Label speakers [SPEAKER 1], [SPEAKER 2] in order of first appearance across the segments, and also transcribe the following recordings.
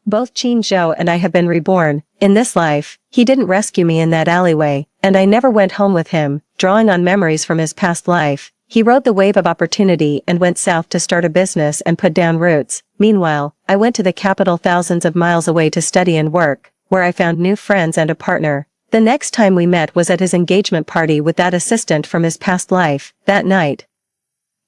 [SPEAKER 1] Both Qin Zhou and I have been reborn. In this life, he didn't rescue me in that alleyway, and I never went home with him, drawing on memories from his past life. He rode the wave of opportunity and went south to start a business and put down roots. Meanwhile, I went to the capital thousands of miles away to study and work, where I found new friends and a partner. The next time we met was at his engagement party with that assistant from his past life. That night,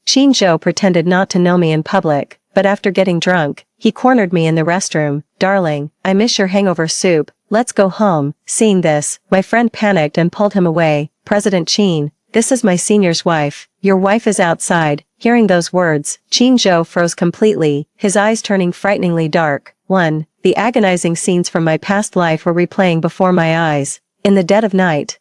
[SPEAKER 1] Qin Zhou pretended not to know me in public, but after getting drunk, he cornered me in the restroom. "Darling, I miss your hangover soup, let's go home." Seeing this, my friend panicked and pulled him away. "President Qin, this is my senior's wife. Your wife is outside." Hearing those words, Qin Zhou froze completely, his eyes turning frighteningly dark. The agonizing scenes from my past life were replaying before my eyes. In the dead of night,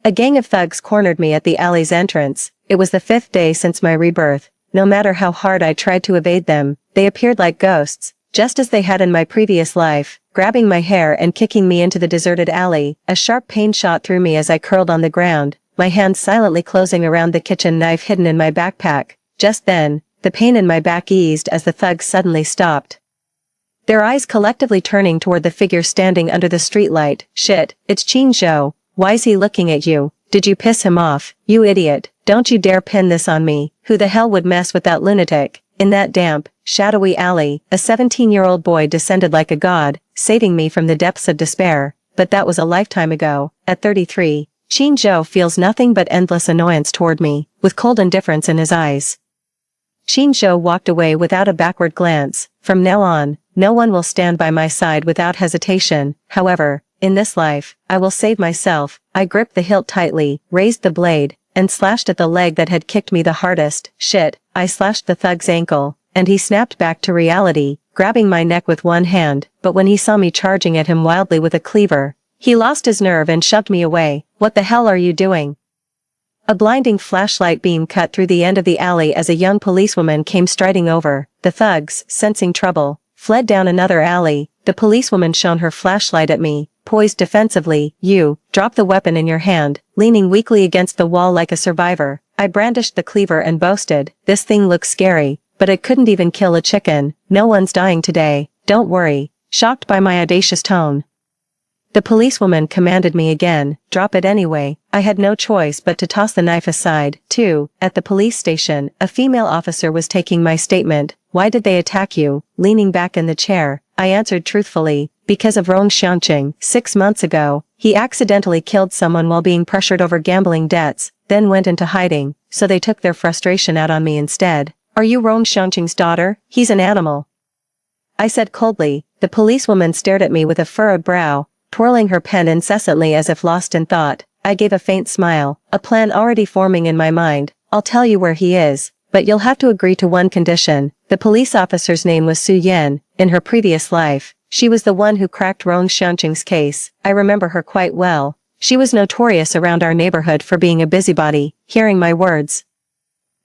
[SPEAKER 1] a gang of thugs cornered me at the alley's entrance. It was the 5th day since my rebirth. No matter how hard I tried to evade them, they appeared like ghosts, just as they had in my previous life, grabbing my hair and kicking me into the deserted alley. A sharp pain shot through me as I curled on the ground, my hands silently closing around the kitchen knife hidden in my backpack. Just then, the pain in my back eased as the thugs suddenly stopped, their eyes collectively turning toward the figure standing under the streetlight. "Shit, it's Qin Zhou. Why's he looking at you? Did you piss him off? You idiot. Don't you dare pin this on me. Who the hell would mess with that lunatic?" In that damp, shadowy alley, a 17-year-old boy descended like a god, saving me from the depths of despair. But that was a lifetime ago. At 33, Qin Zhou feels nothing but endless annoyance toward me, with cold indifference in his eyes. Qin Zhou walked away without a backward glance. "From now on, no one will stand by my side without hesitation. However, in this life, I will save myself." I gripped the hilt tightly, raised the blade, and slashed at the leg that had kicked me the hardest. "Shit." I slashed the thug's ankle, and he snapped back to reality, grabbing my neck with one hand. But when he saw me charging at him wildly with a cleaver, he lost his nerve and shoved me away. "What the hell are you doing?" A blinding flashlight beam cut through the end of the alley as a young policewoman came striding over. The thugs, sensing trouble, fled down another alley. The policewoman shone her flashlight at me, poised defensively. "You, drop the weapon in your hand." Leaning weakly against the wall like a survivor, I brandished the cleaver and boasted, "This thing looks scary, but it couldn't even kill a chicken. No one's dying today. Don't worry." Shocked by my audacious tone, the policewoman commanded me again, "Drop it anyway." I had no choice but to toss the knife aside. 2. At the police station, a female officer was taking my statement. "Why did they attack you?" Leaning back in the chair, I answered truthfully, "Because of Rong Xiangqing. 6 months ago, he accidentally killed someone while being pressured over gambling debts, then went into hiding, so they took their frustration out on me instead." "Are you Rong Xiangqing's daughter? He's an animal," I said coldly. The policewoman stared at me with a furrowed brow, twirling her pen incessantly as if lost in thought. I gave a faint smile, a plan already forming in my mind. "I'll tell you where he is, but you'll have to agree to one condition." The police officer's name was Su Yan. In her previous life, she was the one who cracked Rong Xiangqing's case. I remember her quite well. She was notorious around our neighborhood for being a busybody. Hearing my words,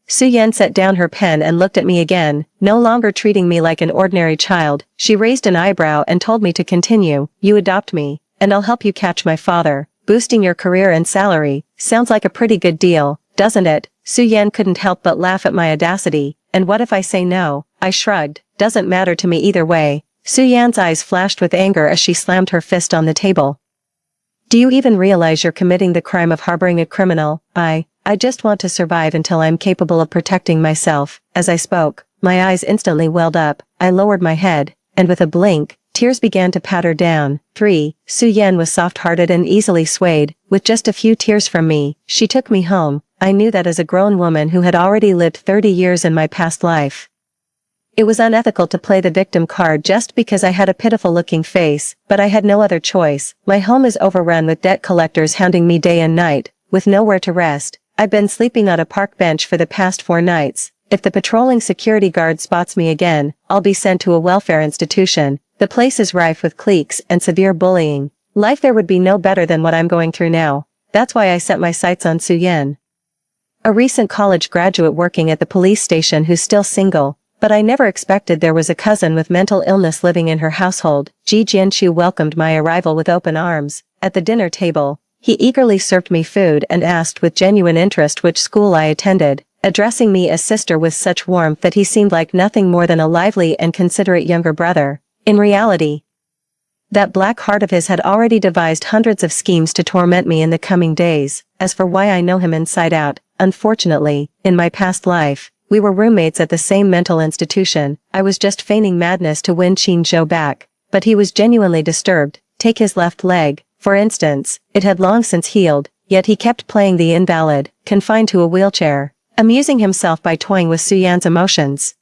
[SPEAKER 1] Su Yan set down her pen and looked at me again, no longer treating me like an ordinary child. She raised an eyebrow and told me to continue. "You adopt me, and I'll help you catch my father, boosting your career and salary. Sounds like a pretty good deal, doesn't it?" Su Yan couldn't help but laugh at my audacity. "And what if I say no?" I shrugged. "Doesn't matter to me either way." Su Yan's eyes flashed with anger as she slammed her fist on the table. "Do you even realize you're committing the crime of harboring a criminal?" I just want to survive until I'm capable of protecting myself." As I spoke, my eyes instantly welled up. I lowered my head, and with a blink, tears began to patter down. 3. Su Yan was soft-hearted and easily swayed. With just a few tears from me, she took me home. I knew that as a grown woman who had already lived 30 years in my past life, it was unethical to play the victim card just because I had a pitiful-looking face, but I had no other choice. My home is overrun with debt collectors hounding me day and night, with nowhere to rest. I've been sleeping on a park bench for the past 4 nights. If the patrolling security guard spots me again, I'll be sent to a welfare institution. The place is rife with cliques and severe bullying. Life there would be no better than what I'm going through now. That's why I set my sights on Su Yan, a recent college graduate working at the police station who's still single. But I never expected there was a cousin with mental illness living in her household. Ji Jianchu welcomed my arrival with open arms. At the dinner table, he eagerly served me food and asked with genuine interest which school I attended, addressing me as sister with such warmth that he seemed like nothing more than a lively and considerate younger brother. In reality, that black heart of his had already devised hundreds of schemes to torment me in the coming days. As for why I know him inside out, unfortunately, in my past life, we were roommates at the same mental institution. I was just feigning madness to win Qin back, but he was genuinely disturbed. Take his left leg, for instance, it had long since healed, yet he kept playing the invalid, confined to a wheelchair, amusing himself by toying with Suyan's emotions.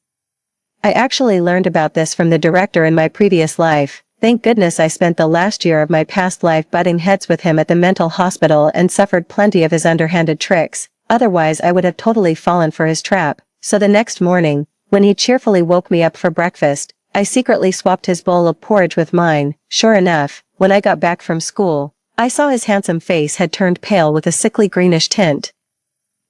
[SPEAKER 1] I actually learned about this from the director in my previous life. Thank goodness I spent the last year of my past life butting heads with him at the mental hospital and suffered plenty of his underhanded tricks, otherwise I would have totally fallen for his trap. So the next morning, when he cheerfully woke me up for breakfast, I secretly swapped his bowl of porridge with mine. Sure enough, when I got back from school, I saw his handsome face had turned pale with a sickly greenish tint.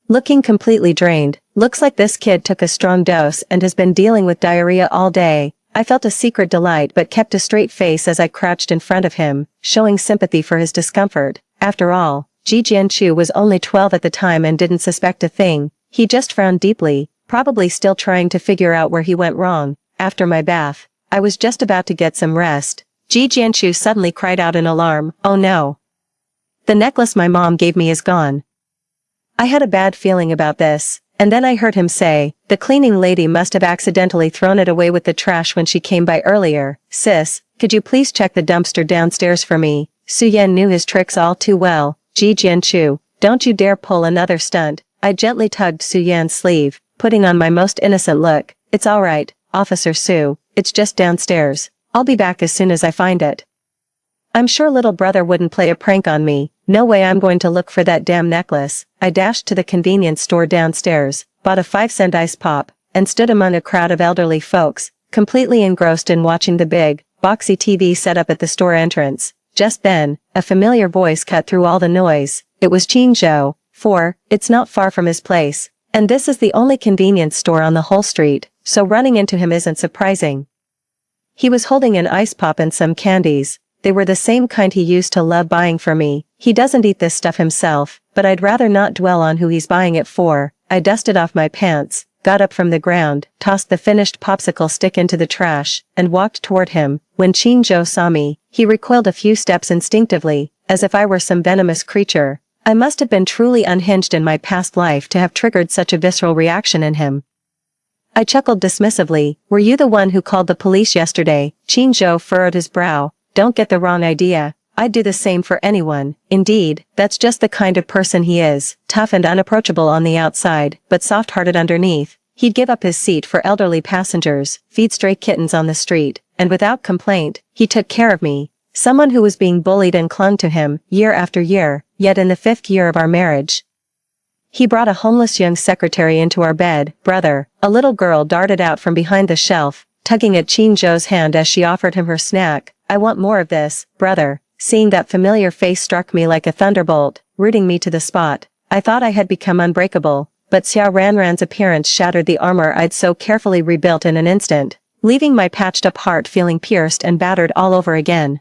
[SPEAKER 1] Looking completely drained, looks like this kid took a strong dose and has been dealing with diarrhea all day. I felt a secret delight but kept a straight face as I crouched in front of him, showing sympathy for his discomfort. After all, Ji Jianchu was only 12 at the time and didn't suspect a thing. He just frowned deeply, probably still trying to figure out where he went wrong. After my bath, I was just about to get some rest. Ji Jianchu suddenly cried out in alarm, "Oh no! The necklace my mom gave me is gone." I had a bad feeling about this, and then I heard him say, "The cleaning lady must have accidentally thrown it away with the trash when she came by earlier. Sis, could you please check the dumpster downstairs for me?" Suyan knew his tricks all too well. "Ji Jianchu, don't you dare pull another stunt." I gently tugged Suyan's sleeve, putting on my most innocent look. "It's alright, Officer Su, it's just downstairs. I'll be back as soon as I find it." I'm sure little brother wouldn't play a prank on me. No way I'm going to look for that damn necklace. I dashed to the convenience store downstairs, bought a 5-cent ice pop, and stood among a crowd of elderly folks, completely engrossed in watching the big, boxy TV set up at the store entrance. Just then, a familiar voice cut through all the noise. It was Qin. It's not far from his place, and this is the only convenience store on the whole street, so running into him isn't surprising. He was holding an ice pop and some candies. They were the same kind he used to love buying for me. He doesn't eat this stuff himself, but I'd rather not dwell on who he's buying it for. I dusted off my pants, got up from the ground, tossed the finished popsicle stick into the trash, and walked toward him. When Qin saw me, he recoiled a few steps instinctively, as if I were some venomous creature. I must have been truly unhinged in my past life to have triggered such a visceral reaction in him. I chuckled dismissively. "Were you the one who called the police yesterday?" Qin furrowed his brow. "Don't get the wrong idea. I'd do the same for anyone. Indeed, that's just the kind of person he is, tough and unapproachable on the outside, but soft-hearted underneath. He'd give up his seat for elderly passengers, feed stray kittens on the street, and without complaint, he took care of me. Someone who was being bullied and clung to him, year after year, yet in the 5th year of our marriage. He brought a homeless young secretary into our bed. Brother." A little girl darted out from behind the shelf, tugging at Qin hand as she offered him her snack. "I want more of this, brother." Seeing that familiar face struck me like a thunderbolt, rooting me to the spot. I thought I had become unbreakable, but Xiao Ranran's appearance shattered the armor I'd so carefully rebuilt in an instant, leaving my patched-up heart feeling pierced and battered all over again.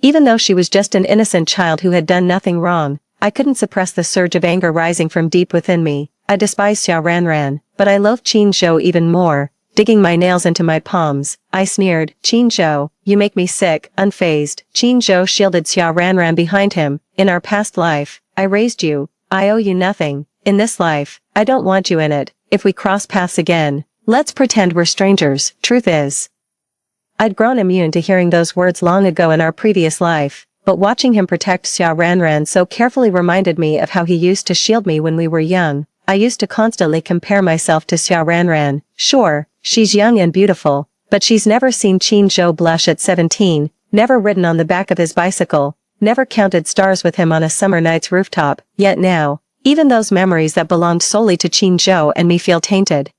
[SPEAKER 1] Even though she was just an innocent child who had done nothing wrong, I couldn't suppress the surge of anger rising from deep within me. I despised Xiao Ranran, but I loathed Qin even more. Digging my nails into my palms, I sneered, "Qin, you make me sick." Unfazed, Qin shielded Xiao Ranran behind him. "In our past life, I raised you. I owe you nothing. In this life, I don't want you in it. If we cross paths again, let's pretend we're strangers." Truth is, I'd grown immune to hearing those words long ago in our previous life, but watching him protect Xiao Ranran so carefully reminded me of how he used to shield me when we were young. I used to constantly compare myself to Xiao Ranran. Sure, she's young and beautiful, but she's never seen Qin blush at 17, never ridden on the back of his bicycle, never counted stars with him on a summer night's rooftop. Yet now, even those memories that belonged solely to Qin and me feel tainted.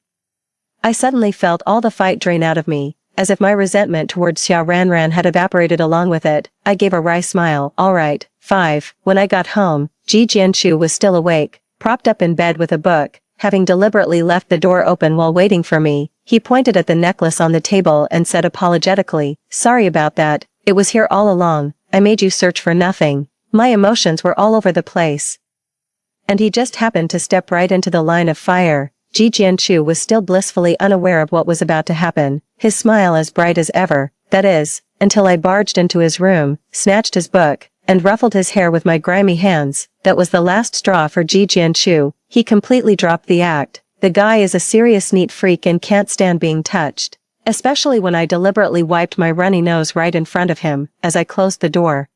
[SPEAKER 1] I suddenly felt all the fight drain out of me, as if my resentment towards Xiao Ranran had evaporated along with it. I gave a wry smile. "Alright, 5. When I got home, Ji Jianchu was still awake, propped up in bed with a book, having deliberately left the door open while waiting for me. He pointed at the necklace on the table and said apologetically, "Sorry about that, it was here all along. I made you search for nothing." My emotions were all over the place. And he just happened to step right into the line of fire. Ji Jianchu was still blissfully unaware of what was about to happen, his smile as bright as ever. that is, until I barged into his room, snatched his book, and ruffled his hair with my grimy hands. That was the last straw for Ji Jianchu. He completely dropped the act. The guy is a serious neat freak and can't stand being touched. Especially when I deliberately wiped my runny nose right in front of him, as I closed the door.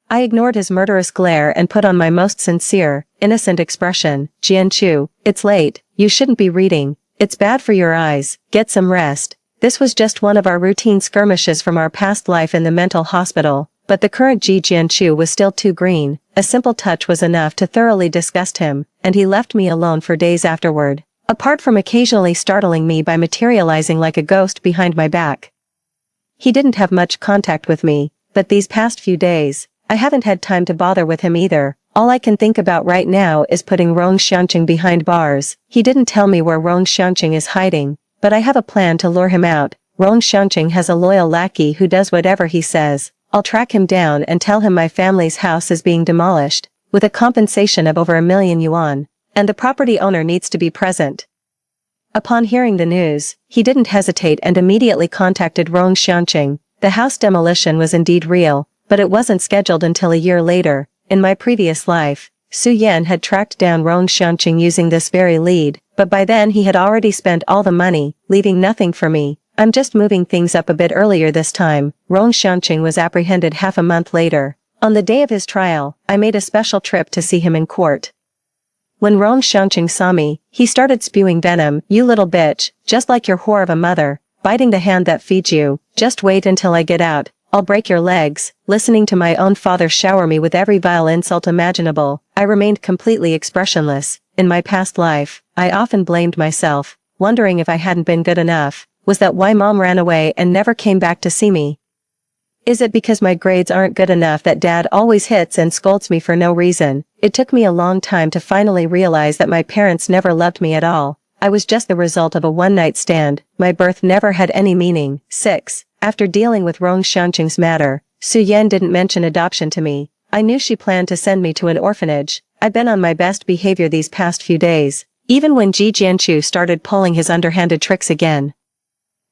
[SPEAKER 1] I ignored his murderous glare and put on my most sincere, innocent expression. Jianchu, it's late, you shouldn't be reading. It's bad for your eyes, get some rest. This was just one of our routine skirmishes from our past life in the mental hospital, but the current Ji Jianchu was still too green. A simple touch was enough to thoroughly disgust him, and he left me alone for days afterward, apart from occasionally startling me by materializing like a ghost behind my back. He didn't have much contact with me, but these past few days, I haven't had time to bother with him either. All I can think about right now is putting Rong Xianqing behind bars. He didn't tell me where Rong Xianqing is hiding, but I have a plan to lure him out. Rong Xianqing has a loyal lackey who does whatever he says. I'll track him down and tell him my family's house is being demolished, with a compensation of over 1,000,000 yuan, and the property owner needs to be present. Upon hearing the news, he didn't hesitate and immediately contacted Rong Xianqing. The house demolition was indeed real, but it wasn't scheduled until a year later. In my previous life, Su Yan had tracked down Rong Xianqing using this very lead, but by then he had already spent all the money, leaving nothing for me. I'm just moving things up a bit earlier this time. Rong Xianqing was apprehended half a month later. On the day of his trial, I made a special trip to see him in court. When Rong Xianqing saw me, he started spewing venom. You little bitch, just like your whore of a mother, biting the hand that feeds you. Just wait until I get out. I'll break your legs. Listening to my own father shower me with every vile insult imaginable, I remained completely expressionless. In my past life, I often blamed myself, wondering if I hadn't been good enough. Was that why mom ran away and never came back to see me? Is it because my grades aren't good enough that dad always hits and scolds me for no reason? It took me a long time to finally realize that my parents never loved me at all. I was just the result of a one-night stand. My birth never had any meaning. 6. After dealing with Rong Xianqing's matter, Su Yan didn't mention adoption to me. I knew she planned to send me to an orphanage. I'd been on my best behavior these past few days, even when Ji Jianchu started pulling his underhanded tricks again.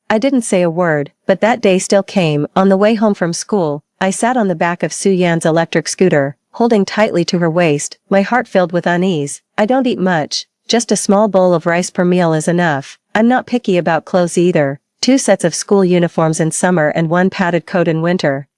[SPEAKER 1] I didn't say a word, but that day still came. On the way home from school, I sat on the back of Su Yan's electric scooter, holding tightly to her waist, my heart filled with unease. I don't eat much, just a small bowl of rice per meal is enough. I'm not picky about clothes either. 2 sets of school uniforms in summer and 1 padded coat in winter.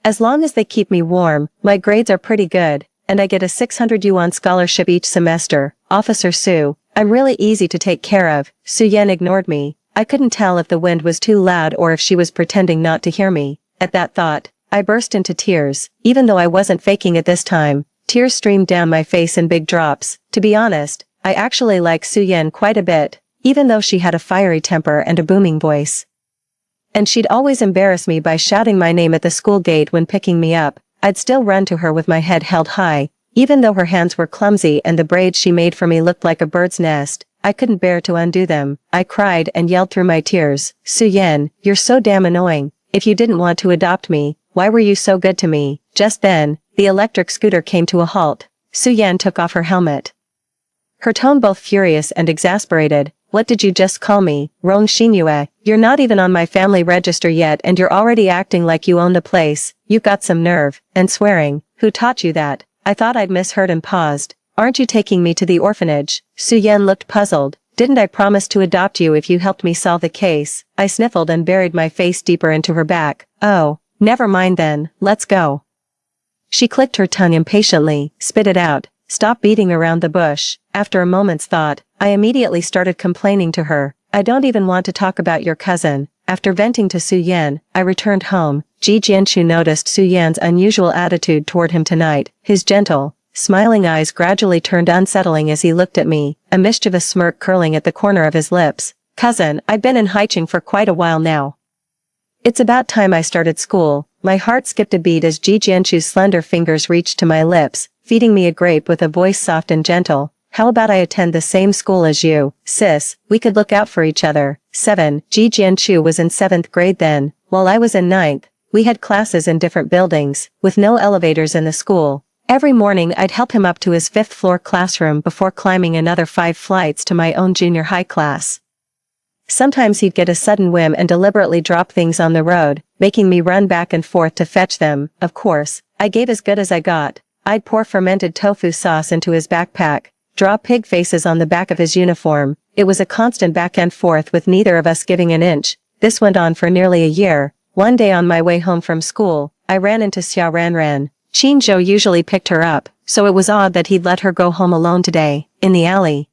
[SPEAKER 1] As long as they keep me warm, my grades are pretty good, and I get a 600 yuan scholarship each semester. Officer Su, I'm really easy to take care of. Su Yan ignored me. I couldn't tell if the wind was too loud or if she was pretending not to hear me. At that thought, I burst into tears. Even though I wasn't faking it this time, tears streamed down my face in big drops. To be honest, I actually like Su Yan quite a bit, even though she had a fiery temper and a booming voice. And she'd always embarrass me by shouting my name at the school gate when picking me up. I'd still run to her with my head held high, even though her hands were clumsy and the braids she made for me looked like a bird's nest. I couldn't bear to undo them. I cried and yelled through my tears. Su Yan, you're so damn annoying. If you didn't want to adopt me, why were you so good to me? Just then, the electric scooter came to a halt. Su Yan took off her helmet. Her tone both furious and exasperated. What did you just call me? Rong Xinyue, you're not even on my family register yet and you're already acting like you own the place. You got some nerve. And swearing. Who taught you that? I thought I'd misheard and paused. Aren't you taking me to the orphanage? Su Yan looked puzzled. Didn't I promise to adopt you if you helped me solve the case? I sniffled and buried my face deeper into her back. Oh, never mind then, let's go. She clicked her tongue impatiently. Spit it out. Stop beating around the bush. After a moment's thought, I immediately started complaining to her. I don't even want to talk about your cousin. After venting to Su Yan, I returned home. Ji Jianchu noticed Su Yan's unusual attitude toward him tonight. His gentle, smiling eyes gradually turned unsettling as he looked at me, a mischievous smirk curling at the corner of his lips. Cousin, I've been in Haicheng for quite a while now. It's about time I started school. My heart skipped a beat as Ji Jianchu's slender fingers reached to my lips, feeding me a grape with a voice soft and gentle. How about I attend the same school as you, sis? We could look out for each other. 7. Ji Jianchu was in 7th grade then, while I was in 9th. We had classes in different buildings, with no elevators in the school. Every morning I'd help him up to his 5th floor classroom before climbing another 5 flights to my own junior high class. Sometimes he'd get a sudden whim and deliberately drop things on the road, making me run back and forth to fetch them. Of course, I gave as good as I got. I'd pour fermented tofu sauce into his backpack, draw pig faces on the back of his uniform. It was a constant back and forth with neither of us giving an inch. This went on for nearly a year. One day on my way home from school, I ran into Xiao Ranran. Qin Zhou usually picked her up, so it was odd that he'd let her go home alone today, in the alley.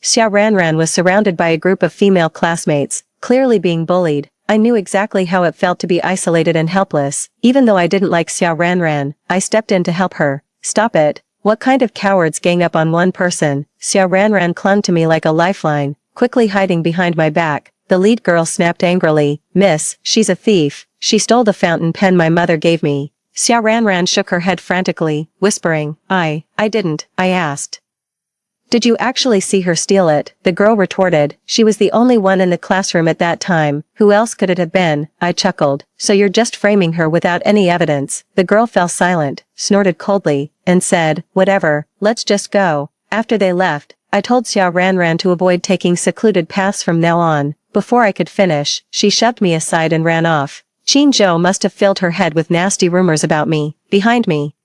[SPEAKER 1] Xiao Ranran was surrounded by a group of female classmates, clearly being bullied. I knew exactly how it felt to be isolated and helpless. Even though I didn't like Xiao Ranran, I stepped in to help her. Stop it. What kind of cowards gang up on one person? Xiao Ranran clung to me like a lifeline, quickly hiding behind my back. The lead girl snapped angrily, "Miss, she's a thief. She stole the fountain pen my mother gave me." Xiao Ranran shook her head frantically, whispering, I didn't," I asked. "Did you actually see her steal it?" the girl retorted. "She was the only one in the classroom at that time. Who else could it have been?" I chuckled. "So you're just framing her without any evidence?" The girl fell silent, snorted coldly, and said, "Whatever, let's just go." After they left, I told Xiao Ranran to avoid taking secluded paths from now on. Before I could finish, she shoved me aside and ran off. Qin Zhou must have filled her head with nasty rumors about me. Behind me,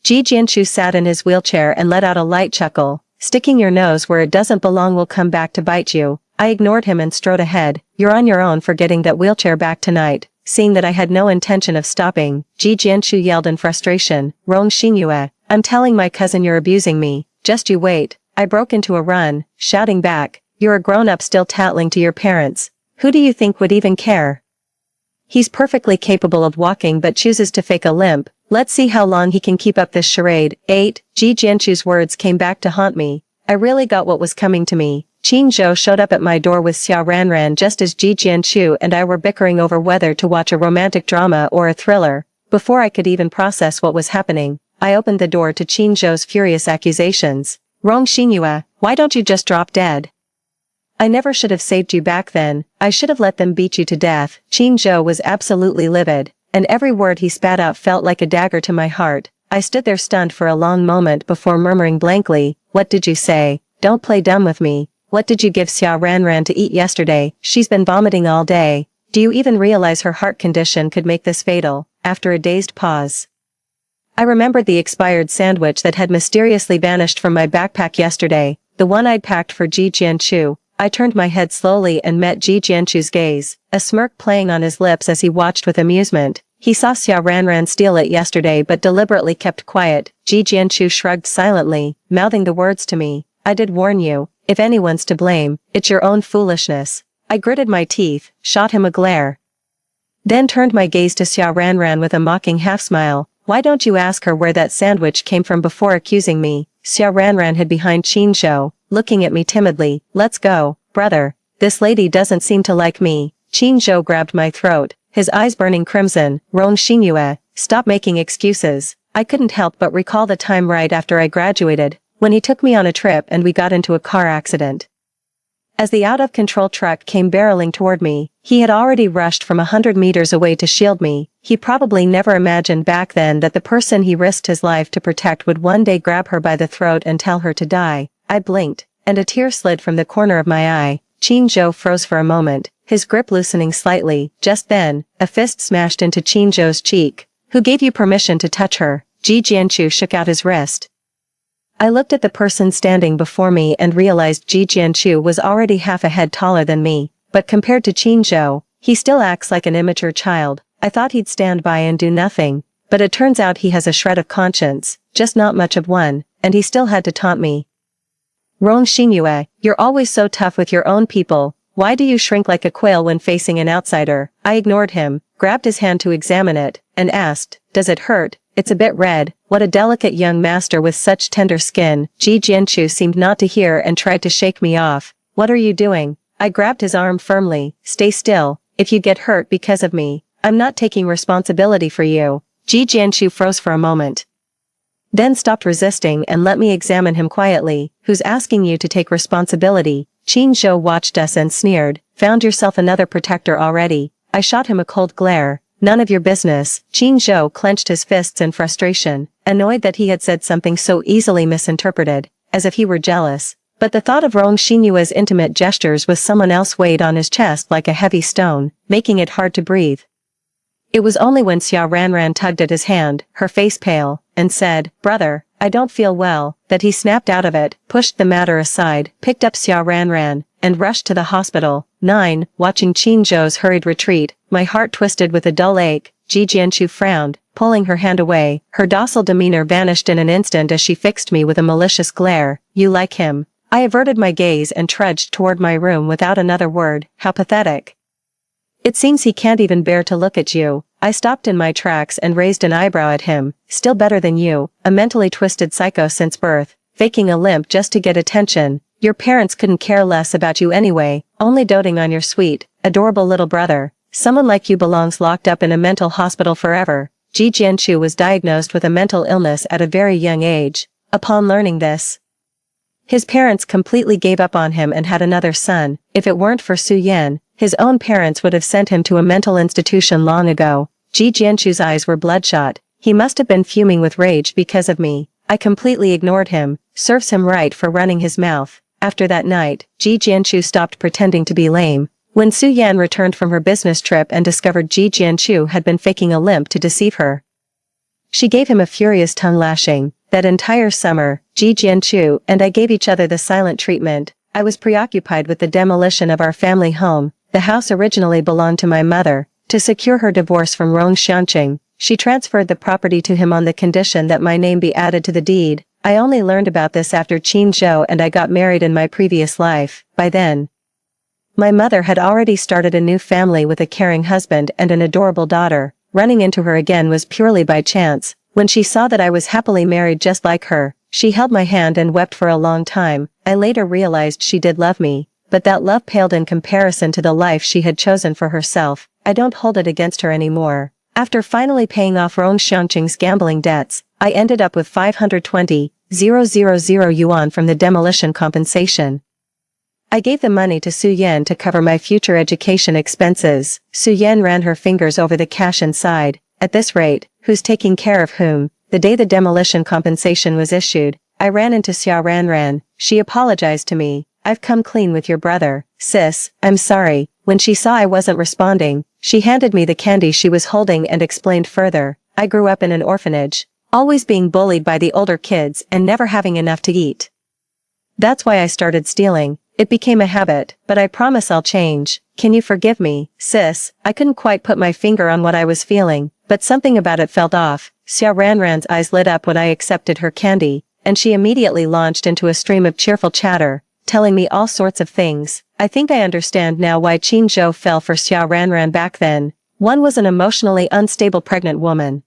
[SPEAKER 1] Ji Jianchu sat in his wheelchair and let out a light chuckle. "Sticking your nose where it doesn't belong will come back to bite you." I ignored him and strode ahead. "You're on your own for getting that wheelchair back tonight." Seeing that I had no intention of stopping, Ji Jianchu yelled in frustration, "Rong Xingyue, I'm telling my cousin you're abusing me. Just you wait." I broke into a run, shouting back, "You're a grown-up still tattling to your parents. Who do you think would even care? He's perfectly capable of walking but chooses to fake a limp. Let's see how long he can keep up this charade." 8. Ji Jianchu's words came back to haunt me. I really got what was coming to me. Qin Zhou showed up at my door with Xiao Ranran just as Ji Jianchu and I were bickering over whether to watch a romantic drama or a thriller. Before I could even process what was happening, I opened the door to Qin Zhou's furious accusations. "Rong Xingyue, why don't you just drop dead? I never should have saved you back then. I should have let them beat you to death." Qin Zhou was absolutely livid, and every word he spat out felt like a dagger to my heart. I stood there stunned for a long moment before murmuring blankly, "What did you say? Don't play dumb with me. What did you give Xiao Ranran to eat yesterday? She's been vomiting all day. Do you even realize her heart condition could make this fatal?" After a dazed pause, I remembered the expired sandwich that had mysteriously vanished from my backpack yesterday, the one I'd packed for Ji Jianchu. I turned my head slowly and met Ji Jianchu's gaze, a smirk playing on his lips as he watched with amusement. He saw Xiao Ranran steal it yesterday but deliberately kept quiet. Ji Jianchu shrugged silently, mouthing the words to me, "I did warn you. If anyone's to blame, it's your own foolishness." I gritted my teeth, shot him a glare, then turned my gaze to Xiao Ranran with a mocking half-smile. "Why don't you ask her where that sandwich came from before accusing me?" Xiao Ranran hid behind Qin Zhou, looking at me timidly. "Let's go, brother. This lady doesn't seem to like me." Qin Zhou grabbed my throat, his eyes burning crimson. "Rong Xingyue, stop making excuses." I couldn't help but recall the time right after I graduated, when he took me on a trip and we got into a car accident. As the out-of-control truck came barreling toward me, he had already rushed from 100 meters away to shield me. He probably never imagined back then that the person he risked his life to protect would one day grab her by the throat and tell her to die. I blinked, and a tear slid from the corner of my eye. Qin Zhou froze for a moment, his grip loosening slightly. Just then, a fist smashed into Qin Zhou's cheek. "Who gave you permission to touch her?" Ji Jianchu shook out his wrist. I looked at the person standing before me and realized Ji Jianchu was already half a head taller than me, but compared to Qin Zhou, he still acts like an immature child. I thought he'd stand by and do nothing, but it turns out he has a shred of conscience, just not much of one, and he still had to taunt me. "Rong Xingyue, you're always so tough with your own people. Why do you shrink like a quail when facing an outsider?" I ignored him, grabbed his hand to examine it, and asked, "Does it hurt?" "It's a bit red." What a delicate young master with such tender skin. Ji Jianchu seemed not to hear and tried to shake me off. "What are you doing?" I grabbed his arm firmly. "Stay still. If you get hurt because of me, I'm not taking responsibility for you." Ji Jianchu froze for a moment, then stopped resisting and let me examine him quietly. "Who's asking you to take responsibility?" Qin Zhou watched us and sneered. "Found yourself another protector already." I shot him a cold glare. "None of your business." Qin Zhou clenched his fists in frustration, annoyed that he had said something so easily misinterpreted, as if he were jealous. But the thought of Rong Xinyue's intimate gestures with someone else weighed on his chest like a heavy stone, making it hard to breathe. It was only when Xia Ranran tugged at his hand, her face pale, and said, "Brother, I don't feel well," that he snapped out of it, pushed the matter aside, picked up Xia Ranran, and rushed to the hospital. 9. Watching Qin Zhou's hurried retreat, my heart twisted with a dull ache. Ji Jianchu frowned, pulling her hand away. Her docile demeanor vanished in an instant as she fixed me with a malicious glare. "You like him?" I averted my gaze and trudged toward my room without another word. How pathetic. "It seems he can't even bear to look at you." I stopped in my tracks and raised an eyebrow at him. "Still better than you, a mentally twisted psycho since birth, faking a limp just to get attention. Your parents couldn't care less about you anyway, only doting on your sweet, adorable little brother. Someone like you belongs locked up in a mental hospital forever." Ji Jianchu was diagnosed with a mental illness at a very young age. Upon learning this, his parents completely gave up on him and had another son. If it weren't for Su Yan, his own parents would have sent him to a mental institution long ago. Ji Jianchu's eyes were bloodshot. He must have been fuming with rage because of me. I completely ignored him. Serves him right for running his mouth. After that night, Ji Jianchu stopped pretending to be lame. When Su Yan returned from her business trip and discovered Ji Jianchu had been faking a limp to deceive her, she gave him a furious tongue lashing. That entire summer, Ji Jianchu and I gave each other the silent treatment. I was preoccupied with the demolition of our family home. The house originally belonged to my mother. To secure her divorce from Rong Xianqing, she transferred the property to him on the condition that my name be added to the deed. I only learned about this after Qin Zhou and I got married in my previous life. By then, my mother had already started a new family with a caring husband and an adorable daughter. Running into her again was purely by chance. When she saw that I was happily married just like her, she held my hand and wept for a long time. I later realized she did love me, but that love paled in comparison to the life she had chosen for herself. I don't hold it against her anymore. After finally paying off Rong Xianqing's gambling debts, I ended up with 520,000 yuan from the demolition compensation. I gave the money to Su Yan to cover my future education expenses. Su Yan ran her fingers over the cash inside. "At this rate, who's taking care of whom?" The day the demolition compensation was issued, I ran into Xia Ranran. She apologized to me. "I've come clean with your brother, sis, I'm sorry." When she saw I wasn't responding, she handed me the candy she was holding and explained further. "I grew up in an orphanage, always being bullied by the older kids and never having enough to eat. That's why I started stealing. It became a habit, but I promise I'll change. Can you forgive me, sis?" I couldn't quite put my finger on what I was feeling, but something about it felt off. Xia Ranran's eyes lit up when I accepted her candy, and she immediately launched into a stream of cheerful chatter, telling me all sorts of things. I think I understand now why Qin Zhou fell for Xia Ranran back then. One was an emotionally unstable pregnant woman,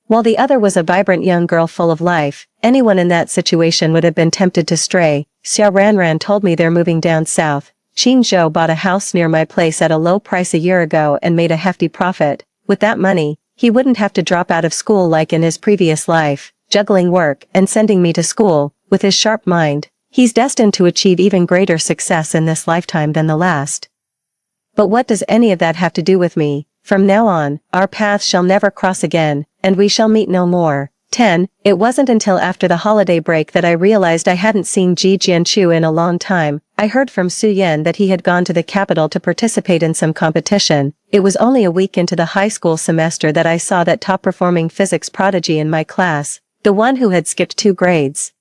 [SPEAKER 1] while the other was a vibrant young girl full of life. Anyone in that situation would have been tempted to stray. Xia Ranran told me they're moving down south. Qin Zhou bought a house near my place at a low price a year ago and made a hefty profit. With that money, he wouldn't have to drop out of school like in his previous life, juggling work and sending me to school. With his sharp mind, he's destined to achieve even greater success in this lifetime than the last. But what does any of that have to do with me? From now on, our paths shall never cross again, and we shall meet no more. 10. It wasn't until after the holiday break that I realized I hadn't seen Ji Jianchu in a long time. I heard from Su Yan that he had gone to the capital to participate in some competition. It was only a week into the high school semester that I saw that top-performing physics prodigy in my class, the one who had skipped 2 grades.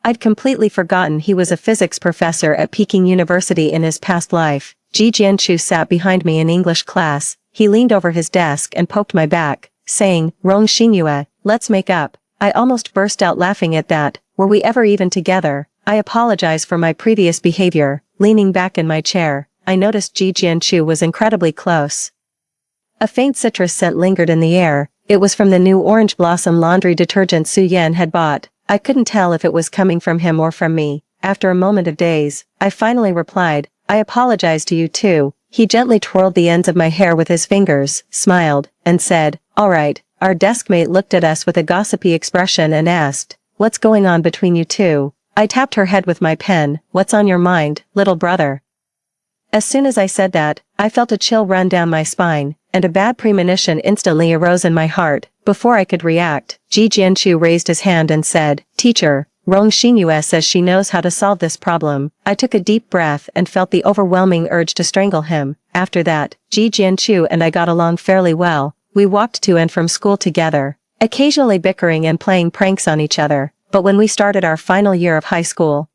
[SPEAKER 1] I'd completely forgotten he was a physics professor at Peking University in his past life. Ji Jianchu sat behind me in English class. He leaned over his desk and poked my back, saying, "Rong Xinyue, let's make up." I almost burst out laughing at that. Were we ever even together? I apologize for my previous behavior. Leaning back in my chair, I noticed Ji Jianchu was incredibly close. A faint citrus scent lingered in the air. It was from the new Orange Blossom laundry detergent Su Yan had bought. I couldn't tell if it was coming from him or from me. After a moment of daze, I finally replied, "I apologize to you too." He gently twirled the ends of my hair with his fingers, smiled, and said, "All right." Our deskmate looked at us with a gossipy expression and asked, "What's going on between you two?" I tapped her head with my pen. "What's on your mind, little brother?" As soon as I said that, I felt a chill run down my spine, and a bad premonition instantly arose in my heart. Before I could react, Ji Jianchu raised his hand and said, "Teacher, Rong Xingyue says she knows how to solve this problem. I took a deep breath and felt the overwhelming urge to strangle him. After that, Ji Jianchu and I got along fairly well. We walked to and from school together, occasionally bickering and playing pranks on each other. But when we started our final year of high school,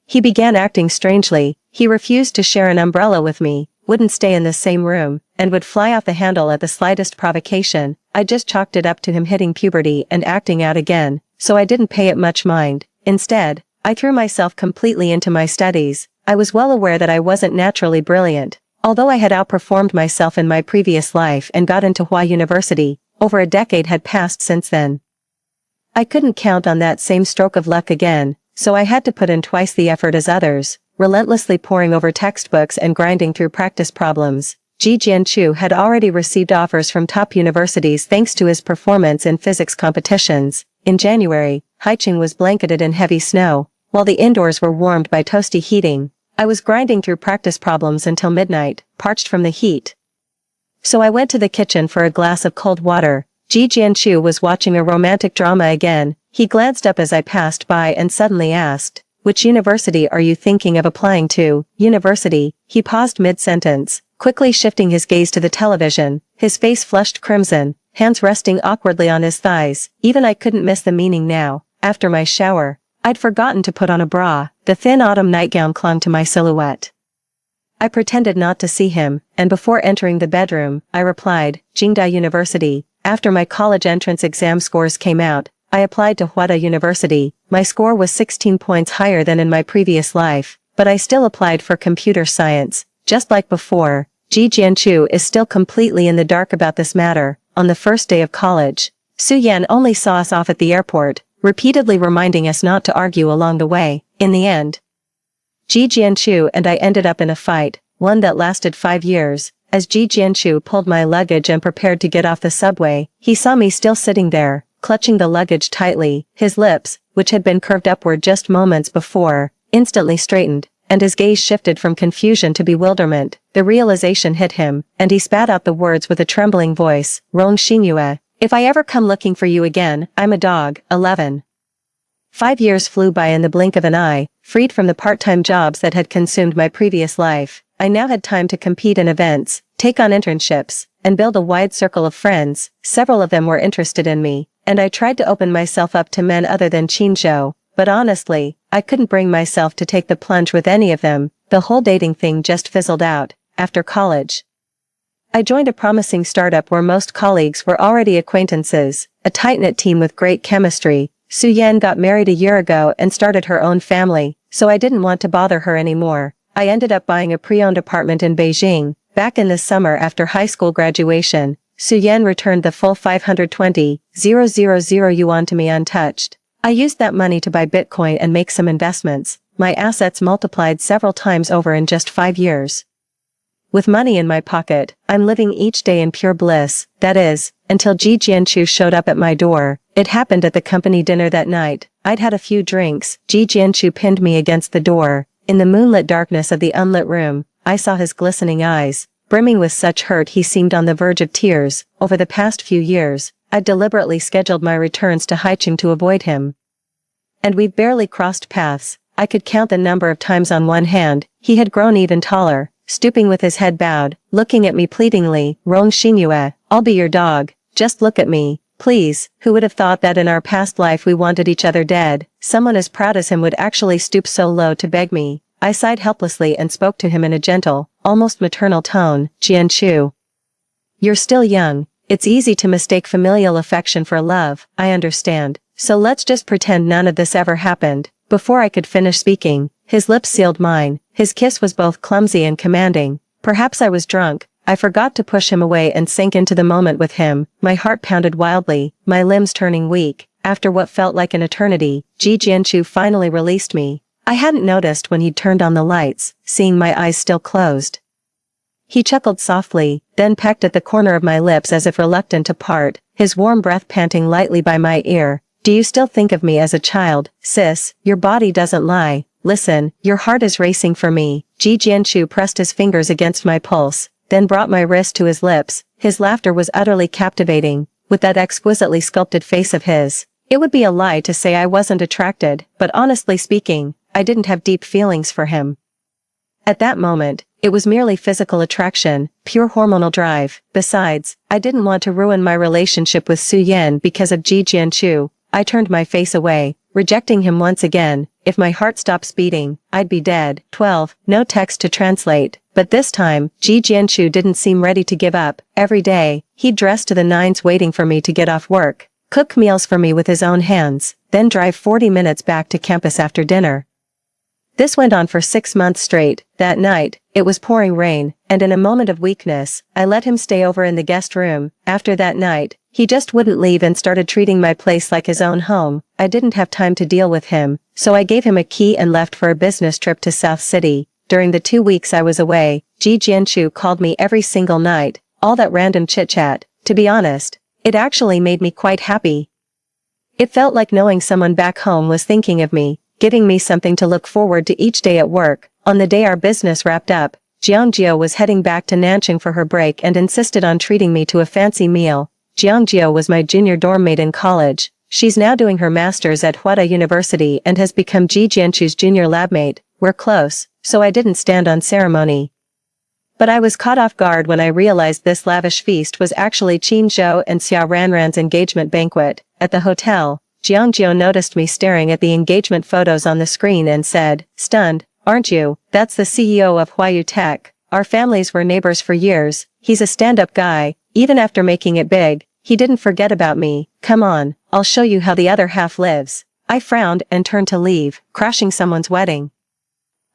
[SPEAKER 1] he began acting strangely. He refused to share an umbrella with me, wouldn't stay in the same room, and would fly off the handle at the slightest provocation. I just chalked it up to him hitting puberty and acting out again, so I didn't pay it much mind. Instead, I threw myself completely into my studies. I was well aware that I wasn't naturally brilliant. Although I had outperformed myself in my previous life and got into Hua University, over a decade had passed since then. I couldn't count on that same stroke of luck again, so I had to put in twice the effort as others, relentlessly poring over textbooks and grinding through practice problems. Ji Jianchu had already received offers from top universities thanks to his performance in physics competitions. In January, Haicheng was blanketed in heavy snow, while the indoors were warmed by toasty heating. I was grinding through practice problems until midnight, parched from the heat. So I went to the kitchen for a glass of cold water. Ji Jianchu was watching a romantic drama again. He glanced up as I passed by and suddenly asked, "Which university are you thinking of applying to?" University. He paused mid-sentence, quickly shifting his gaze to the television, his face flushed crimson, hands resting awkwardly on his thighs. Even I couldn't miss the meaning now. After my shower, I'd forgotten to put on a bra. The thin autumn nightgown clung to my silhouette. I pretended not to see him, and before entering the bedroom, I replied, "Jingdai University." After my college entrance exam scores came out, I applied to Huada University. My score was 16 points higher than in my previous life, but I still applied for computer science. Just like before, Ji Jianchu is still completely in the dark about this matter. On the first day of college, Su Yan only saw us off at the airport, repeatedly reminding us not to argue along the way. In the end, Ji Jianchu and I ended up in a fight, one that lasted 5 years. As Ji Jianchu pulled my luggage and prepared to get off the subway, he saw me still sitting there, clutching the luggage tightly. His lips, which had been curved upward just moments before, instantly straightened, and his gaze shifted from confusion to bewilderment. The realization hit him, and he spat out the words with a trembling voice, "Rong Xingyue, if I ever come looking for you again, I'm a dog." 11. 5 years flew by in the blink of an eye. Freed from the part-time jobs that had consumed my previous life, I now had time to compete in events, take on internships, and build a wide circle of friends. Several of them were interested in me, and I tried to open myself up to men other than Qin Zhou, but honestly, I couldn't bring myself to take the plunge with any of them. The whole dating thing just fizzled out. After college, I joined a promising startup where most colleagues were already acquaintances, a tight-knit team with great chemistry. Su Yan got married a year ago and started her own family, so I didn't want to bother her anymore. I ended up buying a pre-owned apartment in Beijing. Back in the summer after high school graduation, Su Yan returned the full 520,000 yuan to me untouched. I used that money to buy Bitcoin and make some investments. My assets multiplied several times over in just 5 years. With money in my pocket, I'm living each day in pure bliss, that is, until Ji Jianchu showed up at my door. It happened at the company dinner that night. I'd had a few drinks. Ji Jianchu pinned me against the door. In the moonlit darkness of the unlit room, I saw his glistening eyes, brimming with such hurt he seemed on the verge of tears. Over the past few years, I'd deliberately scheduled my returns to Haicheng to avoid him. And we've barely crossed paths. I could count the number of times on one hand. He had grown even taller, stooping with his head bowed, looking at me pleadingly. "Rong Xingyue, I'll be your dog. Just look at me, please." Who would have thought that in our past life we wanted each other dead? Someone as proud as him would actually stoop so low to beg me. I sighed helplessly and spoke to him in a gentle, almost maternal tone. "Jianchu, you're still young. It's easy to mistake familial affection for love, I understand. So let's just pretend none of this ever happened." Before I could finish speaking, his lips sealed mine. His kiss was both clumsy and commanding. Perhaps I was drunk. I forgot to push him away and sank into the moment with him. My heart pounded wildly, my limbs turning weak. After what felt like an eternity, Ji Jianchu finally released me. I hadn't noticed when he'd turned on the lights, seeing my eyes still closed. He chuckled softly, then pecked at the corner of my lips as if reluctant to part, his warm breath panting lightly by my ear. "Do you still think of me as a child, sis? Your body doesn't lie. Listen, your heart is racing for me." Ji Jianchu pressed his fingers against my pulse, then brought my wrist to his lips. His laughter was utterly captivating, with that exquisitely sculpted face of his. It would be a lie to say I wasn't attracted, but honestly speaking, I didn't have deep feelings for him. At that moment, it was merely physical attraction, pure hormonal drive. Besides, I didn't want to ruin my relationship with Su Yan because of Ji Jianchu. I turned my face away, rejecting him once again. If my heart stops beating, I'd be dead. 12. No text to translate. But this time, Ji Jianchu didn't seem ready to give up. Every day, he'd dress to the nines waiting for me to get off work, cook meals for me with his own hands, then drive 40 minutes back to campus after dinner. This went on for 6 months straight. That night, it was pouring rain, and in a moment of weakness, I let him stay over in the guest room. After that night, he just wouldn't leave and started treating my place like his own home. I didn't have time to deal with him, so I gave him a key and left for a business trip to South City. During the 2 weeks I was away, Ji Jianchu called me every single night. All that random chit-chat, to be honest, it actually made me quite happy. It felt like knowing someone back home was thinking of me, giving me something to look forward to each day at work. On the day our business wrapped up, Jiangjio was heading back to Nanjing for her break and insisted on treating me to a fancy meal. Jiangjio was my junior dorm mate in college. She's now doing her master's at Huada University and has become Ji Jianchu's junior lab mate. We're close, so I didn't stand on ceremony. But I was caught off guard when I realized this lavish feast was actually Qin Zhou and Xia Ranran's engagement banquet. At the hotel, Jiangjio noticed me staring at the engagement photos on the screen and said, "Stunned, aren't you? That's the CEO of Huayu Tech. Our families were neighbors for years. He's a stand-up guy. Even after making it big, he didn't forget about me. Come on, I'll show you how the other half lives." I frowned and turned to leave, crashing someone's wedding.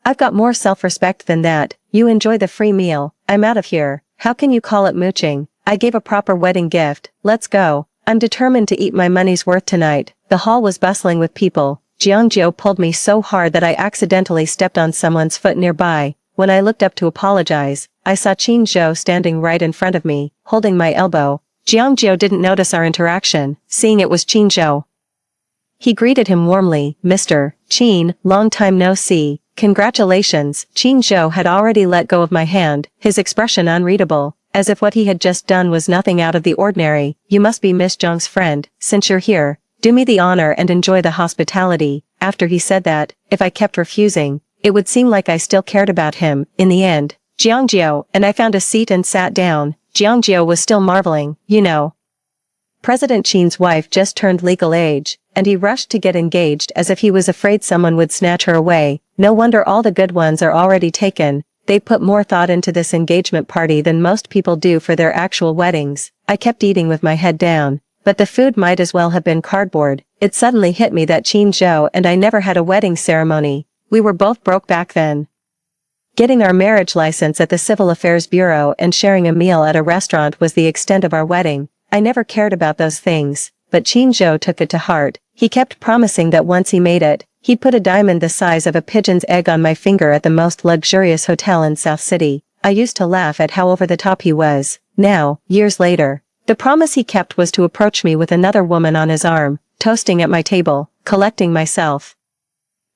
[SPEAKER 1] I've got more self-respect than that. You enjoy the free meal. I'm out of here. How can you call it mooching? I gave a proper wedding gift. Let's go. I'm determined to eat my money's worth tonight. The hall was bustling with people. Jiangjio pulled me so hard that I accidentally stepped on someone's foot nearby. When I looked up to apologize, I saw Qin Zhou standing right in front of me, holding my elbow. Jiangjio didn't notice our interaction, seeing it was Qin Zhou. He greeted him warmly. "Mr. Qin, long time no see. Congratulations." Qin Zhou had already let go of my hand, his expression unreadable, as if what he had just done was nothing out of the ordinary. "You must be Miss Zhang's friend. Since you're here, do me the honor and enjoy the hospitality." After he said that, if I kept refusing, it would seem like I still cared about him. In the end, Jiangjio and I found a seat and sat down. Jiangjio was still marveling. "You know, President Qin's wife just turned legal age, and he rushed to get engaged as if he was afraid someone would snatch her away. No wonder all the good ones are already taken. They put more thought into this engagement party than most people do for their actual weddings." I kept eating with my head down, but the food might as well have been cardboard. It suddenly hit me that Qin Zhou and I never had a wedding ceremony. We were both broke back then. Getting our marriage license at the Civil Affairs Bureau and sharing a meal at a restaurant was the extent of our wedding. I never cared about those things, but Qin Zhou took it to heart. He kept promising that once he made it, he'd put a diamond the size of a pigeon's egg on my finger at the most luxurious hotel in South City. I used to laugh at how over the top he was. Now, years later, the promise he kept was to approach me with another woman on his arm, toasting at my table, collecting myself.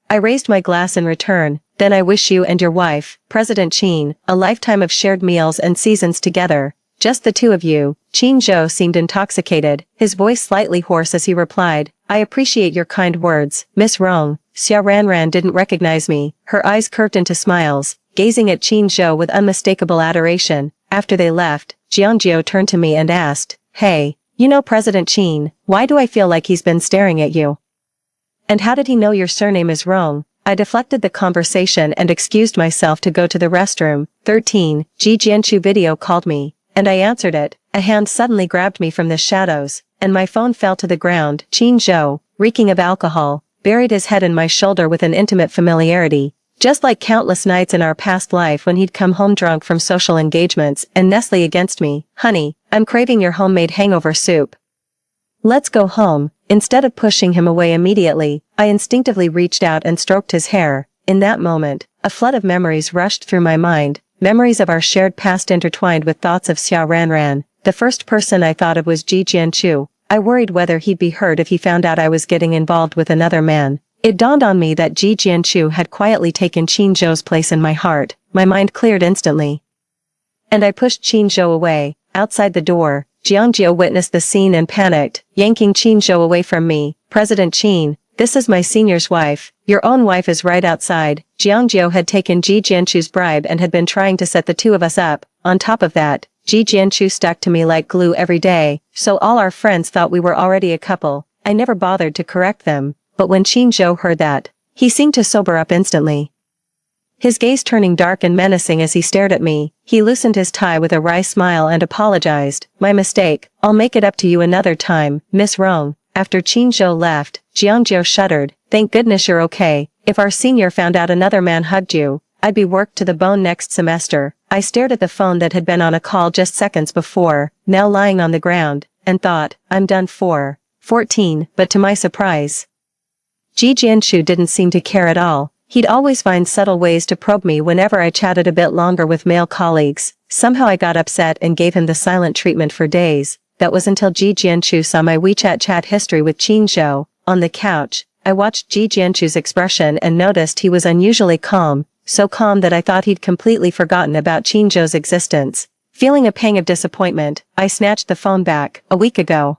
[SPEAKER 1] I raised my glass in return. "Then I wish you and your wife, President Qin, a lifetime of shared meals and seasons together. Just the two of you." Qin Zhou seemed intoxicated, his voice slightly hoarse as he replied, "I appreciate your kind words, Miss Rong." Xia Ranran didn't recognize me. Her eyes curved into smiles, gazing at Qin Zhou with unmistakable adoration. After they left, Jiangjio turned to me and asked, "Hey, you know President Qin, why do I feel like he's been staring at you? And how did he know your surname is Rong?" I deflected the conversation and excused myself to go to the restroom. 13. Ji Jianchu video called me, and I answered it. A hand suddenly grabbed me from the shadows, and my phone fell to the ground. Qin Zhou, reeking of alcohol, buried his head in my shoulder with an intimate familiarity, just like countless nights in our past life when he'd come home drunk from social engagements and nestle against me. "Honey, I'm craving your homemade hangover soup. Let's go home." Instead of pushing him away immediately, I instinctively reached out and stroked his hair. In that moment, a flood of memories rushed through my mind, memories of our shared past intertwined with thoughts of Xia Ranran. The first person I thought of was Ji Jianchu. I worried whether he'd be hurt if he found out I was getting involved with another man. It dawned on me that Ji Jianchu had quietly taken Qin Zhou's place in my heart. My mind cleared instantly, and I pushed Qin Zhou away. Outside the door, Jiangjio witnessed the scene and panicked, yanking Qinzhou away from me. President Qin, this is my senior's wife. Your own wife is right outside. Jiangjio had taken Ji Jianchu's bribe and had been trying to set the two of us up. On top of that, Ji Jianchu stuck to me like glue every day, so all our friends thought we were already a couple. I never bothered to correct them, but when Qinzhou heard that, he seemed to sober up instantly. His gaze turning dark and menacing as he stared at me, he loosened his tie with a wry smile and apologized. My mistake, I'll make it up to you another time, Miss Rong. After Qinzhou left, Jiangjio shuddered. Thank goodness you're okay. If our senior found out another man hugged you, I'd be worked to the bone next semester. I stared at the phone that had been on a call just seconds before, now lying on the ground, and thought, I'm done for. 14, but to my surprise, Ji Jianchu didn't seem to care at all. He'd always find subtle ways to probe me whenever I chatted a bit longer with male colleagues. Somehow I got upset and gave him the silent treatment for days. That was until Ji Jianchu saw my WeChat chat history with Qinzhou. On the couch, I watched Ji Jianchu's expression and noticed he was unusually calm, so calm that I thought he'd completely forgotten about Qinzhou's existence. Feeling a pang of disappointment, I snatched the phone back. A week ago,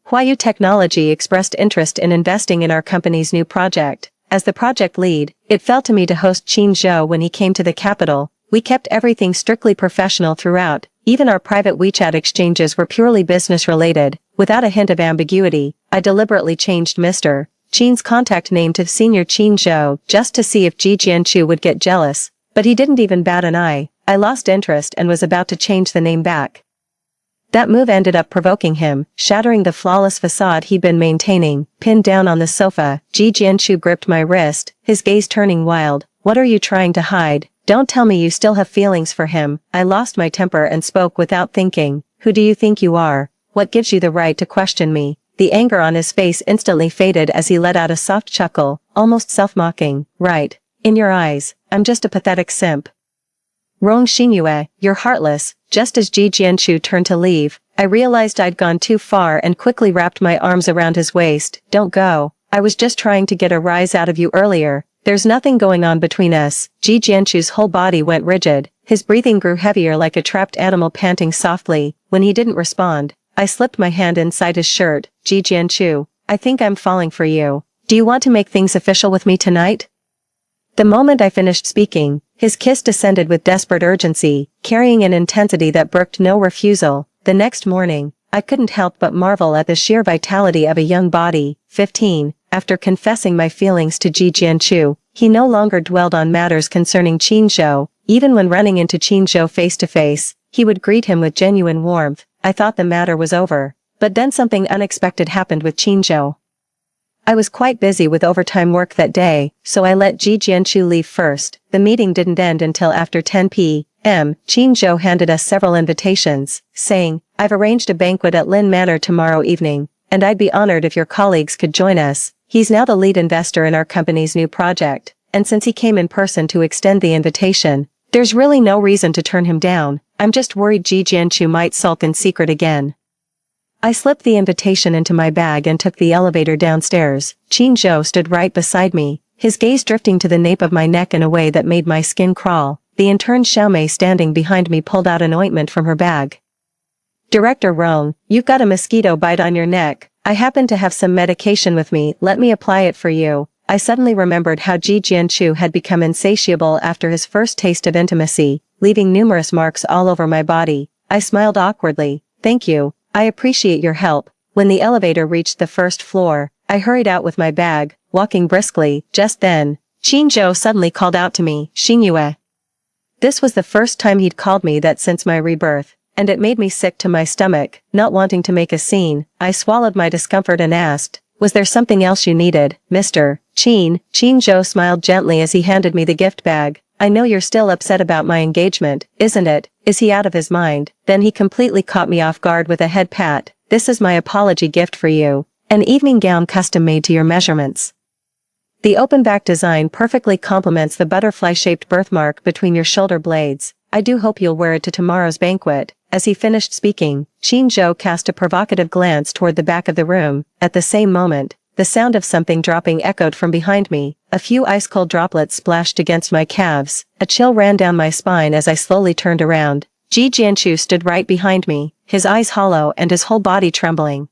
[SPEAKER 1] Huayu Technology expressed interest in investing in our company's new project. As the project lead, it fell to me to host Qinzhou when he came to the capital. We kept everything strictly professional throughout. Even our private WeChat exchanges were purely business-related. Without a hint of ambiguity, I deliberately changed Mr. Qin's contact name to Senior Qinzhou just to see if Ji Jianchu would get jealous. But he didn't even bat an eye. I lost interest and was about to change the name back. That move ended up provoking him, shattering the flawless facade he'd been maintaining. Pinned down on the sofa, Ji Jianchu gripped my wrist, his gaze turning wild. What are you trying to hide? Don't tell me you still have feelings for him. I lost my temper and spoke without thinking. Who do you think you are? What gives you the right to question me? The anger on his face instantly faded as he let out a soft chuckle, almost self-mocking. Right. In your eyes, I'm just a pathetic simp. Rong Xinyue, you're heartless. Just as Ji Jianchu turned to leave, I realized I'd gone too far and quickly wrapped my arms around his waist. Don't go. I was just trying to get a rise out of you earlier. There's nothing going on between us. Ji Jianchu's whole body went rigid. His breathing grew heavier like a trapped animal panting softly. When he didn't respond, I slipped my hand inside his shirt. Ji Jianchu, I think I'm falling for you. Do you want to make things official with me tonight? The moment I finished speaking, his kiss descended with desperate urgency, carrying an intensity that brooked no refusal. The next morning, I couldn't help but marvel at the sheer vitality of a young body. 15. After confessing my feelings to Ji Jianchu, he no longer dwelled on matters concerning Qinzhou. Even when running into Qinzhou face to face, he would greet him with genuine warmth. I thought the matter was over. But then something unexpected happened with Qinzhou. I was quite busy with overtime work that day, so I let Ji Jianchu leave first. The meeting didn't end until after 10 p.m. Qinzhou handed us several invitations, saying, I've arranged a banquet at Lin Manor tomorrow evening, and I'd be honored if your colleagues could join us. He's now the lead investor in our company's new project, and since he came in person to extend the invitation, there's really no reason to turn him down. I'm just worried Ji Jianchu might sulk in secret again. I slipped the invitation into my bag and took the elevator downstairs. Qinzhou stood right beside me, his gaze drifting to the nape of my neck in a way that made my skin crawl. The intern Xiaomei standing behind me pulled out an ointment from her bag. Director Rong, you've got a mosquito bite on your neck. I happen to have some medication with me. Let me apply it for you. I suddenly remembered how Ji Jianchu had become insatiable after his first taste of intimacy, leaving numerous marks all over my body. I smiled awkwardly. Thank you. I appreciate your help. When the elevator reached the first floor, I hurried out with my bag, walking briskly. Just then, Qinzhou suddenly called out to me, Xinyue. This was the first time he'd called me that since my rebirth, and it made me sick to my stomach. Not wanting to make a scene, I swallowed my discomfort and asked, was there something else you needed, Mr. Qin? Qinzhou smiled gently as he handed me the gift bag. I know you're still upset about my engagement, isn't it? Is he out of his mind? Then he completely caught me off guard with a head pat. This is my apology gift for you. An evening gown custom made to your measurements. The open back design perfectly complements the butterfly-shaped birthmark between your shoulder blades. I do hope you'll wear it to tomorrow's banquet. As he finished speaking, Qinzhou cast a provocative glance toward the back of the room. At the same moment, the sound of something dropping echoed from behind me. A few ice-cold droplets splashed against my calves. A chill ran down my spine as I slowly turned around. Ji Jianchu stood right behind me, his eyes hollow and his whole body trembling.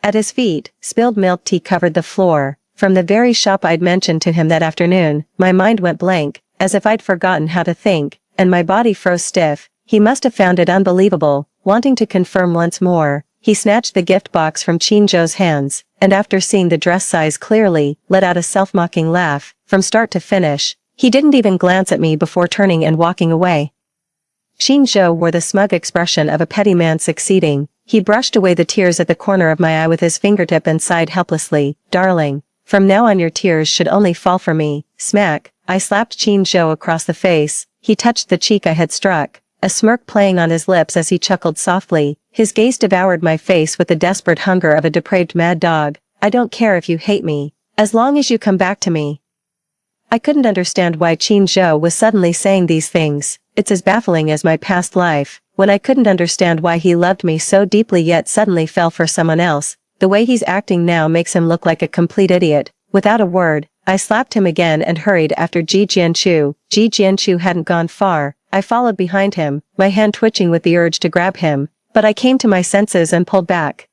[SPEAKER 1] At his feet, spilled milk tea covered the floor. From the very shop I'd mentioned to him that afternoon, my mind went blank, as if I'd forgotten how to think, and my body froze stiff. He must have found it unbelievable, wanting to confirm once more. He snatched the gift box from Qin Zhou's hands, and after seeing the dress size clearly, let out a self-mocking laugh. From start to finish, he didn't even glance at me before turning and walking away. Qin Zhou wore the smug expression of a petty man succeeding. He brushed away the tears at the corner of my eye with his fingertip and sighed helplessly. "Darling, from now on your tears should only fall for me." Smack, I slapped Qin Zhou across the face. He touched the cheek I had struck, a smirk playing on his lips as he chuckled softly. His gaze devoured my face with the desperate hunger of a depraved mad dog. "I don't care if you hate me, as long as you come back to me." I couldn't understand why Qin Zhou was suddenly saying these things. It's as baffling as my past life, when I couldn't understand why he loved me so deeply yet suddenly fell for someone else. The way he's acting now makes him look like a complete idiot. Without a word, I slapped him again and hurried after Ji Jianchu. Ji Jianchu hadn't gone far. I followed behind him, my hand twitching with the urge to grab him, but I came to my senses and pulled back.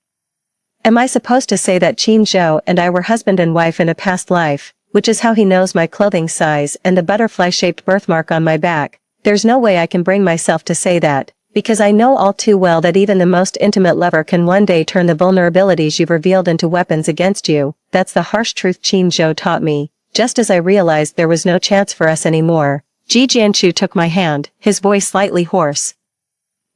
[SPEAKER 1] Am I supposed to say that Qin Zhou and I were husband and wife in a past life, which is how he knows my clothing size and the butterfly-shaped birthmark on my back? There's no way I can bring myself to say that, because I know all too well that even the most intimate lover can one day turn the vulnerabilities you've revealed into weapons against you. That's the harsh truth Qin Zhou taught me, just as I realized there was no chance for us anymore. Ji Jianchu took my hand, his voice slightly hoarse.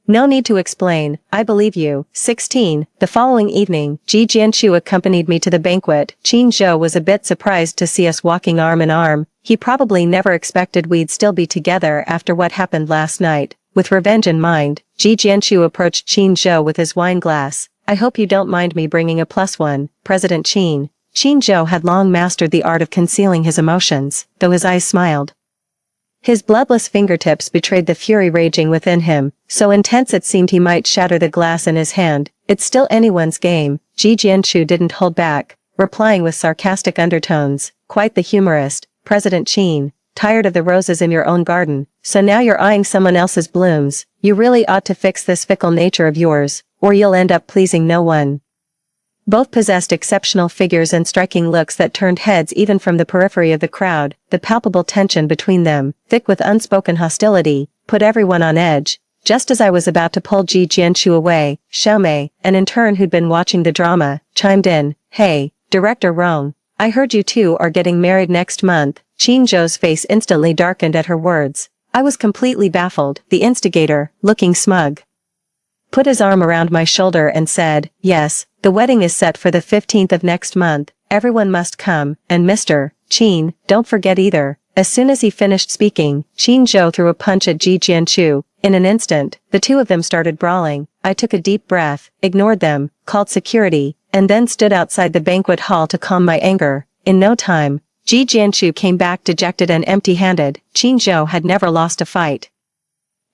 [SPEAKER 1] "No need to explain, I believe you." 16. The following evening, Ji Jianchu accompanied me to the banquet. Qin Zhou was a bit surprised to see us walking arm in arm. He probably never expected we'd still be together after what happened last night. With revenge in mind, Ji Jianchu approached Qin Zhou with his wine glass. "I hope you don't mind me bringing a +1, President Qin." Qin Zhou had long mastered the art of concealing his emotions, though his eyes smiled. His bloodless fingertips betrayed the fury raging within him, so intense it seemed he might shatter the glass in his hand. "It's still anyone's game." Ji Jianchu didn't hold back, replying with sarcastic undertones. "Quite the humorist, President Qin. Tired of the roses in your own garden, so now you're eyeing someone else's blooms. You really ought to fix this fickle nature of yours, or you'll end up pleasing no one." Both possessed exceptional figures and striking looks that turned heads even from the periphery of the crowd. The palpable tension between them, thick with unspoken hostility, put everyone on edge. Just as I was about to pull Ji Jianchu away, Xiaomei, an intern who'd been watching the drama, chimed in. "Hey, Director Rong, I heard you two are getting married next month." Qin Zhou's face instantly darkened at her words. I was completely baffled. The instigator, looking smug, put his arm around my shoulder and said, "Yes, the wedding is set for the 15th of next month. Everyone must come, and Mr. Qin, don't forget either." As soon as he finished speaking, Qin Zhou threw a punch at Ji Jianchu. In an instant, the two of them started brawling. I took a deep breath, ignored them, called security, and then stood outside the banquet hall to calm my anger. In no time, Ji Jianchu came back dejected and empty-handed. Qin Zhou had never lost a fight,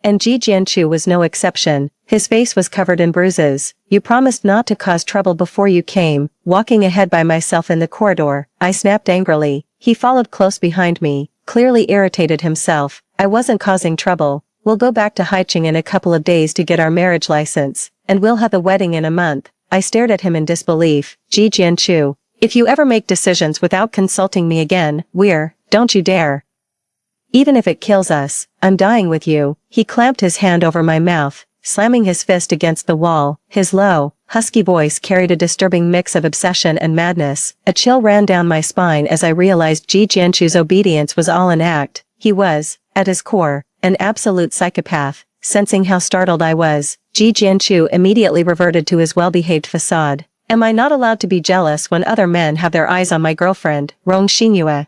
[SPEAKER 1] and Ji Jianchu was no exception. His face was covered in bruises. "You promised not to cause trouble before you came." Walking ahead by myself in the corridor, I snapped angrily. He followed close behind me, clearly irritated himself. "I wasn't causing trouble. We'll go back to Haicheng in a couple of days to get our marriage license, and we'll have the wedding in a month." I stared at him in disbelief. "Ji Jianchu, if you ever make decisions without consulting me again, don't you dare. Even if it kills us, I'm dying with you." He clamped his hand over my mouth, slamming his fist against the wall. His low, husky voice carried a disturbing mix of obsession and madness. A chill ran down my spine as I realized Ji Jianchu's obedience was all an act. He was, at his core, an absolute psychopath. Sensing how startled I was, Ji Jianchu immediately reverted to his well-behaved facade. "Am I not allowed to be jealous when other men have their eyes on my girlfriend, Rong Xingyue?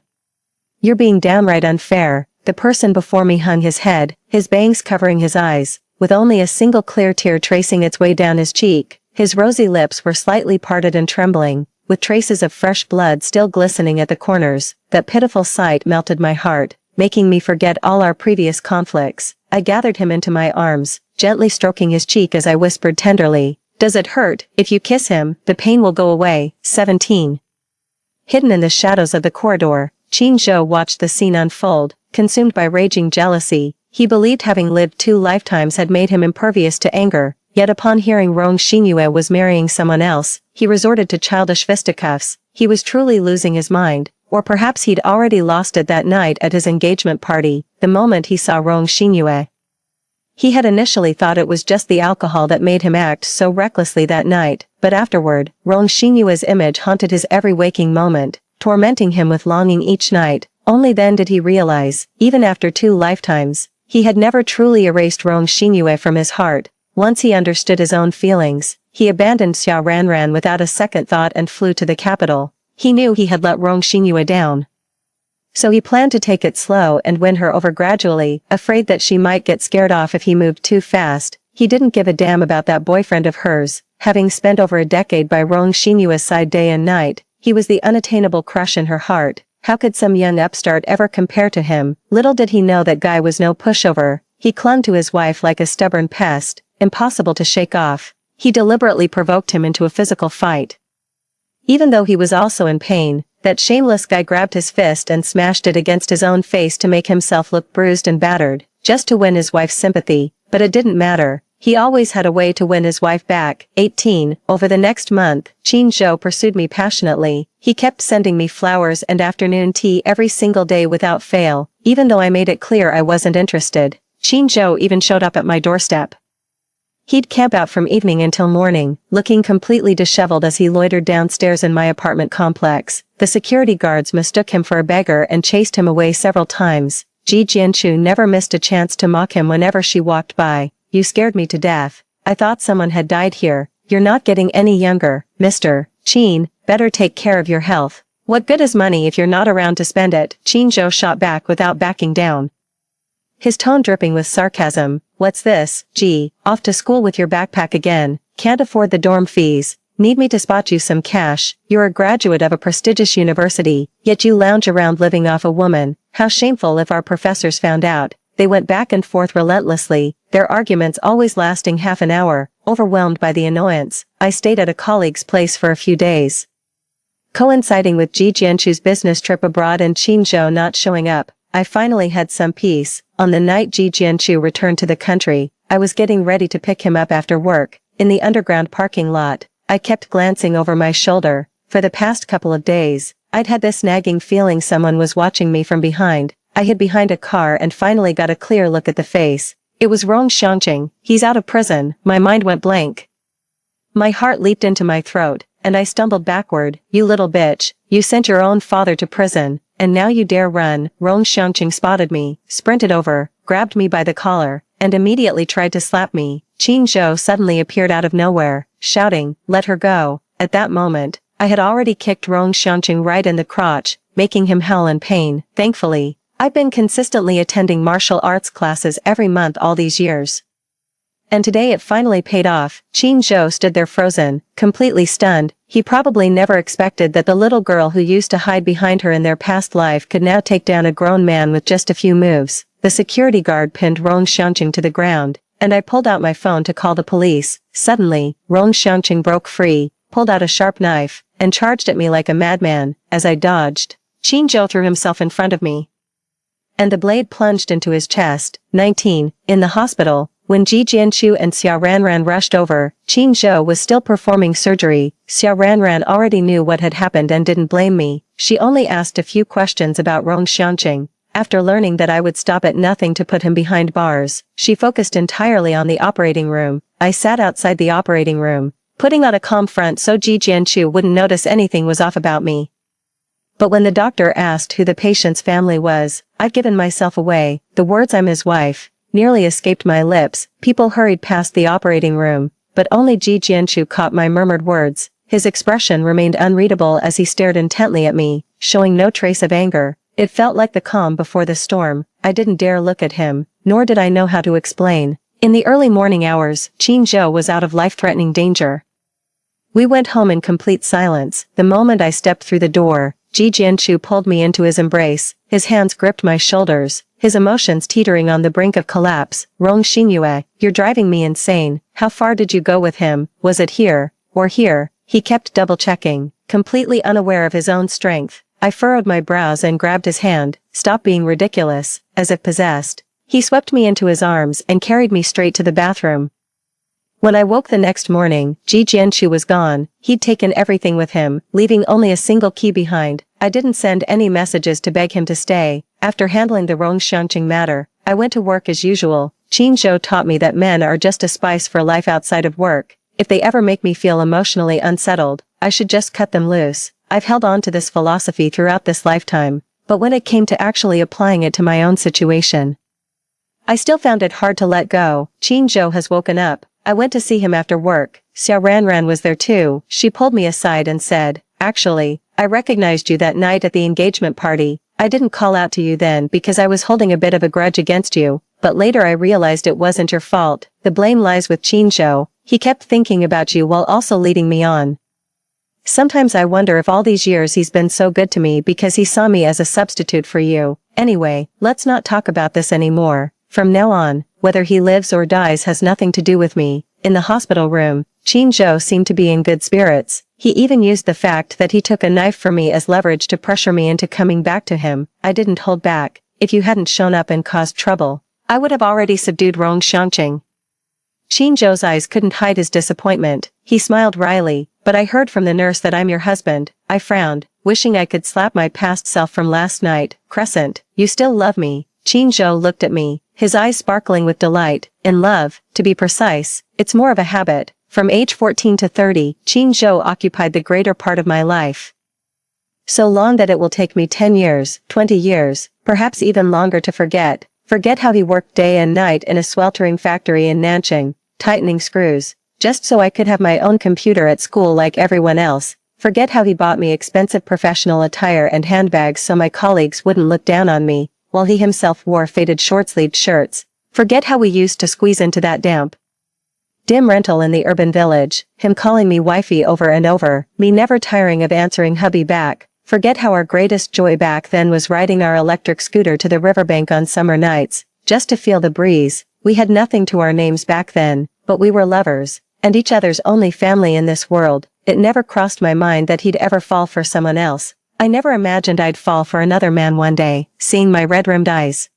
[SPEAKER 1] You're being downright unfair." The person before me hung his head, his bangs covering his eyes, with only a single clear tear tracing its way down his cheek. His rosy lips were slightly parted and trembling, with traces of fresh blood still glistening at the corners. That pitiful sight melted my heart, making me forget all our previous conflicts. I gathered him into my arms, gently stroking his cheek as I whispered tenderly, "Does it hurt? If you kiss him, the pain will go away." 17. Hidden in the shadows of the corridor, Qin Zhou watched the scene unfold, consumed by raging jealousy. He believed having lived 2 lifetimes had made him impervious to anger, yet upon hearing Rong Xinyue was marrying someone else, he resorted to childish fisticuffs. He was truly losing his mind, or perhaps he'd already lost it that night at his engagement party, the moment he saw Rong Xinyue. He had initially thought it was just the alcohol that made him act so recklessly that night, but afterward, Rong Xinyue's image haunted his every waking moment, tormenting him with longing each night. Only then did he realize, even after 2 lifetimes, he had never truly erased Rong Xinyue from his heart. Once he understood his own feelings, he abandoned Xiao Ranran without a second thought and flew to the capital. He knew he had let Rong Xinyue down. So he planned to take it slow and win her over gradually, afraid that she might get scared off if he moved too fast. He didn't give a damn about that boyfriend of hers, having spent over a decade by Rong Xinyue's side day and night. He was the unattainable crush in her heart. How could some young upstart ever compare to him? Little did he know that guy was no pushover. He clung to his wife like a stubborn pest, impossible to shake off. He deliberately provoked him into a physical fight. Even though he was also in pain, that shameless guy grabbed his fist and smashed it against his own face to make himself look bruised and battered, just to win his wife's sympathy. But it didn't matter. He always had a way to win his wife back. 18. Over the next month, Qin Zhou pursued me passionately. He kept sending me flowers and afternoon tea every single day without fail, even though I made it clear I wasn't interested. Qin Zhou even showed up at my doorstep. He'd camp out from evening until morning, looking completely disheveled as he loitered downstairs in my apartment complex. The security guards mistook him for a beggar and chased him away several times. Ji Jianchu never missed a chance to mock him whenever she walked by. "You scared me to death. I thought someone had died here. You're not getting any younger, Mr. Qin. Better take care of your health. What good is money if you're not around to spend it?" Qin Zhou shot back without backing down, his tone dripping with sarcasm. "What's this, G? Off to school with your backpack again? Can't afford the dorm fees. Need me to spot you some cash? You're a graduate of a prestigious university, yet you lounge around living off a woman. How shameful if our professors found out." They went back and forth relentlessly, their arguments always lasting half an hour. Overwhelmed by the annoyance, I stayed at a colleague's place for a few days. Coinciding with Ji Jianchu's business trip abroad and Qin Zhou not showing up, I finally had some peace. On the night Ji Jianchu returned to the country, I was getting ready to pick him up after work. In the underground parking lot, I kept glancing over my shoulder. For the past couple of days, I'd had this nagging feeling someone was watching me from behind. I hid behind a car and finally got a clear look at the face. It was Rong Xiangqing. He's out of prison. My mind went blank. My heart leaped into my throat, and I stumbled backward. "You little bitch, you sent your own father to prison, and now you dare run." Rong Xiangqing spotted me, sprinted over, grabbed me by the collar, and immediately tried to slap me. Qin Zhou suddenly appeared out of nowhere, shouting, "Let her go." At that moment, I had already kicked Rong Xiangqing right in the crotch, making him howl in pain. Thankfully, I've been consistently attending martial arts classes every month all these years. And today it finally paid off. Qin Zhou stood there frozen, completely stunned. He probably never expected that the little girl who used to hide behind her in their past life could now take down a grown man with just a few moves. The security guard pinned Rong Xiangqing to the ground, and I pulled out my phone to call the police. Suddenly, Rong Xiangqing broke free, pulled out a sharp knife, and charged at me like a madman. As I dodged, Qin Zhou threw himself in front of me, and the blade plunged into his chest. 19. In the hospital, when Ji Jianchu and Xiao Ranran rushed over, Qin Zhou was still performing surgery. Xiao Ranran already knew what had happened and didn't blame me. She only asked a few questions about Rong Xiangqing. After learning that I would stop at nothing to put him behind bars, she focused entirely on the operating room. I sat outside the operating room, putting on a calm front so Ji Jianchu wouldn't notice anything was off about me. But when the doctor asked who the patient's family was, I'd given myself away. The words "I'm his wife" nearly escaped my lips. People hurried past the operating room, but only Ji Jianchu caught my murmured words. His expression remained unreadable as he stared intently at me, showing no trace of anger. It felt like the calm before the storm. I didn't dare look at him, nor did I know how to explain. In the early morning hours, Qin Zhou was out of life-threatening danger. We went home in complete silence. The moment I stepped through the door, Ji Jianchu pulled me into his embrace. His hands gripped my shoulders, his emotions teetering on the brink of collapse. "Rong Xinyue, you're driving me insane. How far did you go with him? Was it here, or here?" He kept double-checking, completely unaware of his own strength. I furrowed my brows and grabbed his hand. "Stop being ridiculous," as if possessed. He swept me into his arms and carried me straight to the bathroom. When I woke the next morning, Ji Jianshu was gone. He'd taken everything with him, leaving only a single key behind. I didn't send any messages to beg him to stay. After handling the Rong Xiangqing matter, I went to work as usual. Qin Zhou taught me that men are just a spice for life outside of work. If they ever make me feel emotionally unsettled, I should just cut them loose. I've held on to this philosophy throughout this lifetime, but when it came to actually applying it to my own situation, I still found it hard to let go. Qin Zhou has woken up. I went to see him after work. Xiao Ranran was there too. She pulled me aside and said, "Actually, I recognized you that night at the engagement party. I didn't call out to you then because I was holding a bit of a grudge against you, but later I realized it wasn't your fault. The blame lies with Qin Zhou. He kept thinking about you while also leading me on. Sometimes I wonder if all these years he's been so good to me because he saw me as a substitute for you. Anyway, let's not talk about this anymore. From now on, whether he lives or dies has nothing to do with me." In the hospital room, Qin Zhou seemed to be in good spirits. He even used the fact that he took a knife for me as leverage to pressure me into coming back to him. I didn't hold back. If you hadn't shown up and caused trouble, I would have already subdued Rong Xiangqing. Qin Zhou's eyes couldn't hide his disappointment. He smiled wryly, "But I heard from the nurse that I'm your husband." I frowned, wishing I could slap my past self from last night. "Crescent, you still love me?" Qin Zhou looked at me, his eyes sparkling with delight. "In love, to be precise, it's more of a habit." From age 14 to 30, Qin Zhou occupied the greater part of my life. So long that it will take me 10 years, 20 years, perhaps even longer to forget. Forget how he worked day and night in a sweltering factory in Nanjing, tightening screws, just so I could have my own computer at school like everyone else. Forget how he bought me expensive professional attire and handbags so my colleagues wouldn't look down on me, while he himself wore faded short-sleeved shirts. Forget how we used to squeeze into that damp, dim rental in the urban village, him calling me wifey over and over, me never tiring of answering hubby back. Forget how our greatest joy back then was riding our electric scooter to the riverbank on summer nights, just to feel the breeze. We had nothing to our names back then, but we were lovers, and each other's only family in this world. It never crossed my mind that he'd ever fall for someone else. I never imagined I'd fall for another man one day, seeing my red-rimmed eyes.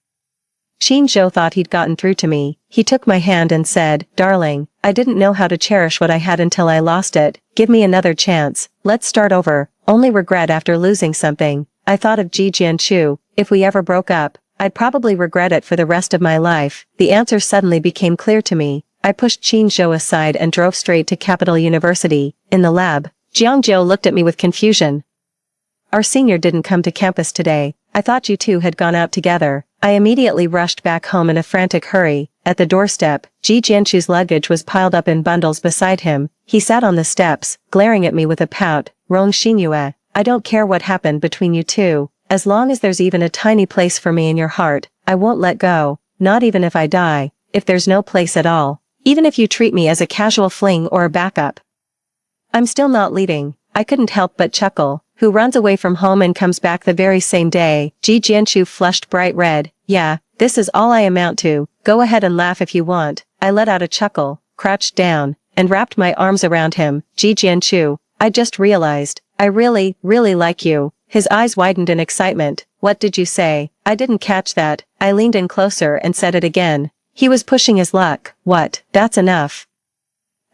[SPEAKER 1] Qin Zhou thought he'd gotten through to me. He took my hand and said, "Darling, I didn't know how to cherish what I had until I lost it. Give me another chance. Let's start over. Only regret after losing something." I thought of Ji Jianshu. If we ever broke up, I'd probably regret it for the rest of my life. The answer suddenly became clear to me. I pushed Qin Zhou aside and drove straight to Capital University. In the lab, Jiang Zhou looked at me with confusion. "Our senior didn't come to campus today. I thought you two had gone out together." I immediately rushed back home in a frantic hurry. At the doorstep, Ji Jianshu's luggage was piled up in bundles beside him. He sat on the steps, glaring at me with a pout. "Rong Xinyue, I don't care what happened between you two. As long as there's even a tiny place for me in your heart, I won't let go. Not even if I die. If there's no place at all. Even if you treat me as a casual fling or a backup, I'm still not leaving." I couldn't help but chuckle. Who runs away from home and comes back the very same day? Ji Jianshu flushed bright red. "Yeah, this is all I amount to. Go ahead and laugh if you want." I let out a chuckle, crouched down, and wrapped my arms around him. "Ji Jianshu, I just realized, I really, really like you." His eyes widened in excitement. "What did you say?" I didn't catch that. I leaned in closer and said it again. He was pushing his luck. "What? That's enough."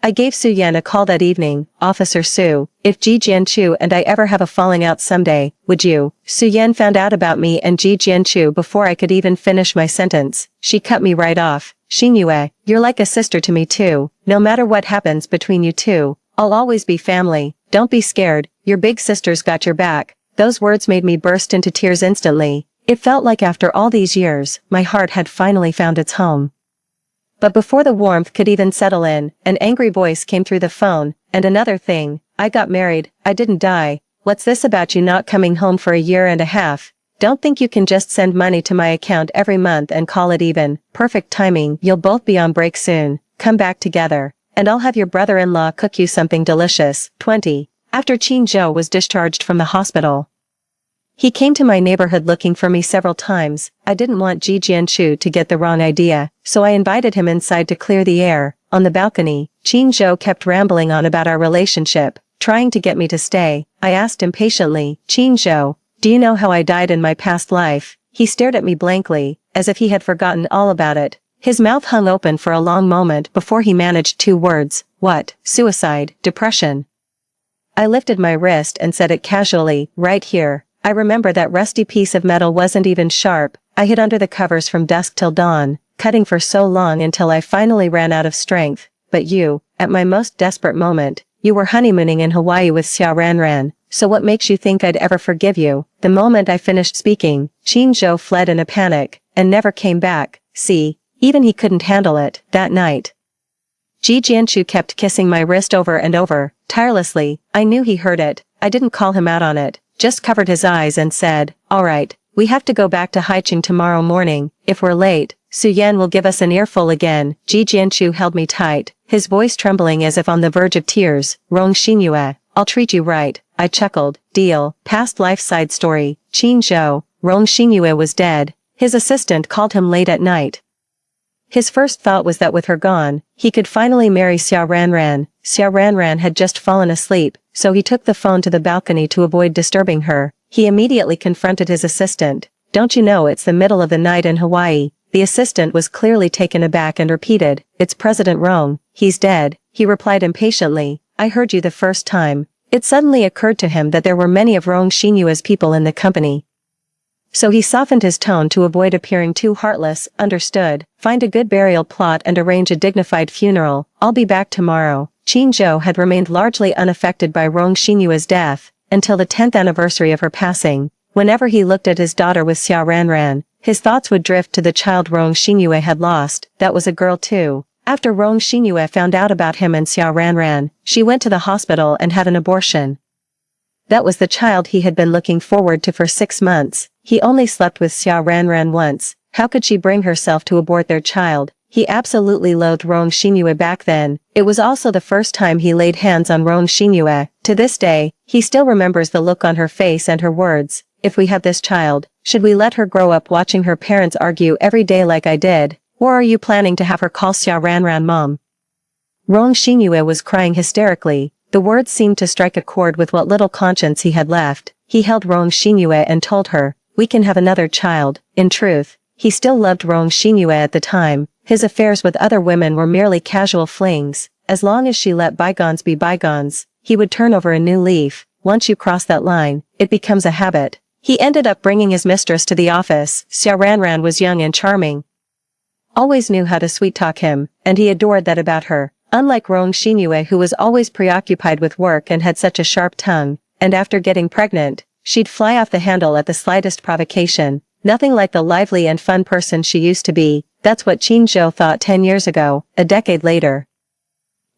[SPEAKER 1] I gave Su Yan a call that evening. "Officer Su, if Ji Jianshu and I ever have a falling out someday, would you?" Su Yan found out about me and Ji Jianshu before I could even finish my sentence. She cut me right off. "Xinyue, you're like a sister to me too. No matter what happens between you two, I'll always be family. Don't be scared, your big sister's got your back." Those words made me burst into tears instantly. It felt like after all these years, my heart had finally found its home. But before the warmth could even settle in, an angry voice came through the phone. "And another thing, I got married, I didn't die. What's this about you not coming home for a year and a half? Don't think you can just send money to my account every month and call it even. Perfect timing, you'll both be on break soon. Come back together, and I'll have your brother-in-law cook you something delicious." 20. After Qin Zhou was discharged from the hospital, he came to my neighborhood looking for me several times. I didn't want Ji Jianshu to get the wrong idea, so I invited him inside to clear the air. On the balcony, Qin Zhou kept rambling on about our relationship, trying to get me to stay. I asked impatiently, "Qin Zhou, do you know how I died in my past life?" He stared at me blankly, as if he had forgotten all about it. His mouth hung open for a long moment before he managed 2 words. What? Suicide, depression. I lifted my wrist and said it casually, right here. I remember that rusty piece of metal wasn't even sharp. I hid under the covers from dusk till dawn, cutting for so long until I finally ran out of strength. But you, at my most desperate moment, you were honeymooning in Hawaii with Xiao Ranran, so what makes you think I'd ever forgive you? The moment I finished speaking, Qin Zhou fled in a panic, and never came back. See, even he couldn't handle it, that night. Ji Jianchu kept kissing my wrist over and over, tirelessly. I knew he heard it. I didn't call him out on it, just covered his eyes and said, all right, we have to go back to Haicheng tomorrow morning. If we're late, Su Yan will give us an earful again. Ji Jianchu held me tight, his voice trembling as if on the verge of tears. Rong Xinyue, I'll treat you right. I chuckled. Deal. Past life side story. Qin Zhou. Rong Xinyue was dead. His assistant called him late at night. His first thought was that with her gone, he could finally marry Xiao Ranran. Xiao Ranran had just fallen asleep, so he took the phone to the balcony to avoid disturbing her. He immediately confronted his assistant. Don't you know it's the middle of the night in Hawaii? The assistant was clearly taken aback and repeated, it's President Rong. He's dead. He replied impatiently, I heard you the first time. It suddenly occurred to him that there were many of Rong Xinyue's people in the company. So he softened his tone to avoid appearing too heartless. Understood. Find a good burial plot and arrange a dignified funeral. I'll be back tomorrow. Qin Zhou had remained largely unaffected by Rong Xinyue's death, until the 10th anniversary of her passing. Whenever he looked at his daughter with Xiao Ranran, his thoughts would drift to the child Rong Xinyue had lost. That was a girl too. After Rong Xinyue found out about him and Xiao Ranran, she went to the hospital and had an abortion. That was the child he had been looking forward to for 6 months. He only slept with Xiao Ranran once. How could she bring herself to abort their child? He absolutely loathed Rong Xinyue back then. It was also the first time he laid hands on Rong Xinyue. To this day, he still remembers the look on her face and her words. If we have this child, should we let her grow up watching her parents argue every day like I did? Or are you planning to have her call Xiao Ranran mom? Rong Xinyue was crying hysterically. The words seemed to strike a chord with what little conscience he had left. He held Rong Xinyue and told her, we can have another child. In truth, he still loved Rong Xinyue at the time. His affairs with other women were merely casual flings. As long as she let bygones be bygones, he would turn over a new leaf. Once you cross that line, it becomes a habit. He ended up bringing his mistress to the office. Xiao Ranran was young and charming. Always knew how to sweet-talk him, and he adored that about her. Unlike Rong Xinyue, who was always preoccupied with work and had such a sharp tongue, and after getting pregnant, she'd fly off the handle at the slightest provocation. Nothing like the lively and fun person she used to be. That's what Qin Zhou thought 10 years ago, a decade later.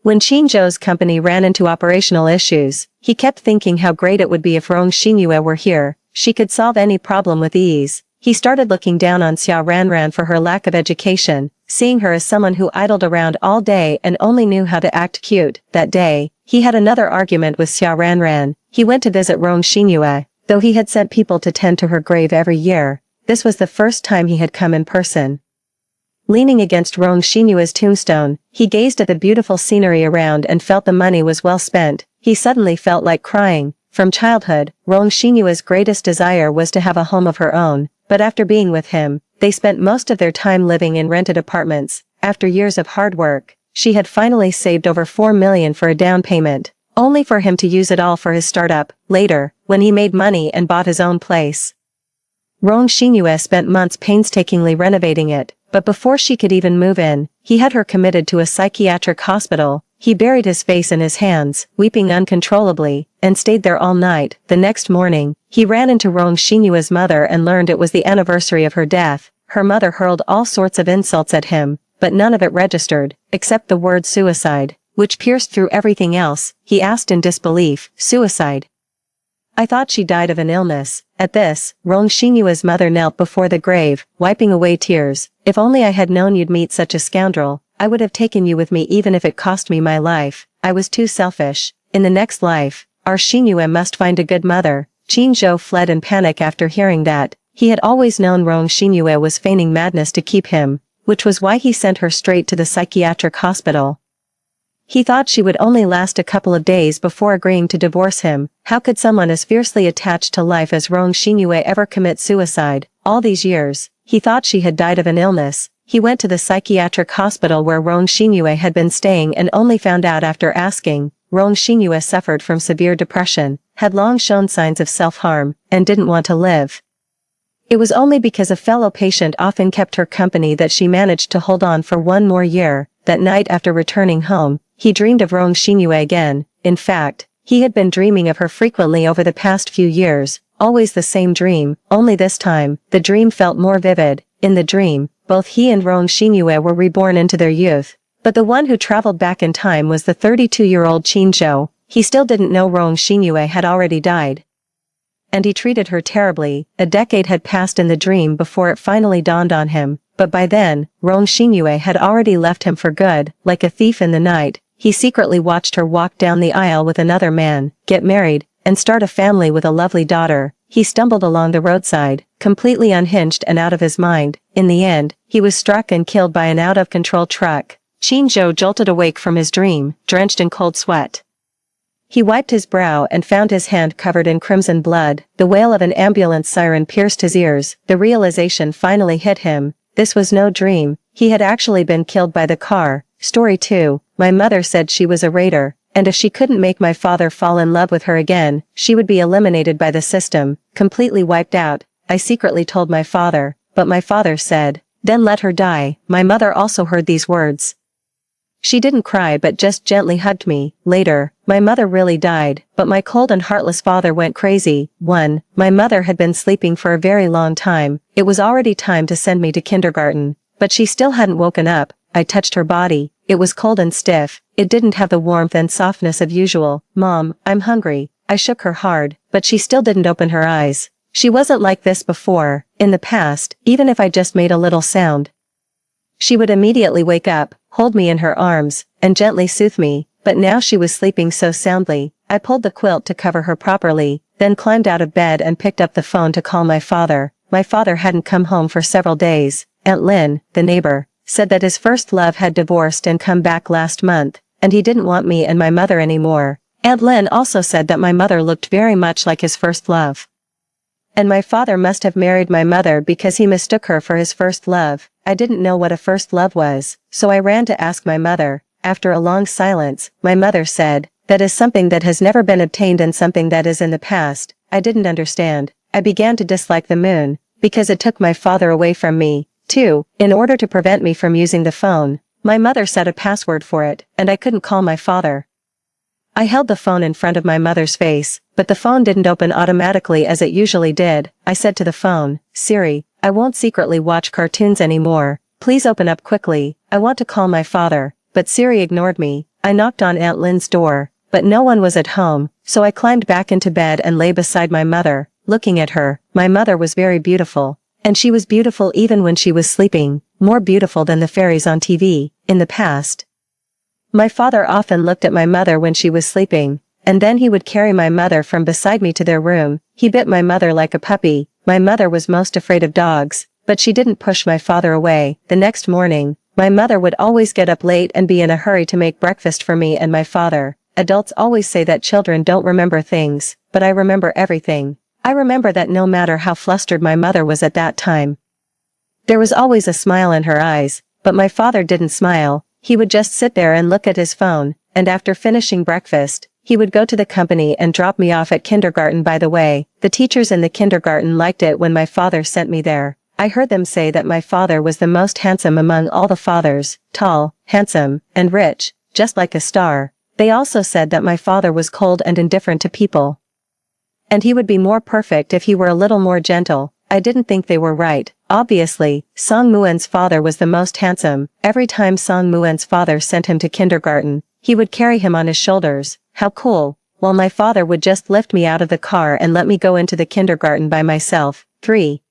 [SPEAKER 1] When Qin Zhou's company ran into operational issues, he kept thinking how great it would be if Rong Xinyue were here. She could solve any problem with ease. He started looking down on Xiao Ranran for her lack of education, seeing her as someone who idled around all day and only knew how to act cute. That day, he had another argument with Xiao Ranran. He went to visit Rong Xinyue, though he had sent people to tend to her grave every year. This was the first time he had come in person. Leaning against Rong Xinyue's tombstone, he gazed at the beautiful scenery around and felt the money was well spent. He suddenly felt like crying. From childhood, Rong Xinyue's greatest desire was to have a home of her own, but after being with him, they spent most of their time living in rented apartments. After years of hard work, she had finally saved over 4 million for a down payment, only for him to use it all for his startup. Later, when he made money and bought his own place, Rong Xinyue spent months painstakingly renovating it, but before she could even move in, he had her committed to a psychiatric hospital. He buried his face in his hands, weeping uncontrollably, and stayed there all night. The next morning, he ran into Rong Xinyue's mother and learned it was the anniversary of her death. Her mother hurled all sorts of insults at him, but none of it registered, except the word suicide, which pierced through everything else. He asked in disbelief, suicide? I thought she died of an illness. At this, Rong Xinyue's mother knelt before the grave, wiping away tears. If only I had known you'd meet such a scoundrel, I would have taken you with me even if it cost me my life. I was too selfish. In the next life, our Xinyue must find a good mother. Qin Zhou fled in panic after hearing that. He had always known Rong Xinyue was feigning madness to keep him, which was why he sent her straight to the psychiatric hospital. He thought she would only last a couple of days before agreeing to divorce him. How could someone as fiercely attached to life as Rong Xinyue ever commit suicide? All these years, he thought she had died of an illness. He went to the psychiatric hospital where Rong Xinyue had been staying and only found out after asking. Rong Xinyue suffered from severe depression, had long shown signs of self-harm, and didn't want to live. It was only because a fellow patient often kept her company that she managed to hold on for one more year. That night after returning home, he dreamed of Rong Xinyue again. In fact, he had been dreaming of her frequently over the past few years, always the same dream, only this time, the dream felt more vivid. In the dream, both he and Rong Xinyue were reborn into their youth. But the one who traveled back in time was the 32-year-old Qin Zhou. He still didn't know Rong Xinyue had already died. And he treated her terribly. A decade had passed in the dream before it finally dawned on him, but by then, Rong Xinyue had already left him for good. Like a thief in the night, he secretly watched her walk down the aisle with another man, get married, and start a family with a lovely daughter. He stumbled along the roadside, completely unhinged and out of his mind. In the end, he was struck and killed by an out-of-control truck. Qin Zhou jolted awake from his dream, drenched in cold sweat. He wiped his brow and found his hand covered in crimson blood. The wail of an ambulance siren pierced his ears. The realization finally hit him. This was no dream. He had actually been killed by the car. Story 2. My mother said she was a raider, and if she couldn't make my father fall in love with her again, she would be eliminated by the system, completely wiped out. I secretly told my father, but my father said, "Then let her die." My mother also heard these words. She didn't cry but just gently hugged me. Later, my mother really died, but my cold and heartless father went crazy. 1. My mother had been sleeping for a very long time. It was already time to send me to kindergarten, but she still hadn't woken up. I touched her body. It was cold and stiff. It didn't have the warmth and softness of usual. "Mom, I'm hungry." I shook her hard, but she still didn't open her eyes. She wasn't like this before. In the past, even if I just made a little sound, she would immediately wake up, hold me in her arms, and gently soothe me, but now she was sleeping so soundly. I pulled the quilt to cover her properly, then climbed out of bed and picked up the phone to call my father. My father hadn't come home for several days. Aunt Lynn, the neighbor, said that his first love had divorced and come back last month, and he didn't want me and my mother anymore. Aunt Lynn also said that my mother looked very much like his first love. And my father must have married my mother because he mistook her for his first love. I didn't know what a first love was, so I ran to ask my mother. After a long silence, my mother said, "That is something that has never been obtained and something that is in the past." I didn't understand. I began to dislike the moon, because it took my father away from me. 2. In order to prevent me from using the phone, my mother set a password for it, and I couldn't call my father. I held the phone in front of my mother's face, but the phone didn't open automatically as it usually did. I said to the phone, "Siri, I won't secretly watch cartoons anymore. Please open up quickly. I want to call my father." But Siri ignored me. I knocked on Aunt Lynn's door, but no one was at home, so I climbed back into bed and lay beside my mother, looking at her. My mother was very beautiful, and she was beautiful even when she was sleeping, more beautiful than the fairies on TV. In the past, my father often looked at my mother when she was sleeping, and then he would carry my mother from beside me to their room. He bit my mother like a puppy. My mother was most afraid of dogs, but she didn't push my father away. The next morning, my mother would always get up late and be in a hurry to make breakfast for me and my father. Adults always say that children don't remember things, but I remember everything. I remember that no matter how flustered my mother was at that time, there was always a smile in her eyes, but my father didn't smile. He would just sit there and look at his phone, and after finishing breakfast, he would go to the company and drop me off at kindergarten. By the way, the teachers in the kindergarten liked it when my father sent me there. I heard them say that my father was the most handsome among all the fathers, tall, handsome, and rich, just like a star. They also said that my father was cold and indifferent to people, and he would be more perfect if he were a little more gentle. I didn't think they were right. Obviously, Song Muen's father was the most handsome. Every time Song Muen's father sent him to kindergarten, he would carry him on his shoulders. How cool. While my father would just lift me out of the car and let me go into the kindergarten by myself. 3.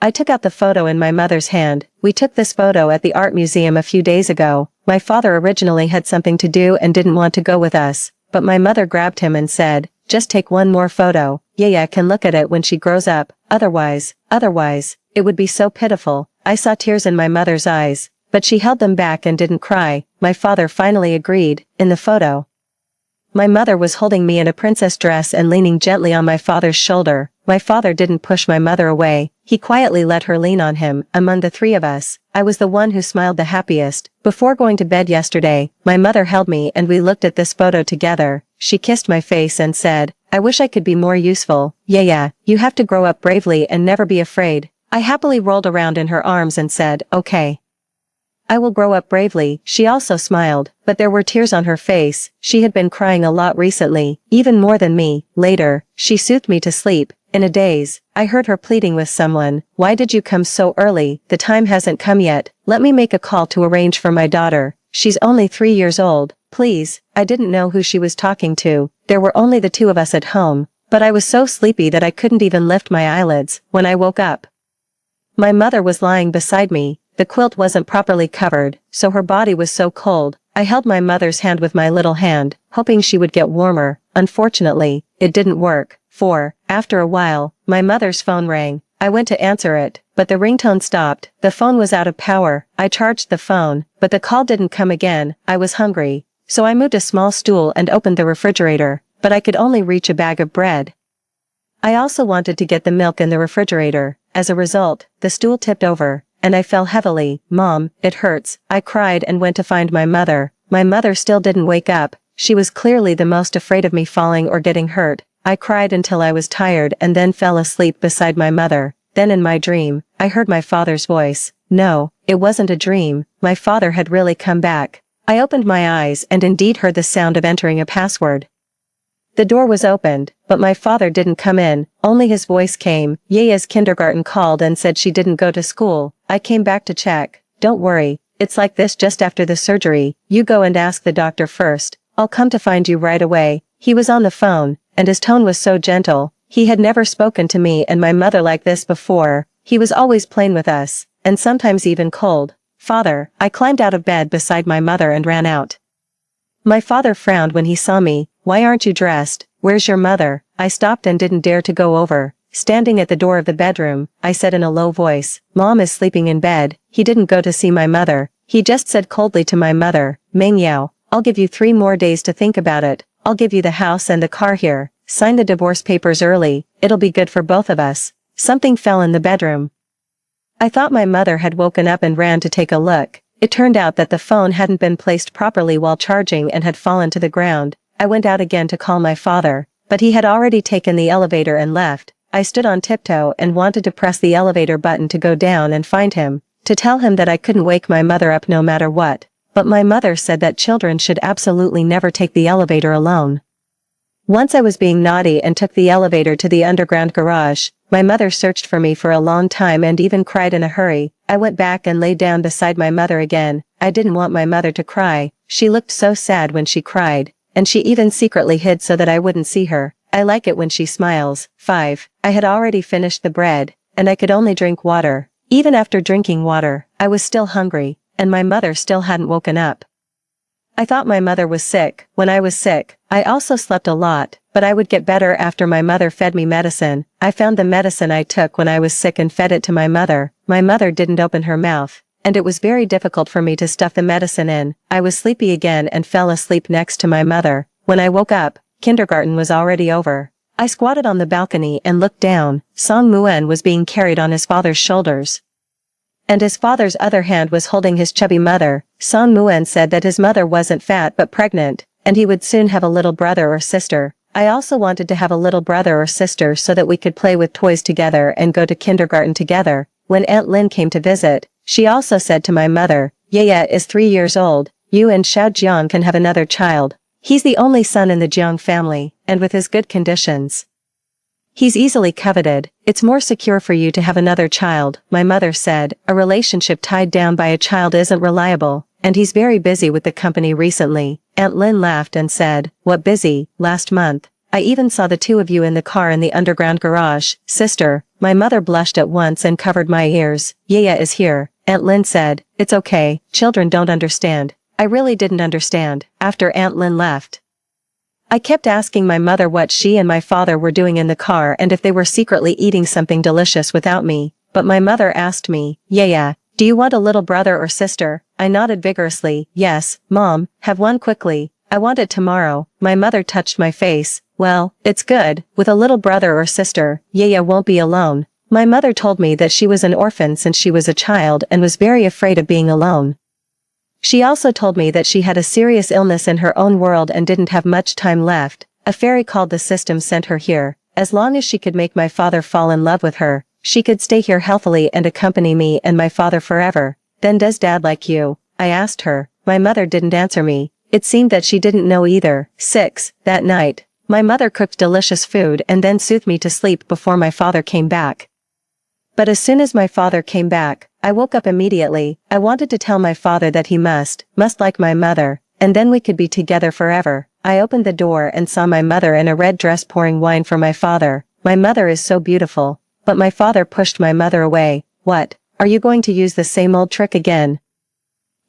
[SPEAKER 1] I took out the photo in my mother's hand. We took this photo at the art museum a few days ago. My father originally had something to do and didn't want to go with us, but my mother grabbed him and said, "Just take one more photo. Yaya can look at it when she grows up. Otherwise, it would be so pitiful." I saw tears in my mother's eyes, but she held them back and didn't cry. My father finally agreed. In the photo, my mother was holding me in a princess dress and leaning gently on my father's shoulder. My father didn't push my mother away. He quietly let her lean on him. Among the three of us, I was the one who smiled the happiest. Before going to bed yesterday, my mother held me and we looked at this photo together. She kissed my face and said, "I wish I could be more useful. Yeah, you have to grow up bravely and never be afraid." I happily rolled around in her arms and said, "Okay. I will grow up bravely." She also smiled, but there were tears on her face. She had been crying a lot recently, even more than me. Later, she soothed me to sleep. In a daze, I heard her pleading with someone, "Why did you come so early? The time hasn't come yet. Let me make a call to arrange for my daughter. She's only 3 years old. Please." I didn't know who she was talking to. There were only the two of us at home, but I was so sleepy that I couldn't even lift my eyelids. When I woke up, my mother was lying beside me. The quilt wasn't properly covered, so her body was so cold. I held my mother's hand with my little hand, hoping she would get warmer. Unfortunately, it didn't work. After a while, my mother's phone rang. I went to answer it, but the ringtone stopped. The phone was out of power. I charged the phone, but the call didn't come again. I was hungry, so I moved a small stool and opened the refrigerator, but I could only reach a bag of bread. I also wanted to get the milk in the refrigerator. As a result, the stool tipped over, and I fell heavily. "Mom, it hurts." I cried and went to find my mother. My mother still didn't wake up. She was clearly the most afraid of me falling or getting hurt. I cried until I was tired and then fell asleep beside my mother. Then in my dream, I heard my father's voice. No, it wasn't a dream. My father had really come back. I opened my eyes and indeed heard the sound of entering a password. The door was opened, but my father didn't come in. Only his voice came. Yaya's kindergarten called and said she didn't go to school. I came back to check. "Don't worry, it's like this just after the surgery. You go and ask the doctor first. I'll come to find you right away." He was on the phone, and his tone was so gentle. He had never spoken to me and my mother like this before. He was always plain with us, and sometimes even cold. "Father." I climbed out of bed beside my mother and ran out. My father frowned when he saw me. "Why aren't you dressed? Where's your mother?" I stopped and didn't dare to go over. Standing at the door of the bedroom, I said in a low voice, "Mom is sleeping in bed." He didn't go to see my mother. He just said coldly to my mother, "Meng Yao, I'll give you 3 more days to think about it. I'll give you the house and the car here. Sign the divorce papers early. It'll be good for both of us." Something fell in the bedroom. I thought my mother had woken up and ran to take a look. It turned out that the phone hadn't been placed properly while charging and had fallen to the ground. I went out again to call my father, but he had already taken the elevator and left. I stood on tiptoe and wanted to press the elevator button to go down and find him, to tell him that I couldn't wake my mother up no matter what. But my mother said that children should absolutely never take the elevator alone. Once I was being naughty and took the elevator to the underground garage. My mother searched for me for a long time and even cried in a hurry. I went back and lay down beside my mother again. I didn't want my mother to cry. She looked so sad when she cried, and she even secretly hid so that I wouldn't see her. I like it when she smiles. 5. I had already finished the bread, and I could only drink water. Even after drinking water, I was still hungry, and my mother still hadn't woken up. I thought my mother was sick. When I was sick, I also slept a lot, but I would get better after my mother fed me medicine. I found the medicine I took when I was sick and fed it to my mother. My mother didn't open her mouth, and it was very difficult for me to stuff the medicine in. I was sleepy again and fell asleep next to my mother. When I woke up, kindergarten was already over. I squatted on the balcony and looked down. Song Muen was being carried on his father's shoulders, and his father's other hand was holding his chubby mother. Song Muen said that his mother wasn't fat but pregnant, and he would soon have a little brother or sister. I also wanted to have a little brother or sister so that we could play with toys together and go to kindergarten together. When Aunt Lin came to visit, she also said to my mother, "Yaya is 3 years old. You and Xiao Jiang can have another child. He's the only son in the Jiang family, and with his good conditions, he's easily coveted. It's more secure for you to have another child." My mother said, "A relationship tied down by a child isn't reliable, and he's very busy with the company recently." Aunt Lin laughed and said, "What busy? Last month, I even saw the two of you in the car in the underground garage." "Sister." My mother blushed at once and covered my ears. "Yaya is here." Aunt Lin said, "It's okay, children don't understand." I really didn't understand. After Aunt Lin left, I kept asking my mother what she and my father were doing in the car and if they were secretly eating something delicious without me. But my mother asked me, "Yaya, do you want a little brother or sister?" I nodded vigorously. "Yes, Mom, have one quickly. I want it tomorrow." My mother touched my face. "Well, it's good. With a little brother or sister, Yaya won't be alone." My mother told me that she was an orphan since she was a child and was very afraid of being alone. She also told me that she had a serious illness in her own world and didn't have much time left. A fairy called the system sent her here. As long as she could make my father fall in love with her, she could stay here healthily and accompany me and my father forever. Then does Dad like you? I asked her. My mother didn't answer me. It seemed that she didn't know either. 6. That night, my mother cooked delicious food and then soothed me to sleep before my father came back. But as soon as my father came back, I woke up immediately. I wanted to tell my father that he must like my mother, and then we could be together forever. I opened the door and saw my mother in a red dress pouring wine for my father. My mother is so beautiful. But my father pushed my mother away. What? Are you going to use the same old trick again?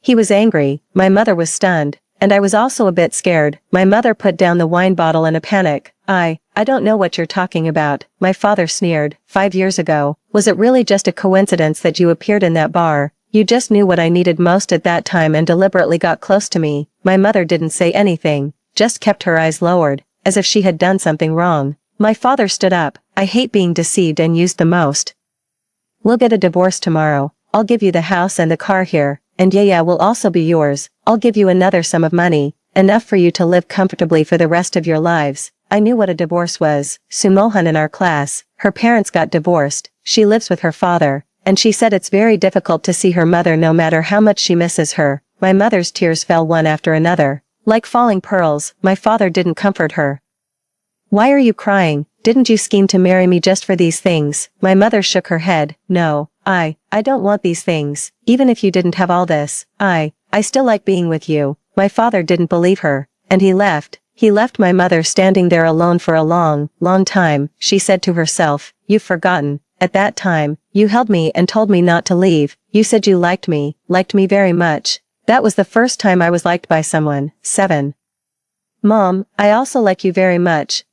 [SPEAKER 1] He was angry, my mother was stunned, and I was also a bit scared. My mother put down the wine bottle in a panic. I don't know what you're talking about, my father sneered. 5 years ago, was it really just a coincidence that you appeared in that bar? You just knew what I needed most at that time and deliberately got close to me. My mother didn't say anything, just kept her eyes lowered, as if she had done something wrong. My father stood up. I hate being deceived and used the most. We'll get a divorce tomorrow. I'll give you the house and the car here, and yeah will also be yours. I'll give you another sum of money, enough for you to live comfortably for the rest of your lives. I knew what a divorce was. Sumohan in our class, her parents got divorced. She lives with her father, and she said it's very difficult to see her mother no matter how much she misses her. My mother's tears fell one after another. Like falling pearls, my father didn't comfort her. Why are you crying? Didn't you scheme to marry me just for these things? My mother shook her head. No, I don't want these things. Even if you didn't have all this, I still like being with you. My father didn't believe her, and he left. He left my mother standing there alone for a long time. She said to herself, "You've forgotten. At that time, you held me and told me not to leave. You said you liked me very much. That was the first time I was liked by someone." 7. Mom, I also like you very much,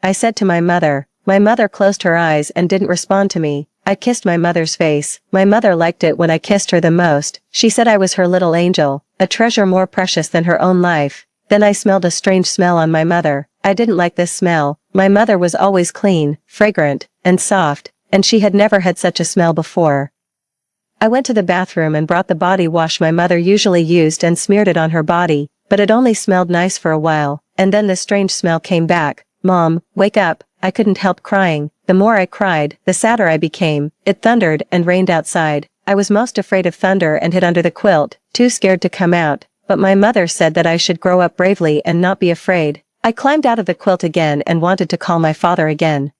[SPEAKER 1] I said to my mother. My mother closed her eyes and didn't respond to me. I kissed my mother's face. My mother liked it when I kissed her the most. She said I was her little angel, a treasure more precious than her own life. Then I smelled a strange smell on my mother. I didn't like this smell. My mother was always clean, fragrant, and soft, and she had never had such a smell before. I went to the bathroom and brought the body wash my mother usually used and smeared it on her body, but it only smelled nice for a while, and then the strange smell came back. Mom, wake up. I couldn't help crying. The more I cried, the sadder I became. It thundered and rained outside. I was most afraid of thunder and hid under the quilt, too scared to come out, but my mother said that I should grow up bravely and not be afraid. I climbed out of the quilt again and wanted to call my father again,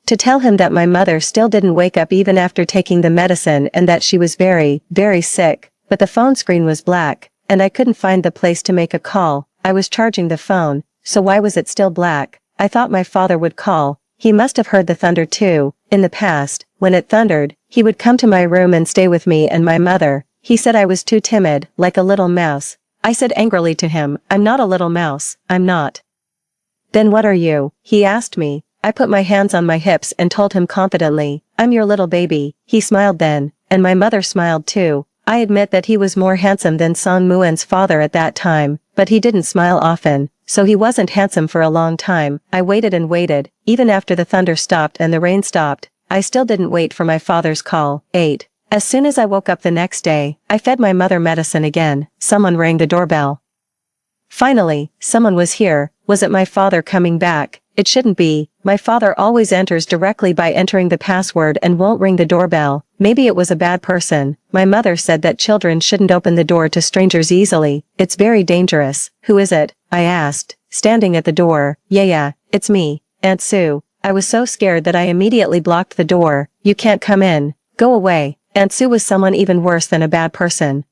[SPEAKER 1] to tell him that my mother still didn't wake up even after taking the medicine and that she was very sick, but the phone screen was black, and I couldn't find the place to make a call. I was charging the phone, so why was it still black? I thought my father would call. He must have heard the thunder too. In the past, when it thundered, he would come to my room and stay with me and my mother. He said I was too timid, like a little mouse. I said angrily to him, "I'm not a little mouse, I'm not." "Then what are you?" he asked me. I put my hands on my hips and told him confidently, "I'm your little baby." He smiled then, and my mother smiled too. I admit that he was more handsome than Song Muen's father at that time, but he didn't smile often, so he wasn't handsome for a long time. I waited and waited, even after the thunder stopped and the rain stopped. I still didn't wait for my father's call. 8. As soon as I woke up the next day, I fed my mother medicine again. Someone rang the doorbell. Finally, someone was here. Was it my father coming back? It shouldn't be. My father always enters directly by entering the password and won't ring the doorbell. Maybe it was a bad person. My mother said that children shouldn't open the door to strangers easily. It's very dangerous. Who is it? I asked, standing at the door. Yeah, it's me, Aunt Sue. I was so scared that I immediately blocked the door. You can't come in. Go away. Aunt Sue was someone even worse than a bad person.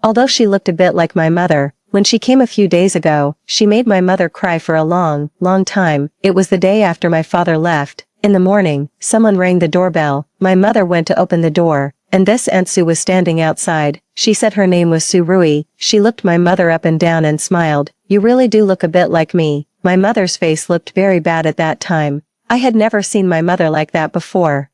[SPEAKER 1] Although she looked a bit like my mother, when she came a few days ago, she made my mother cry for a long time. It was the day after my father left. In the morning, someone rang the doorbell. My mother went to open the door, and this Aunt Sue was standing outside. She said her name was Sue Rui. She looked my mother up and down and smiled. "You really do look a bit like me." My mother's face looked very bad at that time. I had never seen my mother like that before.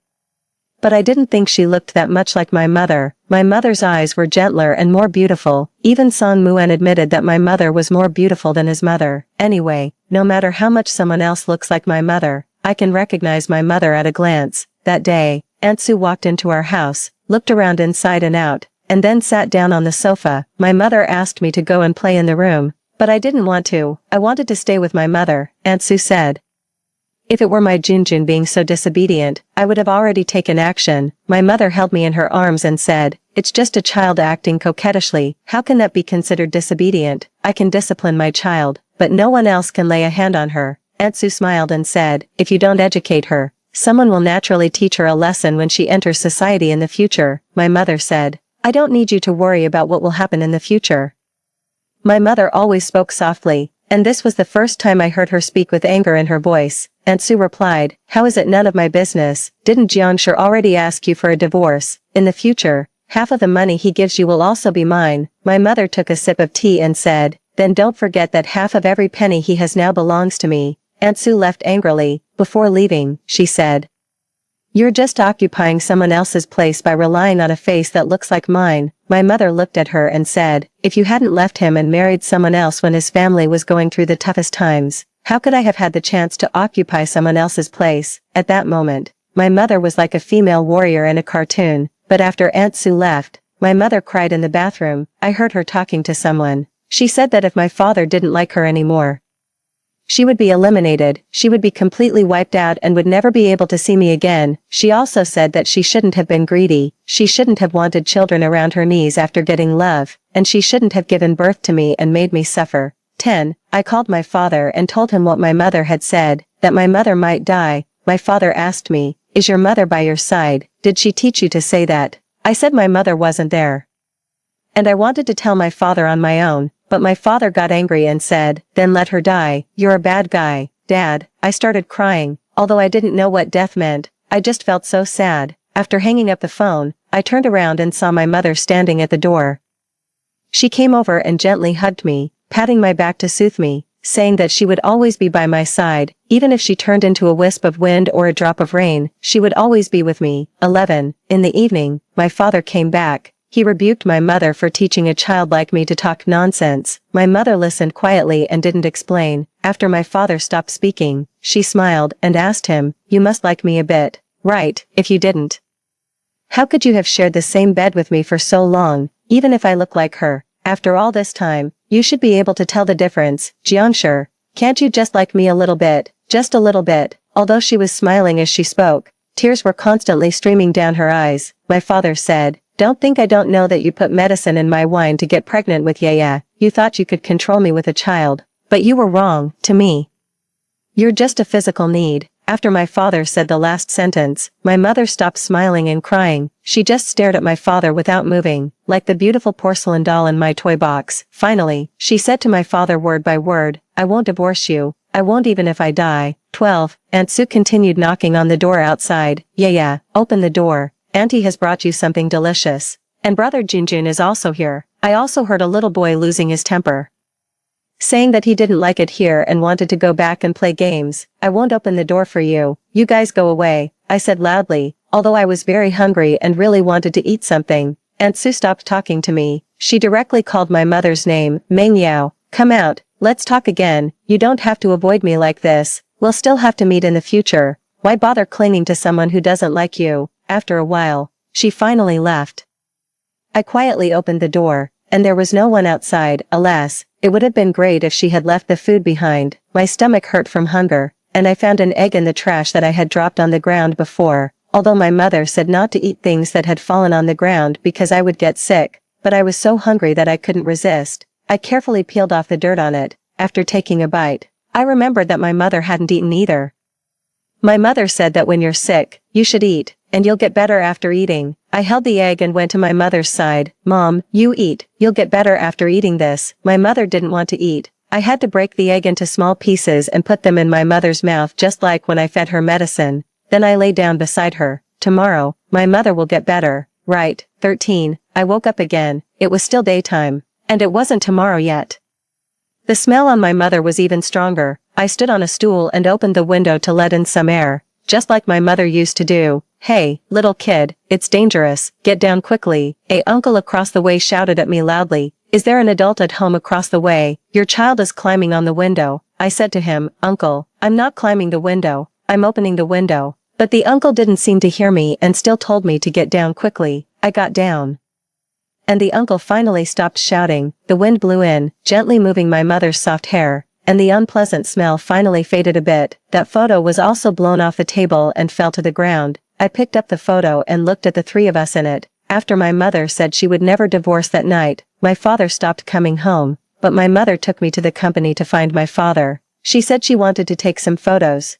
[SPEAKER 1] But I didn't think she looked that much like my mother. My mother's eyes were gentler and more beautiful. Even Song Muen admitted that my mother was more beautiful than his mother. Anyway, no matter how much someone else looks like my mother, I can recognize my mother at a glance. That day, Aunt Sue walked into our house, looked around inside and out, and then sat down on the sofa. My mother asked me to go and play in the room, but I didn't want to. I wanted to stay with my mother, Aunt Sue said. If it were my Junjun being so disobedient, I would have already taken action. My mother held me in her arms and said, "It's just a child acting coquettishly. How can that be considered disobedient? I can discipline my child, but no one else can lay a hand on her." Aunt Sue smiled and said, "If you don't educate her, someone will naturally teach her a lesson when she enters society in the future." My mother said, "I don't need you to worry about what will happen in the future." My mother always spoke softly, and this was the first time I heard her speak with anger in her voice. Aunt Sue replied, "How is it none of my business? Didn't Jiangshi already ask you for a divorce? In the future, half of the money he gives you will also be mine." My mother took a sip of tea and said, "Then don't forget that half of every penny he has now belongs to me." Aunt Sue left angrily. Before leaving, she said, "You're just occupying someone else's place by relying on a face that looks like mine." My mother looked at her and said, "If you hadn't left him and married someone else when his family was going through the toughest times, how could I have had the chance to occupy someone else's place?" At that moment, my mother was like a female warrior in a cartoon, but after Aunt Sue left, my mother cried in the bathroom. I heard her talking to someone. She said that if my father didn't like her anymore, she would be eliminated, she would be completely wiped out and would never be able to see me again. She also said that she shouldn't have been greedy, she shouldn't have wanted children around her knees after getting love, and she shouldn't have given birth to me and made me suffer. 10. I called my father and told him what my mother had said, that my mother might die. My father asked me, "Is your mother by your side? Did she teach you to say that?" I said my mother wasn't there. And I wanted to tell my father on my own, but my father got angry and said, "Then let her die. You're a bad guy, Dad." I started crying, although I didn't know what death meant. I just felt so sad. After hanging up the phone, I turned around and saw my mother standing at the door. She came over and gently hugged me, patting my back to soothe me, saying that she would always be by my side, even if she turned into a wisp of wind or a drop of rain, she would always be with me. 11. In the evening, my father came back. He rebuked my mother for teaching a child like me to talk nonsense. My mother listened quietly and didn't explain. After my father stopped speaking, she smiled and asked him, "You must like me a bit, right? If you didn't, how could you have shared the same bed with me for so long, even if I look like her? After all this time, you should be able to tell the difference. Jiangshi, can't you just like me a little bit, just a little bit?" Although she was smiling as she spoke, tears were constantly streaming down her eyes. My father said, "Don't think I don't know that you put medicine in my wine to get pregnant with Yaya. You thought you could control me with a child. But you were wrong, to me. You're just a physical need." After my father said the last sentence, my mother stopped smiling and crying. She just stared at my father without moving, like the beautiful porcelain doll in my toy box. Finally, she said to my father word by word, "I won't divorce you. I won't even if I die." 12. Aunt Sue continued knocking on the door outside. "Yaya, open the door. Auntie has brought you something delicious. And brother Junjun is also here." I also heard a little boy losing his temper, saying that he didn't like it here and wanted to go back and play games. "I won't open the door for you. You guys go away," I said loudly, although I was very hungry and really wanted to eat something. Aunt Sue stopped talking to me. She directly called my mother's name, "Meng Yao, come out, let's talk again. You don't have to avoid me like this. We'll still have to meet in the future. Why bother clinging to someone who doesn't like you?" After a while, she finally left. I quietly opened the door, and there was no one outside. Alas, it would have been great if she had left the food behind. My stomach hurt from hunger, and I found an egg in the trash that I had dropped on the ground before. Although my mother said not to eat things that had fallen on the ground because I would get sick, but I was so hungry that I couldn't resist. I carefully peeled off the dirt on it. After taking a bite, I remembered that my mother hadn't eaten either. My mother said that when you're sick, you should eat, and you'll get better after eating. I held the egg and went to my mother's side. "Mom, you eat, you'll get better after eating this." My mother didn't want to eat. I had to break the egg into small pieces and put them in my mother's mouth just like when I fed her medicine. Then I lay down beside her. "Tomorrow, my mother will get better, right?" 13. I woke up again. It was still daytime. And it wasn't tomorrow yet. The smell on my mother was even stronger. I stood on a stool and opened the window to let in some air, just like my mother used to do. "Hey, little kid, it's dangerous, get down quickly." A uncle across the way shouted at me loudly, "Is there an adult at home across the way? Your child is climbing on the window." I said to him, "Uncle, I'm not climbing the window, I'm opening the window." But the uncle didn't seem to hear me and still told me to get down quickly. I got down. And the uncle finally stopped shouting. The wind blew in, gently moving my mother's soft hair, and the unpleasant smell finally faded a bit. That photo was also blown off the table and fell to the ground. I picked up the photo and looked at the three of us in it. After my mother said she would never divorce that night, my father stopped coming home, but my mother took me to the company to find my father. She said she wanted to take some photos.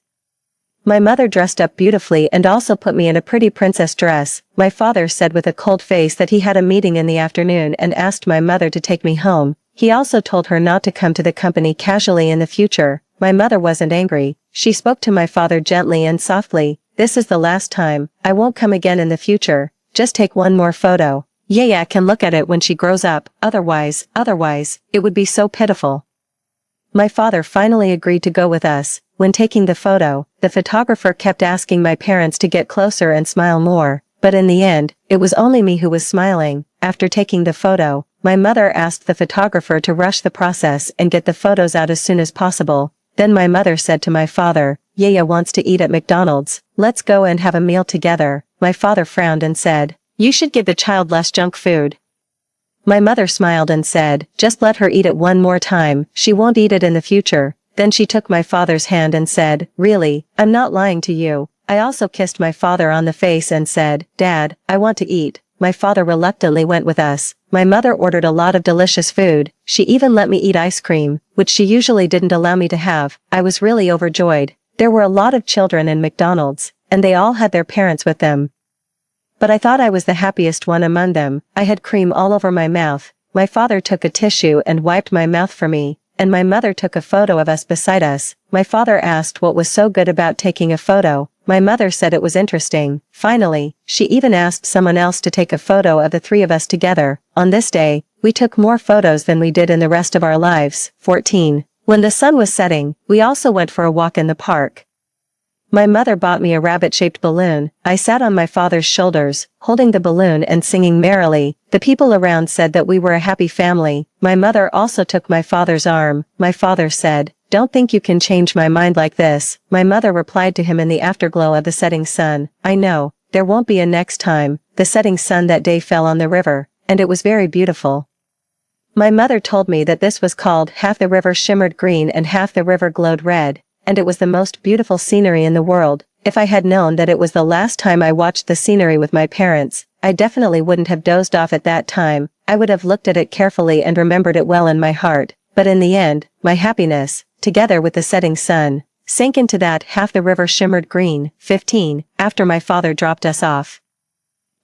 [SPEAKER 1] My mother dressed up beautifully and also put me in a pretty princess dress. My father said with a cold face that he had a meeting in the afternoon and asked my mother to take me home. He also told her not to come to the company casually in the future. My mother wasn't angry. She spoke to my father gently and softly. "This is the last time. I won't come again in the future. Just take one more photo. Yaya can look at it when she grows up. Otherwise, it would be so pitiful." My father finally agreed to go with us. When taking the photo, the photographer kept asking my parents to get closer and smile more, but in the end, it was only me who was smiling. After taking the photo, my mother asked the photographer to rush the process and get the photos out as soon as possible. Then my mother said to my father, "Yaya wants to eat at McDonald's. Let's go and have a meal together." My father frowned and said, "You should give the child less junk food." My mother smiled and said, "Just let her eat it one more time, she won't eat it in the future." Then she took my father's hand and said, "Really, I'm not lying to you." I also kissed my father on the face and said, "Dad, I want to eat." My father reluctantly went with us. My mother ordered a lot of delicious food. She even let me eat ice cream, which she usually didn't allow me to have. I was really overjoyed. There were a lot of children in McDonald's, and they all had their parents with them. But I thought I was the happiest one among them. I had cream all over my mouth. My father took a tissue and wiped my mouth for me, and my mother took a photo of us beside us. My father asked what was so good about taking a photo. My mother said it was interesting. Finally, she even asked someone else to take a photo of the three of us together. On this day, we took more photos than we did in the rest of our lives. 14. When the sun was setting, we also went for a walk in the park. My mother bought me a rabbit-shaped balloon. I sat on my father's shoulders, holding the balloon and singing merrily. The people around said that we were a happy family. My mother also took my father's arm. My father said, "Don't think you can change my mind like this." My mother replied to him in the afterglow of the setting sun, "I know, there won't be a next time." The setting sun that day fell on the river, and it was very beautiful. My mother told me that this was called half the river shimmered green and half the river glowed red, and it was the most beautiful scenery in the world. If I had known that it was the last time I watched the scenery with my parents, I definitely wouldn't have dozed off at that time. I would have looked at it carefully and remembered it well in my heart. But in the end, my happiness, together with the setting sun, sank into that half the river shimmered green. 15. After my father dropped us off,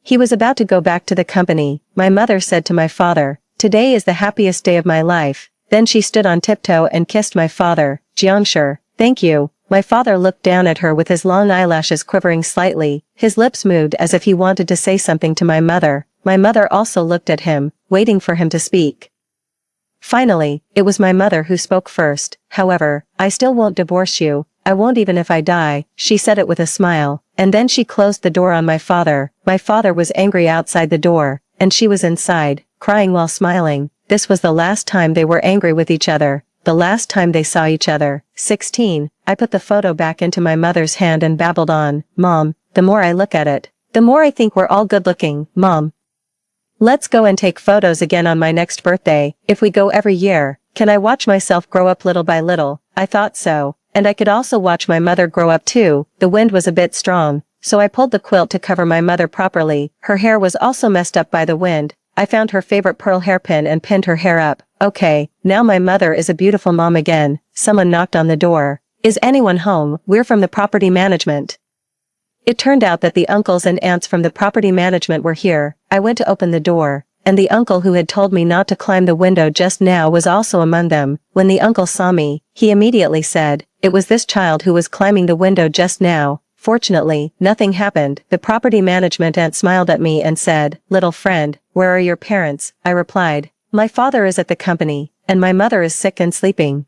[SPEAKER 1] he was about to go back to the company. My mother said to my father, "Today is the happiest day of my life." Then she stood on tiptoe and kissed my father. "Jiangshi, thank you." My father looked down at her with his long eyelashes quivering slightly. His lips moved as if he wanted to say something to my mother. My mother also looked at him, waiting for him to speak. Finally, it was my mother who spoke first. "However, I still won't divorce you. I won't even if I die." She said it with a smile, and then she closed the door on my father. My father was angry outside the door, and she was inside, crying while smiling. This was the last time they were angry with each other. The last time they saw each other. 16. I put the photo back into my mother's hand and babbled on. "Mom, the more I look at it, the more I think we're all good looking, Mom. Let's go and take photos again on my next birthday. If we go every year, can I watch myself grow up little by little?" I thought so. And I could also watch my mother grow up too. The wind was a bit strong, so I pulled the quilt to cover my mother properly. Her hair was also messed up by the wind. I found her favorite pearl hairpin and pinned her hair up. Okay, now my mother is a beautiful mom again. Someone knocked on the door. "Is anyone home? We're from the property management." It turned out that the uncles and aunts from the property management were here. I went to open the door, and the uncle who had told me not to climb the window just now was also among them. When the uncle saw me, he immediately said, "It was this child who was climbing the window just now." Fortunately, nothing happened. The property management aunt smiled at me and said, "Little friend, where are your parents?" I replied, "My father is at the company, and my mother is sick and sleeping.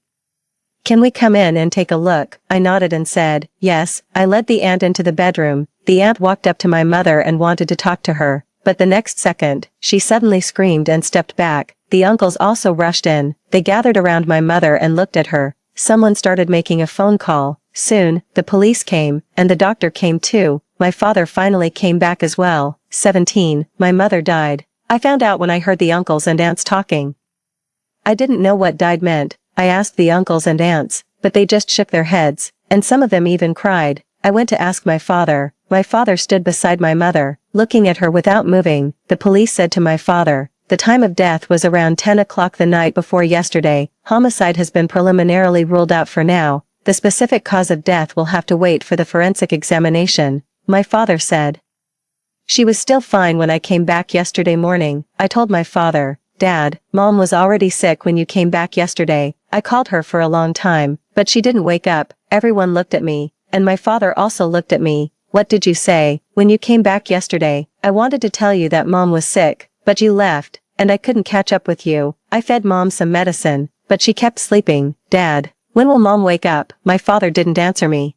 [SPEAKER 1] Can we come in and take a look?" I nodded and said, "Yes." I led the aunt into the bedroom. The aunt walked up to my mother and wanted to talk to her, but the next second, she suddenly screamed and stepped back. The uncles also rushed in. They gathered around my mother and looked at her. Someone started making a phone call. Soon, the police came, and the doctor came too. My father finally came back as well. 17. My mother died. I found out when I heard the uncles and aunts talking. I didn't know what died meant. I asked the uncles and aunts, but they just shook their heads, and some of them even cried. I went to ask my father. My father stood beside my mother, looking at her without moving. The police said to my father, the time of death was around 10 o'clock the night before yesterday. Homicide has been preliminarily ruled out for now. The specific cause of death will have to wait for the forensic examination, my father said. She was still fine when I came back yesterday morning. I told my father, Dad, Mom was already sick when you came back yesterday. I called her for a long time, but she didn't wake up. Everyone looked at me, and my father also looked at me. What did you say when you came back yesterday? I wanted to tell you that Mom was sick, but you left, and I couldn't catch up with you. I fed Mom some medicine, but she kept sleeping. Dad, when will Mom wake up? My father didn't answer me.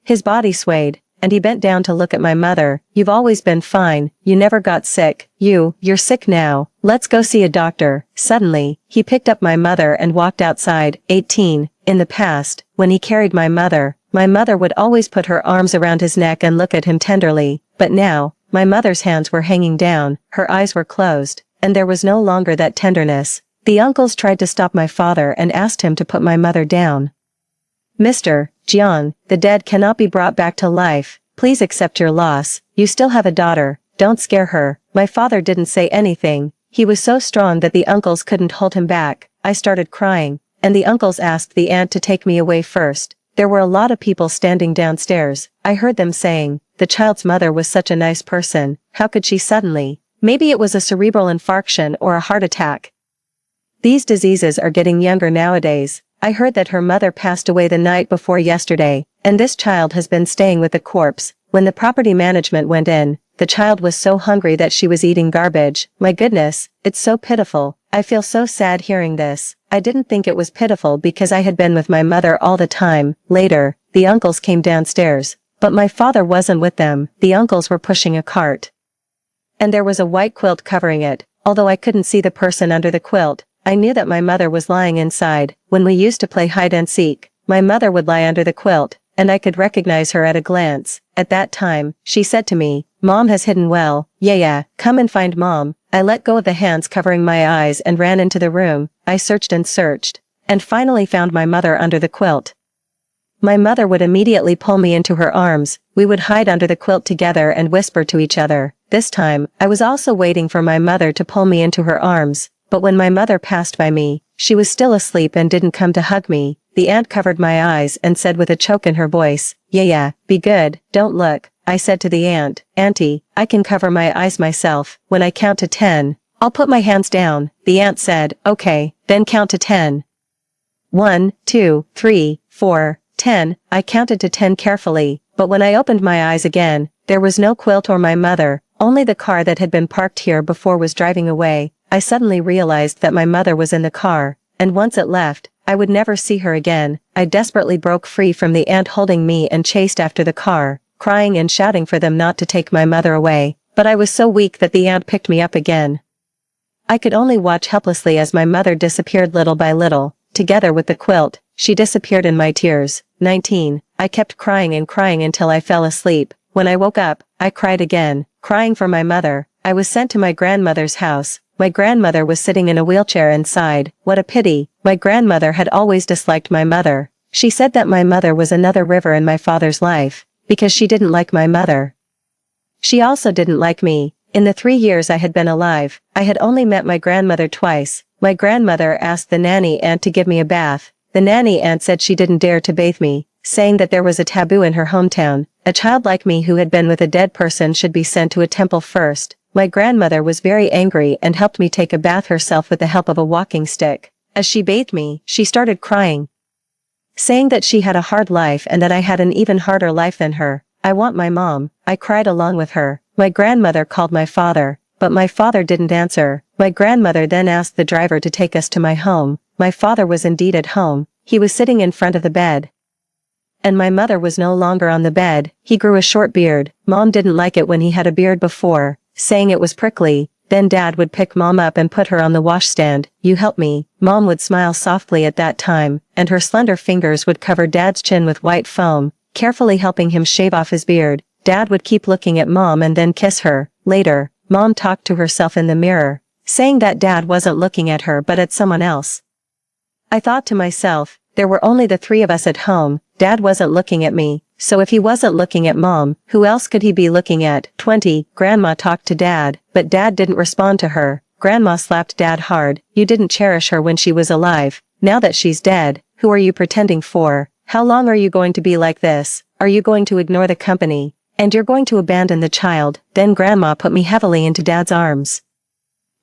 [SPEAKER 1] His body swayed, and he bent down to look at my mother. You've always been fine. You never got sick. You're sick now. Let's go see a doctor. Suddenly, he picked up my mother and walked outside. 18. In the past, when he carried my mother would always put her arms around his neck and look at him tenderly. But now, my mother's hands were hanging down, her eyes were closed, and there was no longer that tenderness. The uncles tried to stop my father and asked him to put my mother down. Mr. Jian, the dead cannot be brought back to life. Please accept your loss. You still have a daughter. Don't scare her. My father didn't say anything. He was so strong that the uncles couldn't hold him back. I started crying, and the uncles asked the aunt to take me away first. There were a lot of people standing downstairs. I heard them saying, the child's mother was such a nice person. How could she suddenly? Maybe it was a cerebral infarction or a heart attack. These diseases are getting younger nowadays. I heard that her mother passed away the night before yesterday, and this child has been staying with the corpse. When the property management went in, the child was so hungry that she was eating garbage. My goodness, it's so pitiful. I feel so sad hearing this. I didn't think it was pitiful because I had been with my mother all the time. Later, the uncles came downstairs, but my father wasn't with them. The uncles were pushing a cart, and there was a white quilt covering it. Although I couldn't see the person under the quilt, I knew that my mother was lying inside. When we used to play hide and seek, my mother would lie under the quilt, and I could recognize her at a glance. At that time, she said to me, Mom has hidden well. Yeah, come and find Mom. I let go of the hands covering my eyes and ran into the room. I searched, and finally found my mother under the quilt. My mother would immediately pull me into her arms. We would hide under the quilt together and whisper to each other. This time, I was also waiting for my mother to pull me into her arms, but when my mother passed by me, she was still asleep and didn't come to hug me. The aunt covered my eyes and said with a choke in her voice, Yeah, be good, don't look. I said to the aunt, Auntie, I can cover my eyes myself. When I count to 10, I'll put my hands down. The aunt said, Okay, then count to 10. 1, 2, 3, 4, 10. I counted to 10 carefully, but when I opened my eyes again, there was no quilt or my mother, only the car that had been parked here before was driving away. I suddenly realized that my mother was in the car, and once it left, I would never see her again. I desperately broke free from the aunt holding me and chased after the car, crying and shouting for them not to take my mother away, but I was so weak that the aunt picked me up again. I could only watch helplessly as my mother disappeared little by little. Together with the quilt, she disappeared in my tears. 19. I kept crying and crying until I fell asleep. When I woke up, I cried again, crying for my mother. I was sent to my grandmother's house. My grandmother was sitting in a wheelchair inside. What a pity. My grandmother had always disliked my mother. She said that my mother was another river in my father's life, because she didn't like my mother. She also didn't like me. In the 3 years I had been alive, I had only met my grandmother twice. My grandmother asked the nanny aunt to give me a bath. The nanny aunt said she didn't dare to bathe me, saying that there was a taboo in her hometown. A child like me who had been with a dead person should be sent to a temple first. My grandmother was very angry and helped me take a bath herself with the help of a walking stick. As she bathed me, she started crying, saying that she had a hard life and that I had an even harder life than her. I want my mom. I cried along with her. My grandmother called my father, but my father didn't answer. My grandmother then asked the driver to take us to my home. My father was indeed at home. He was sitting in front of the bed, and my mother was no longer on the bed. He grew a short beard. Mom didn't like it when he had a beard before, saying it was prickly. Then Dad would pick Mom up and put her on the washstand. "You help me." Mom would smile softly at that time, and her slender fingers would cover Dad's chin with white foam, carefully helping him shave off his beard. Dad would keep looking at Mom and then kiss her. Later, Mom talked to herself in the mirror, saying that Dad wasn't looking at her but at someone else. I thought to myself, there were only the three of us at home, Dad wasn't looking at me, so if he wasn't looking at Mom, who else could he be looking at? 20. Grandma talked to Dad, but Dad didn't respond to her. Grandma slapped Dad hard. "You didn't cherish her when she was alive. Now that she's dead, who are you pretending for? How long are you going to be like this? Are you going to ignore the company? And you're going to abandon the child?" Then Grandma put me heavily into Dad's arms.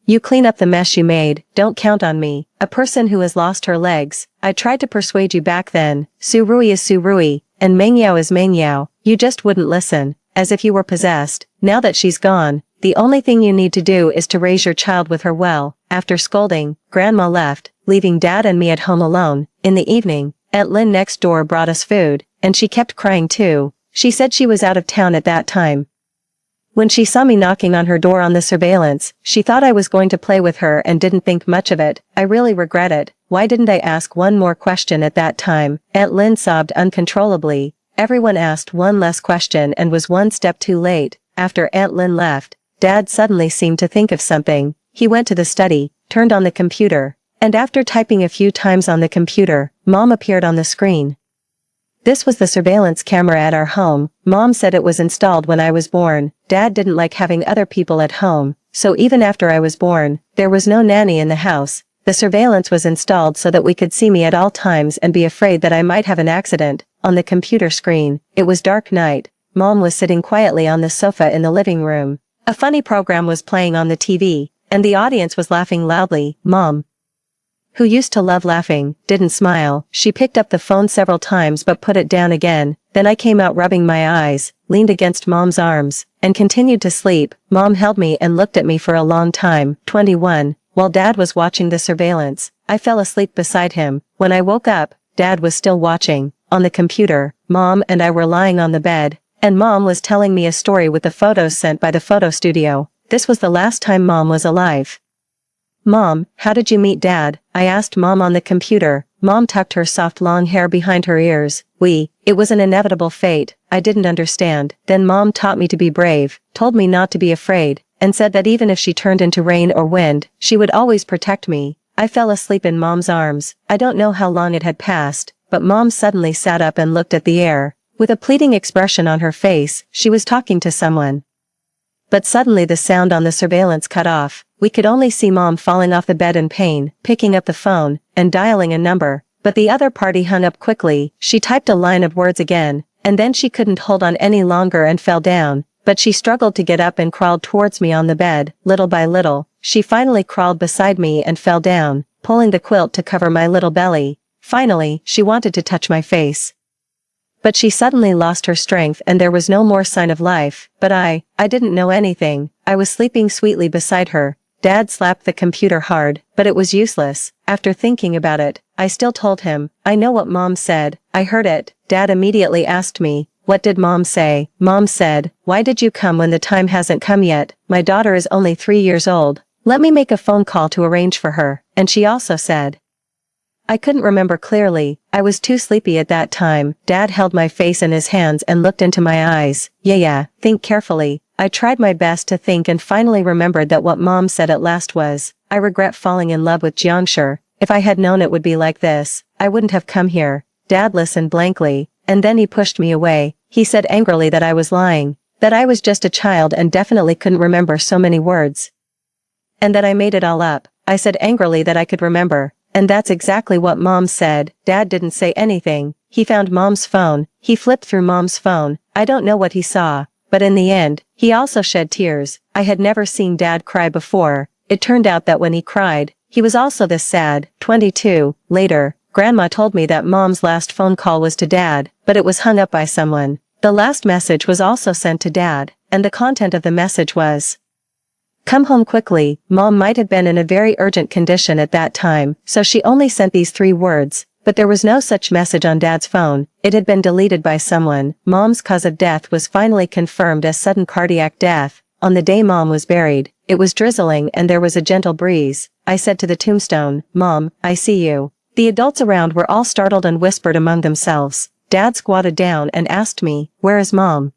[SPEAKER 1] "You clean up the mess you made, don't count on me, a person who has lost her legs. I tried to persuade you back then, Surui is Surui, and Mengyao is Mengyao, you just wouldn't listen, as if you were possessed. Now that she's gone, the only thing you need to do is to raise your child with her well." After scolding, Grandma left, leaving Dad and me at home alone. In the evening, Aunt Lynn next door brought us food, and she kept crying too. She said she was out of town at that time. When she saw me knocking on her door on the surveillance, she thought I was going to play with her and didn't think much of it. I really regret it. Why didn't I ask one more question at that time? Aunt Lynn sobbed uncontrollably. Everyone asked one less question and was one step too late. After Aunt Lynn left, Dad suddenly seemed to think of something. He went to the study, turned on the computer, and after typing a few times on the computer, Mom appeared on the screen. This was the surveillance camera at our home. Mom said it was installed when I was born. Dad didn't like having other people at home, so even after I was born, there was no nanny in the house. The surveillance was installed so that we could see me at all times and be afraid that I might have an accident. On the computer screen, it was dark night. Mom was sitting quietly on the sofa in the living room. A funny program was playing on the TV, and the audience was laughing loudly. Mom, who used to love laughing, didn't smile. She picked up the phone several times but put it down again. Then I came out rubbing my eyes, leaned against Mom's arms, and continued to sleep. Mom held me and looked at me for a long time. 21. While Dad was watching the surveillance, I fell asleep beside him. When I woke up, Dad was still watching. On the computer, Mom and I were lying on the bed, and Mom was telling me a story with the photos sent by the photo studio. This was the last time Mom was alive. "Mom, how did you meet Dad?" I asked Mom on the computer. Mom tucked her soft long hair behind her ears. It was an inevitable fate. I didn't understand. Then Mom taught me to be brave, told me not to be afraid, and said that even if she turned into rain or wind, she would always protect me. I fell asleep in Mom's arms. I don't know how long it had passed, but Mom suddenly sat up and looked at the air. With a pleading expression on her face, she was talking to someone. But suddenly the sound on the surveillance cut off. We could only see Mom falling off the bed in pain, picking up the phone, and dialing a number. But the other party hung up quickly. She typed a line of words again, and then she couldn't hold on any longer and fell down. But she struggled to get up and crawled towards me on the bed. Little by little, she finally crawled beside me and fell down, pulling the quilt to cover my little belly. Finally, she wanted to touch my face. But she suddenly lost her strength and there was no more sign of life. But I didn't know anything. I was sleeping sweetly beside her. Dad slapped the computer hard, but it was useless. After thinking about it, I still told him, "I know what Mom said. I heard it." Dad immediately asked me, "What did Mom say?" Mom said, "Why did you come when the time hasn't come yet? My daughter is only 3 years old. Let me make a phone call to arrange for her." And she also said. I couldn't remember clearly. I was too sleepy at that time. Dad held my face in his hands and looked into my eyes. Yeah, think carefully. I tried my best to think and finally remembered that what Mom said at last was, "I regret falling in love with Jiangshi. If I had known it would be like this, I wouldn't have come here." Dad listened blankly, and then he pushed me away. He said angrily that I was lying, that I was just a child and definitely couldn't remember so many words, and that I made it all up. I said angrily that I could remember. And that's exactly what Mom said. Dad didn't say anything. He found Mom's phone. He flipped through Mom's phone. I don't know what he saw, but in the end, he also shed tears. I had never seen Dad cry before. It turned out that when he cried, he was also this sad. 22. Later, Grandma told me that Mom's last phone call was to Dad, but it was hung up by someone. The last message was also sent to Dad, and the content of the message was, "Come home quickly." Mom might have been in a very urgent condition at that time, so she only sent these 3 words, but there was no such message on Dad's phone. It had been deleted by someone. Mom's cause of death was finally confirmed as sudden cardiac death. On the day Mom was buried, it was drizzling and there was a gentle breeze. I said to the tombstone, "Mom, I see you." The adults around were all startled and whispered among themselves. Dad squatted down and asked me, "Where is Mom?"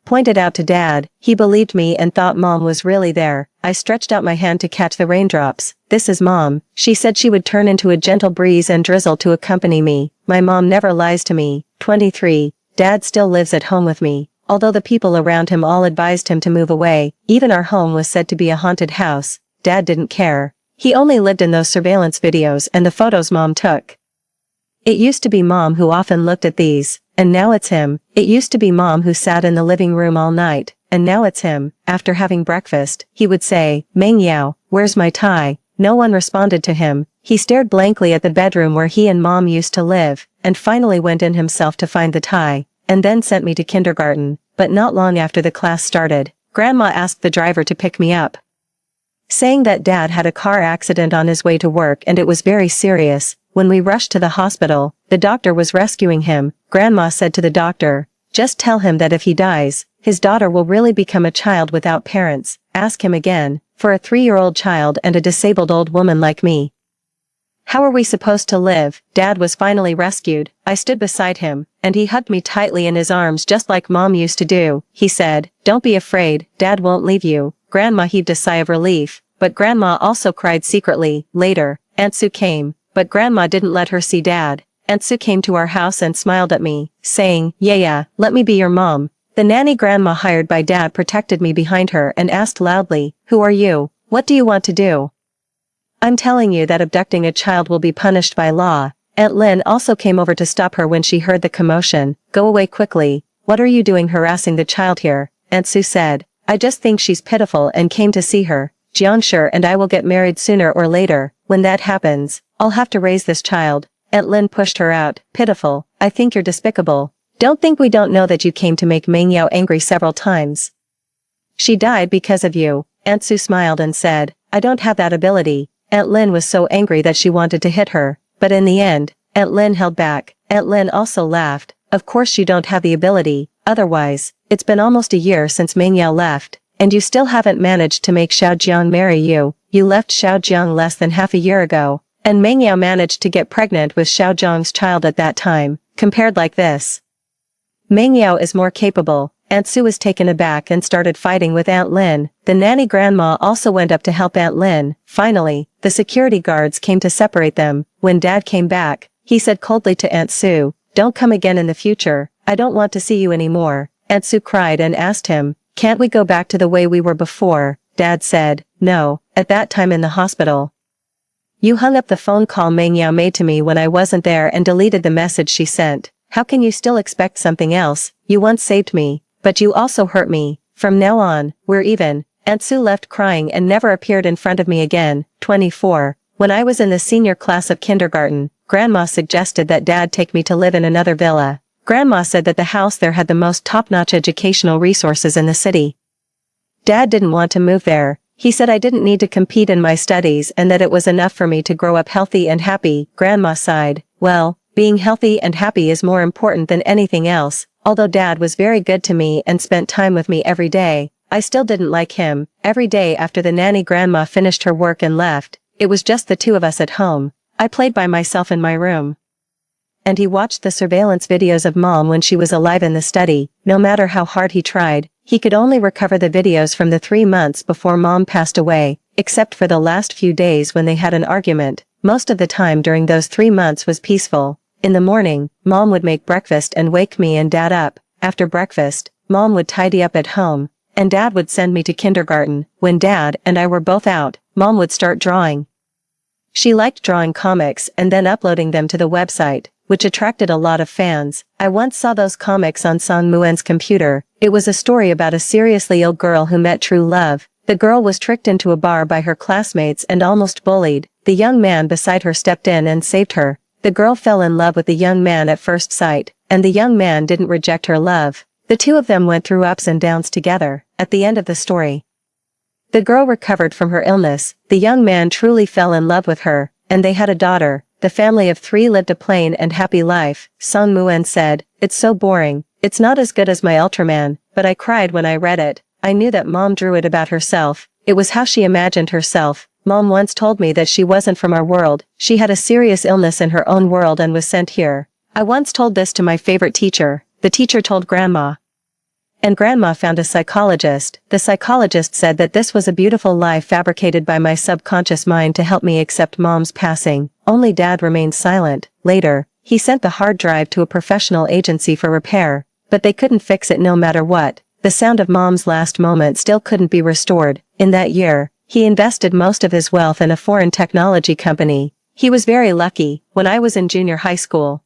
[SPEAKER 1] Pointed out to Dad. He believed me and thought Mom was really there. I stretched out my hand to catch the raindrops. "This is Mom." She said she would turn into a gentle breeze and drizzle to accompany me. My mom never lies to me. 23. Dad still lives at home with me. Although the people around him all advised him to move away, even our home was said to be a haunted house, Dad didn't care. He only lived in those surveillance videos and the photos Mom took. It used to be Mom who often looked at these, and now it's him. It used to be Mom who sat in the living room all night, and now it's him. After having breakfast, he would say, "Meng Yao, where's my tie?" No one responded to him. He stared blankly at the bedroom where he and Mom used to live, and finally went in himself to find the tie, and then sent me to kindergarten. But not long after the class started, Grandma asked the driver to pick me up, saying that Dad had a car accident on his way to work and it was very serious. When we rushed to the hospital, the doctor was rescuing him. Grandma said to the doctor, "Just tell him that if he dies, his daughter will really become a child without parents. Ask him again, for a 3-year-old child and a disabled old woman like me. How are we supposed to live?" Dad was finally rescued. I stood beside him, and he hugged me tightly in his arms just like Mom used to do. He said, "Don't be afraid, Dad won't leave you." Grandma heaved a sigh of relief, but Grandma also cried secretly. Later, Aunt Sue came, but Grandma didn't let her see Dad. Aunt Sue came to our house and smiled at me, saying, "Yeah, let me be your mom." The nanny Grandma hired by Dad protected me behind her and asked loudly, "Who are you? What do you want to do?" "I'm telling you that abducting a child will be punished by law." Aunt Lynn also came over to stop her when she heard the commotion. "Go away quickly. What are you doing harassing the child here?" Aunt Sue said, "I just think she's pitiful and came to see her. Jiangshi and I will get married sooner or later. When that happens, I'll have to raise this child." Aunt Lynn pushed her out. "Pitiful, I think you're despicable. Don't think we don't know that you came to make Meng Yao angry several times. She died because of you." Aunt Sue smiled and said, "I don't have that ability." Aunt Lynn was so angry that she wanted to hit her, but in the end, Aunt Lynn held back. Aunt Lynn also laughed. "Of course you don't have the ability, otherwise, it's been almost a year since Meng Yao left, and you still haven't managed to make Xiaojiang marry you. You left Xiaojiang less than half a year ago, and Meng Yao managed to get pregnant with Xiaojiang's child at that time. Compared like this, Meng Yao is more capable." Aunt Sue was taken aback and started fighting with Aunt Lynn. The nanny Grandma also went up to help Aunt Lynn. Finally, the security guards came to separate them. When Dad came back, he said coldly to Aunt Sue, "Don't come again in the future. I don't want to see you anymore." Aunt Sue cried and asked him, "Can't we go back to the way we were before?" Dad said, "No, at that time in the hospital. You hung up the phone call Meng Yao made to me when I wasn't there and deleted the message she sent. How can you still expect something else? You once saved me, but you also hurt me. From now on, we're even." Aunt Sue left crying and never appeared in front of me again. 24. When I was in the senior class of kindergarten, Grandma suggested that Dad take me to live in another villa. Grandma said that the house there had the most top-notch educational resources in the city. Dad didn't want to move there. He said I didn't need to compete in my studies and that it was enough for me to grow up healthy and happy. Grandma sighed. Well, being healthy and happy is more important than anything else. Although Dad was very good to me and spent time with me every day, I still didn't like him. Every day after the nanny Grandma finished her work and left, it was just the two of us at home. I played by myself in my room. And he watched the surveillance videos of Mom when she was alive in the study. No matter how hard he tried, he could only recover the videos from the 3 months before Mom passed away, except for the last few days when they had an argument. Most of the time during those 3 months was peaceful. In the morning, Mom would make breakfast and wake me and Dad up. After breakfast, Mom would tidy up at home, and Dad would send me to kindergarten. When Dad and I were both out, Mom would start drawing. She liked drawing comics and then uploading them to the website, which attracted a lot of fans. I once saw those comics on Song Muen's computer. It was a story about a seriously ill girl who met true love. The girl was tricked into a bar by her classmates and almost bullied. The young man beside her stepped in and saved her. The girl fell in love with the young man at first sight, and the young man didn't reject her love. The two of them went through ups and downs together. At the end of the story, the girl recovered from her illness. The young man truly fell in love with her, and they had a daughter. The family of 3 lived a plain and happy life. Song Muen said, "It's so boring. It's not as good as my Ultraman, but I cried when I read it. I knew that Mom drew it about herself. It was how she imagined herself. Mom once told me that she wasn't from our world. She had a serious illness in her own world and was sent here. I once told this to my favorite teacher. The teacher told Grandma. And Grandma found a psychologist. The psychologist said that this was a beautiful lie fabricated by my subconscious mind to help me accept Mom's passing. Only Dad remained silent. Later, he sent the hard drive to a professional agency for repair, but they couldn't fix it no matter what. The sound of Mom's last moment still couldn't be restored. In that year, he invested most of his wealth in a foreign technology company. He was very lucky. When I was in junior high school,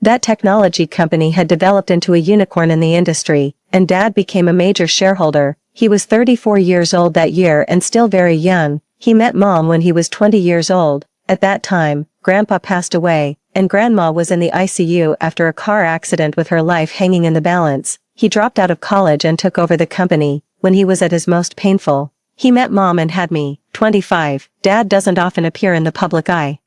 [SPEAKER 1] that technology company had developed into a unicorn in the industry, and Dad became a major shareholder. He was 34 years old that year and still very young. He met Mom when he was 20 years old. At that time, Grandpa passed away, and Grandma was in the ICU after a car accident with her life hanging in the balance. He dropped out of college and took over the company. When he was at his most painful, he met Mom and had me. 25. Dad doesn't often appear in the public eye,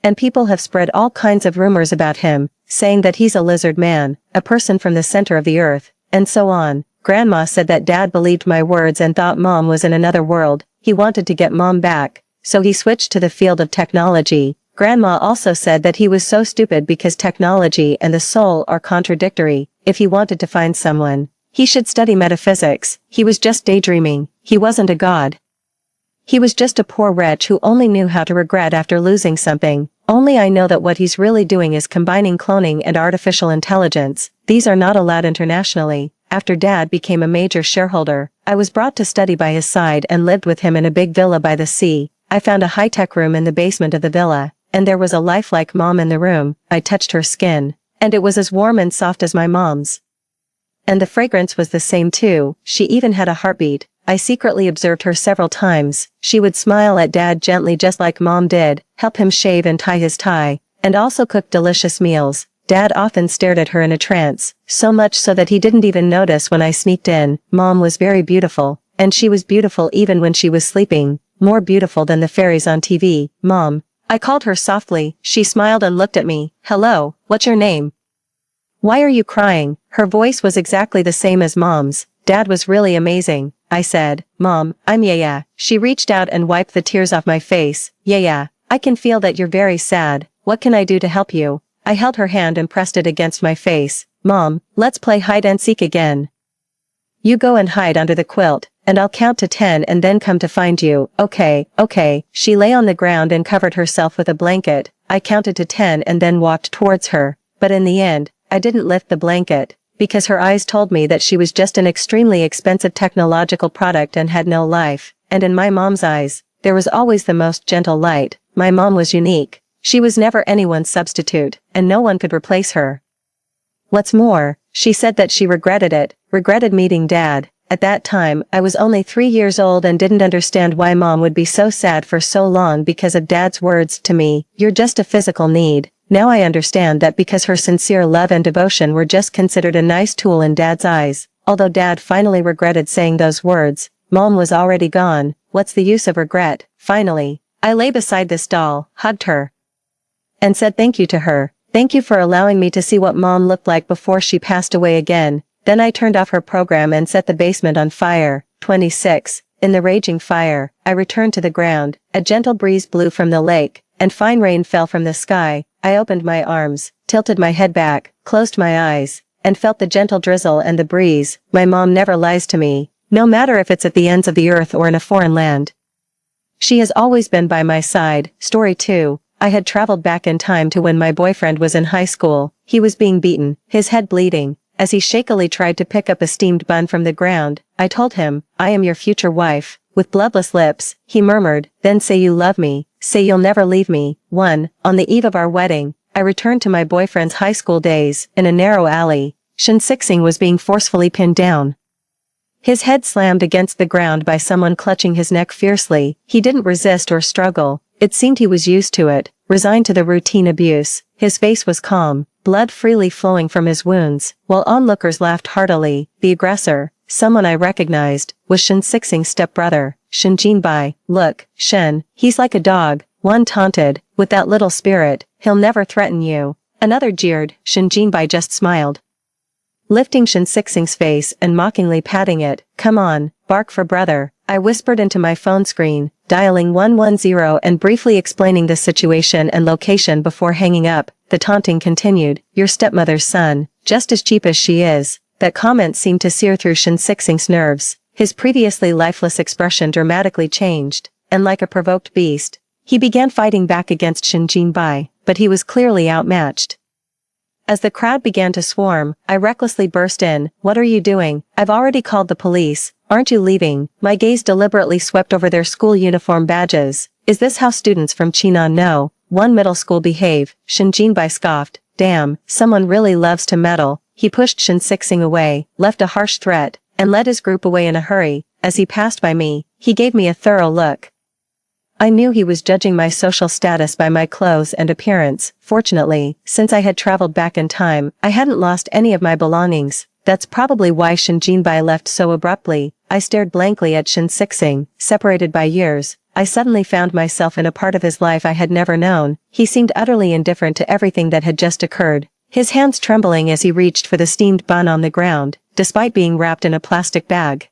[SPEAKER 1] and people have spread all kinds of rumors about him, saying that he's a lizard man, a person from the center of the earth, and so on. Grandma said that Dad believed my words and thought Mom was in another world. He wanted to get Mom back, so he switched to the field of technology. Grandma also said that he was so stupid because technology and the soul are contradictory. If he wanted to find someone, he should study metaphysics. He was just daydreaming. He wasn't a god. He was just a poor wretch who only knew how to regret after losing something. Only I know that what he's really doing is combining cloning and artificial intelligence. These are not allowed internationally. After Dad became a major shareholder, I was brought to study by his side and lived with him in a big villa by the sea. I found a high-tech room in the basement of the villa, and there was a lifelike Mom in the room. I touched her skin, and it was as warm and soft as my mom's. And the fragrance was the same too. She even had a heartbeat. I secretly observed her several times. She would smile at Dad gently just like Mom did, help him shave and tie his tie, and also cook delicious meals. Dad often stared at her in a trance, so much so that he didn't even notice when I sneaked in. Mom was very beautiful, and she was beautiful even when she was sleeping, more beautiful than the fairies on TV. Mom. I called her softly. She smiled and looked at me. Hello, what's your name? Why are you crying? Her voice was exactly the same as Mom's. Dad was really amazing. I said, Mom, I'm Yaya. She reached out and wiped the tears off my face. Yaya, I can feel that you're very sad. What can I do to help you? I held her hand and pressed it against my face. Mom, let's play hide and seek again. You go and hide under the quilt, and I'll count to 10 and then come to find you. Okay. She lay on the ground and covered herself with a blanket. I counted to 10 and then walked towards her. But in the end, I didn't lift the blanket, because her eyes told me that she was just an extremely expensive technological product and had no life. And in my mom's eyes, there was always the most gentle light. My mom was unique. She was never anyone's substitute, and no one could replace her. What's more, she said that she regretted it, regretted meeting Dad. At that time, I was only 3 years old and didn't understand why Mom would be so sad for so long because of Dad's words to me, "You're just a physical need." Now I understand that because her sincere love and devotion were just considered a nice tool in Dad's eyes. Although Dad finally regretted saying those words, Mom was already gone. What's the use of regret? Finally, I lay beside this doll, hugged her, and said thank you to her. Thank you for allowing me to see what Mom looked like before she passed away again. Then I turned off her program and set the basement on fire. 26. In the raging fire, I returned to the ground. A gentle breeze blew from the lake, and fine rain fell from the sky. I opened my arms, tilted my head back, closed my eyes, and felt the gentle drizzle and the breeze. My mom never lies to me, no matter if it's at the ends of the earth or in a foreign land. She has always been by my side. Story 2. I had traveled back in time to when my boyfriend was in high school. He was being beaten, his head bleeding, as he shakily tried to pick up a steamed bun from the ground. I told him, "I am your future wife." With bloodless lips, he murmured, "Then say you love me, say you'll never leave me." 1. On the eve of our wedding, I returned to my boyfriend's high school days. In a narrow alley, Shin Sixing was being forcefully pinned down. His head slammed against the ground by someone clutching his neck fiercely. He didn't resist or struggle. It seemed he was used to it, resigned to the routine abuse. His face was calm, blood freely flowing from his wounds, while onlookers laughed heartily. The aggressor, someone I recognized, was Shin Sixing's stepbrother, Shin Jinbai. "Look, Shin, he's like a dog," one taunted. "With that little spirit, he'll never threaten you." Another jeered. Shin Jinbai just smiled. lifting Shin Sixing's face and mockingly patting it. Come on, bark for brother, I whispered into my phone screen, dialing 110 and briefly explaining the situation and location before hanging up. The taunting continued. Your stepmother's son, just as cheap as she is. That comment seemed to sear through Shin Sixing's nerves. His previously lifeless expression dramatically changed, and like a provoked beast, he began fighting back against Shin Jinbai, but he was clearly outmatched. As the crowd began to swarm, I recklessly burst in. What are you doing? I've already called the police. Aren't you leaving? My gaze deliberately swept over their school uniform badges. Is this how students from Chinan know one middle school behave? Shin Jinbai scoffed. Damn, someone really loves to meddle. He pushed Shin Sixing away, left a harsh threat, and led his group away in a hurry. As he passed by me, he gave me a thorough look. I knew he was judging my social status by my clothes and appearance. Fortunately, since I had traveled back in time, I hadn't lost any of my belongings. That's probably why Shin Jinbai left so abruptly. I stared blankly at Shin Sixing. Separated by years, I suddenly found myself in a part of his life I had never known. He seemed utterly indifferent to everything that had just occurred, his hands trembling as he reached for the steamed bun on the ground, despite being wrapped in a plastic bag.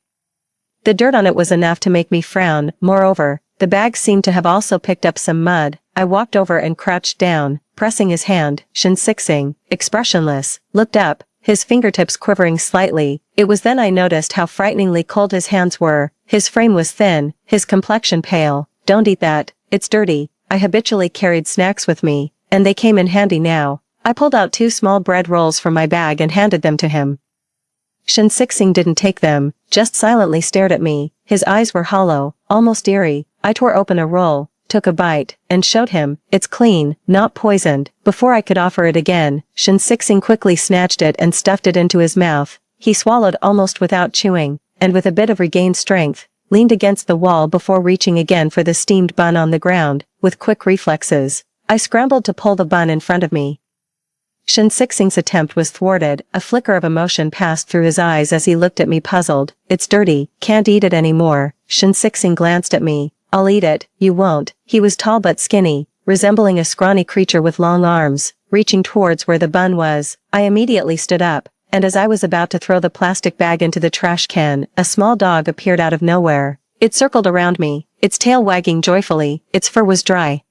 [SPEAKER 1] The dirt on it was enough to make me frown. Moreover, the bag seemed to have also picked up some mud. I walked over and crouched down, pressing his hand. Shin Sixing, expressionless, looked up, his fingertips quivering slightly. It was then I noticed how frighteningly cold his hands were. His frame was thin, his complexion pale. Don't eat that, it's dirty. I habitually carried snacks with me, and they came in handy now. I pulled out 2 small bread rolls from my bag and handed them to him. Shin Sixing didn't take them, just silently stared at me. His eyes were hollow, almost eerie. I tore open a roll, took a bite, and showed him. It's clean, not poisoned. Before I could offer it again, Shin Sixing quickly snatched it and stuffed it into his mouth. He swallowed almost without chewing, and with a bit of regained strength, leaned against the wall before reaching again for the steamed bun on the ground. With quick reflexes, I scrambled to pull the bun in front of me. Shin Sixing's attempt was thwarted. A flicker of emotion passed through his eyes as he looked at me puzzled. It's dirty, can't eat it anymore. Shin Sixing glanced at me. I'll eat it, you won't. He was tall but skinny, resembling a scrawny creature with long arms, reaching towards where the bun was. I immediately stood up, and as I was about to throw the plastic bag into the trash can, a small dog appeared out of nowhere. It circled around me, its tail wagging joyfully. Its fur was dry,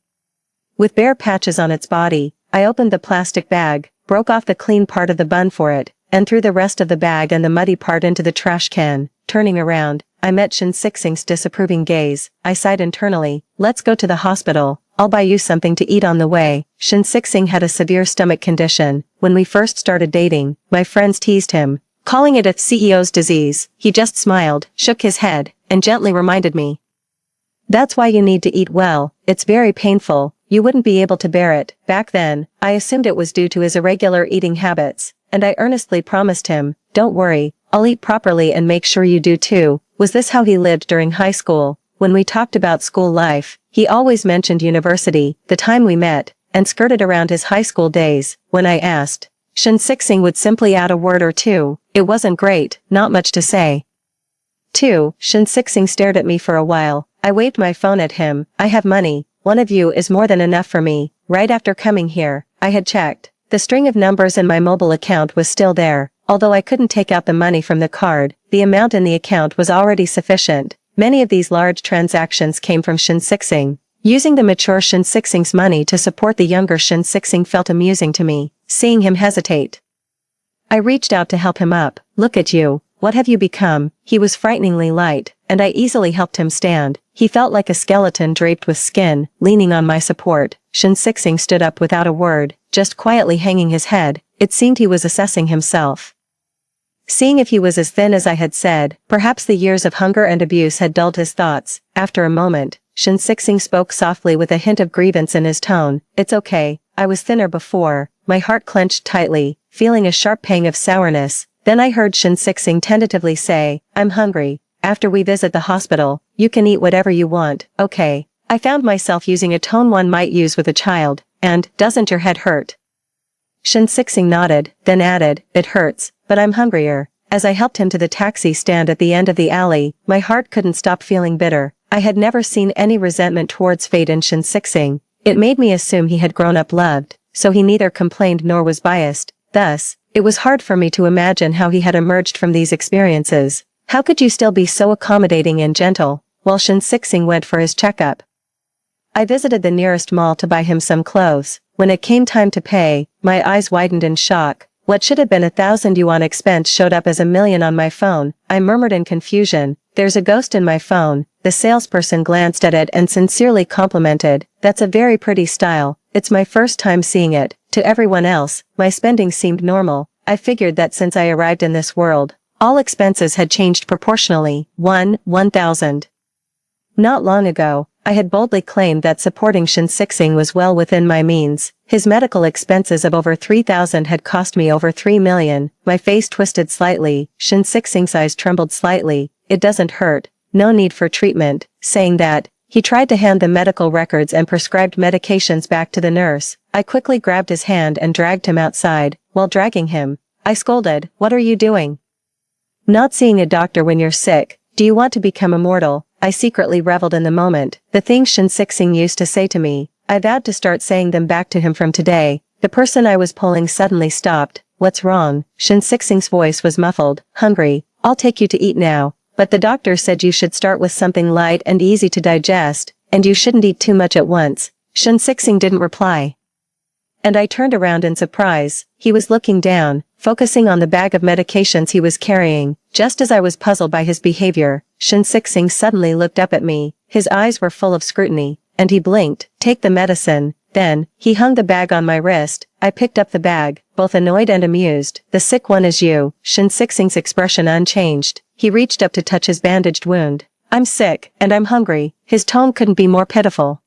[SPEAKER 1] with bare patches on its body. I opened the plastic bag, broke off the clean part of the bun for it, and threw the rest of the bag and the muddy part into the trash can. Turning around, I met Shin Sixing's disapproving gaze. I sighed internally. Let's go to the hospital. I'll buy you something to eat on the way. Shin Sixing had a severe stomach condition. When we first started dating, my friends teased him, calling it a CEO's disease. He just smiled, shook his head, and gently reminded me. That's why you need to eat well. It's very painful. You wouldn't be able to bear it. Back then, I assumed it was due to his irregular eating habits, and I earnestly promised him, don't worry, I'll eat properly and make sure you do too. Was this how he lived during high school? When we talked about school life, he always mentioned university, the time we met, and skirted around his high school days. When I asked, Shin Sixing would simply add a word or two. It wasn't great, not much to say. 2. Shin Sixing stared at me for a while. I waved my phone at him. I have money. One of you is more than enough for me. Right after coming here, I had checked. The string of numbers in my mobile account was still there. Although I couldn't take out the money from the card, the amount in the account was already sufficient. Many of these large transactions came from Shin Sixing. Using the mature Shin Sixing's money to support the younger Shin Sixing felt amusing to me, seeing him hesitate. I reached out to help him up. Look at you. What have you become? He was frighteningly light, and I easily helped him stand. He felt like a skeleton draped with skin, leaning on my support. Shin Sixing stood up without a word, just quietly hanging his head. It seemed he was assessing himself. Seeing if he was as thin as I had said, perhaps the years of hunger and abuse had dulled his thoughts. After a moment, Shin Sixing spoke softly with a hint of grievance in his tone. It's okay, I was thinner before. My heart clenched tightly, feeling a sharp pang of sourness. Then I heard Shin Sixing tentatively say, I'm hungry. After we visit the hospital, you can eat whatever you want, okay? I found myself using a tone one might use with a child, and, doesn't your head hurt? Shin Sixing nodded, then added, it hurts, but I'm hungrier. As I helped him to the taxi stand at the end of the alley, my heart couldn't stop feeling bitter. I had never seen any resentment towards fate in Shin Sixing. It made me assume he had grown up loved, so he neither complained nor was biased. Thus, It was hard for me to imagine how he had emerged from these experiences. How could you still be so accommodating and gentle, while Shin Sixing went for his checkup? I visited the nearest mall to buy him some clothes. When it came time to pay, my eyes widened in shock. What should have been 1,000 yuan expense showed up as 1,000,000 on my phone. I murmured in confusion, "There's a ghost in my phone." The salesperson glanced at it and sincerely complimented, "That's a very pretty style. It's my first time seeing it." To everyone else, my spending seemed normal. I figured that since I arrived in this world, all expenses had changed proportionally. 1,000. Not long ago, I had boldly claimed that supporting Shin Sixing was well within my means. His medical expenses of over 3,000 had cost me over 3 million. My face twisted slightly. Shin Sixing's eyes trembled slightly. "It doesn't hurt. No need for treatment." Saying that, he tried to hand the medical records and prescribed medications back to the nurse. I quickly grabbed his hand and dragged him outside. While dragging him, I scolded, "What are you doing? Not seeing a doctor when you're sick? Do you want to become immortal?" I secretly reveled in the moment. The things Shin Sixing used to say to me, I vowed to start saying them back to him from today. The person I was pulling suddenly stopped. "What's wrong?" Shin Sixing's voice was muffled. "Hungry. I'll take you to eat now. But the doctor said you should start with something light and easy to digest, and you shouldn't eat too much at once." Shin Sixing didn't reply. And I turned around in surprise. He was looking down, focusing on the bag of medications he was carrying. Just as I was puzzled by his behavior, Shin Sixing suddenly looked up at me. His eyes were full of scrutiny, and he blinked. "Take the medicine." Then, he hung the bag on my wrist. I picked up the bag, both annoyed and amused. "The sick one is you." Shin Sixing's expression unchanged. He reached up to touch his bandaged wound. "I'm sick, and I'm hungry." His tone couldn't be more pitiful.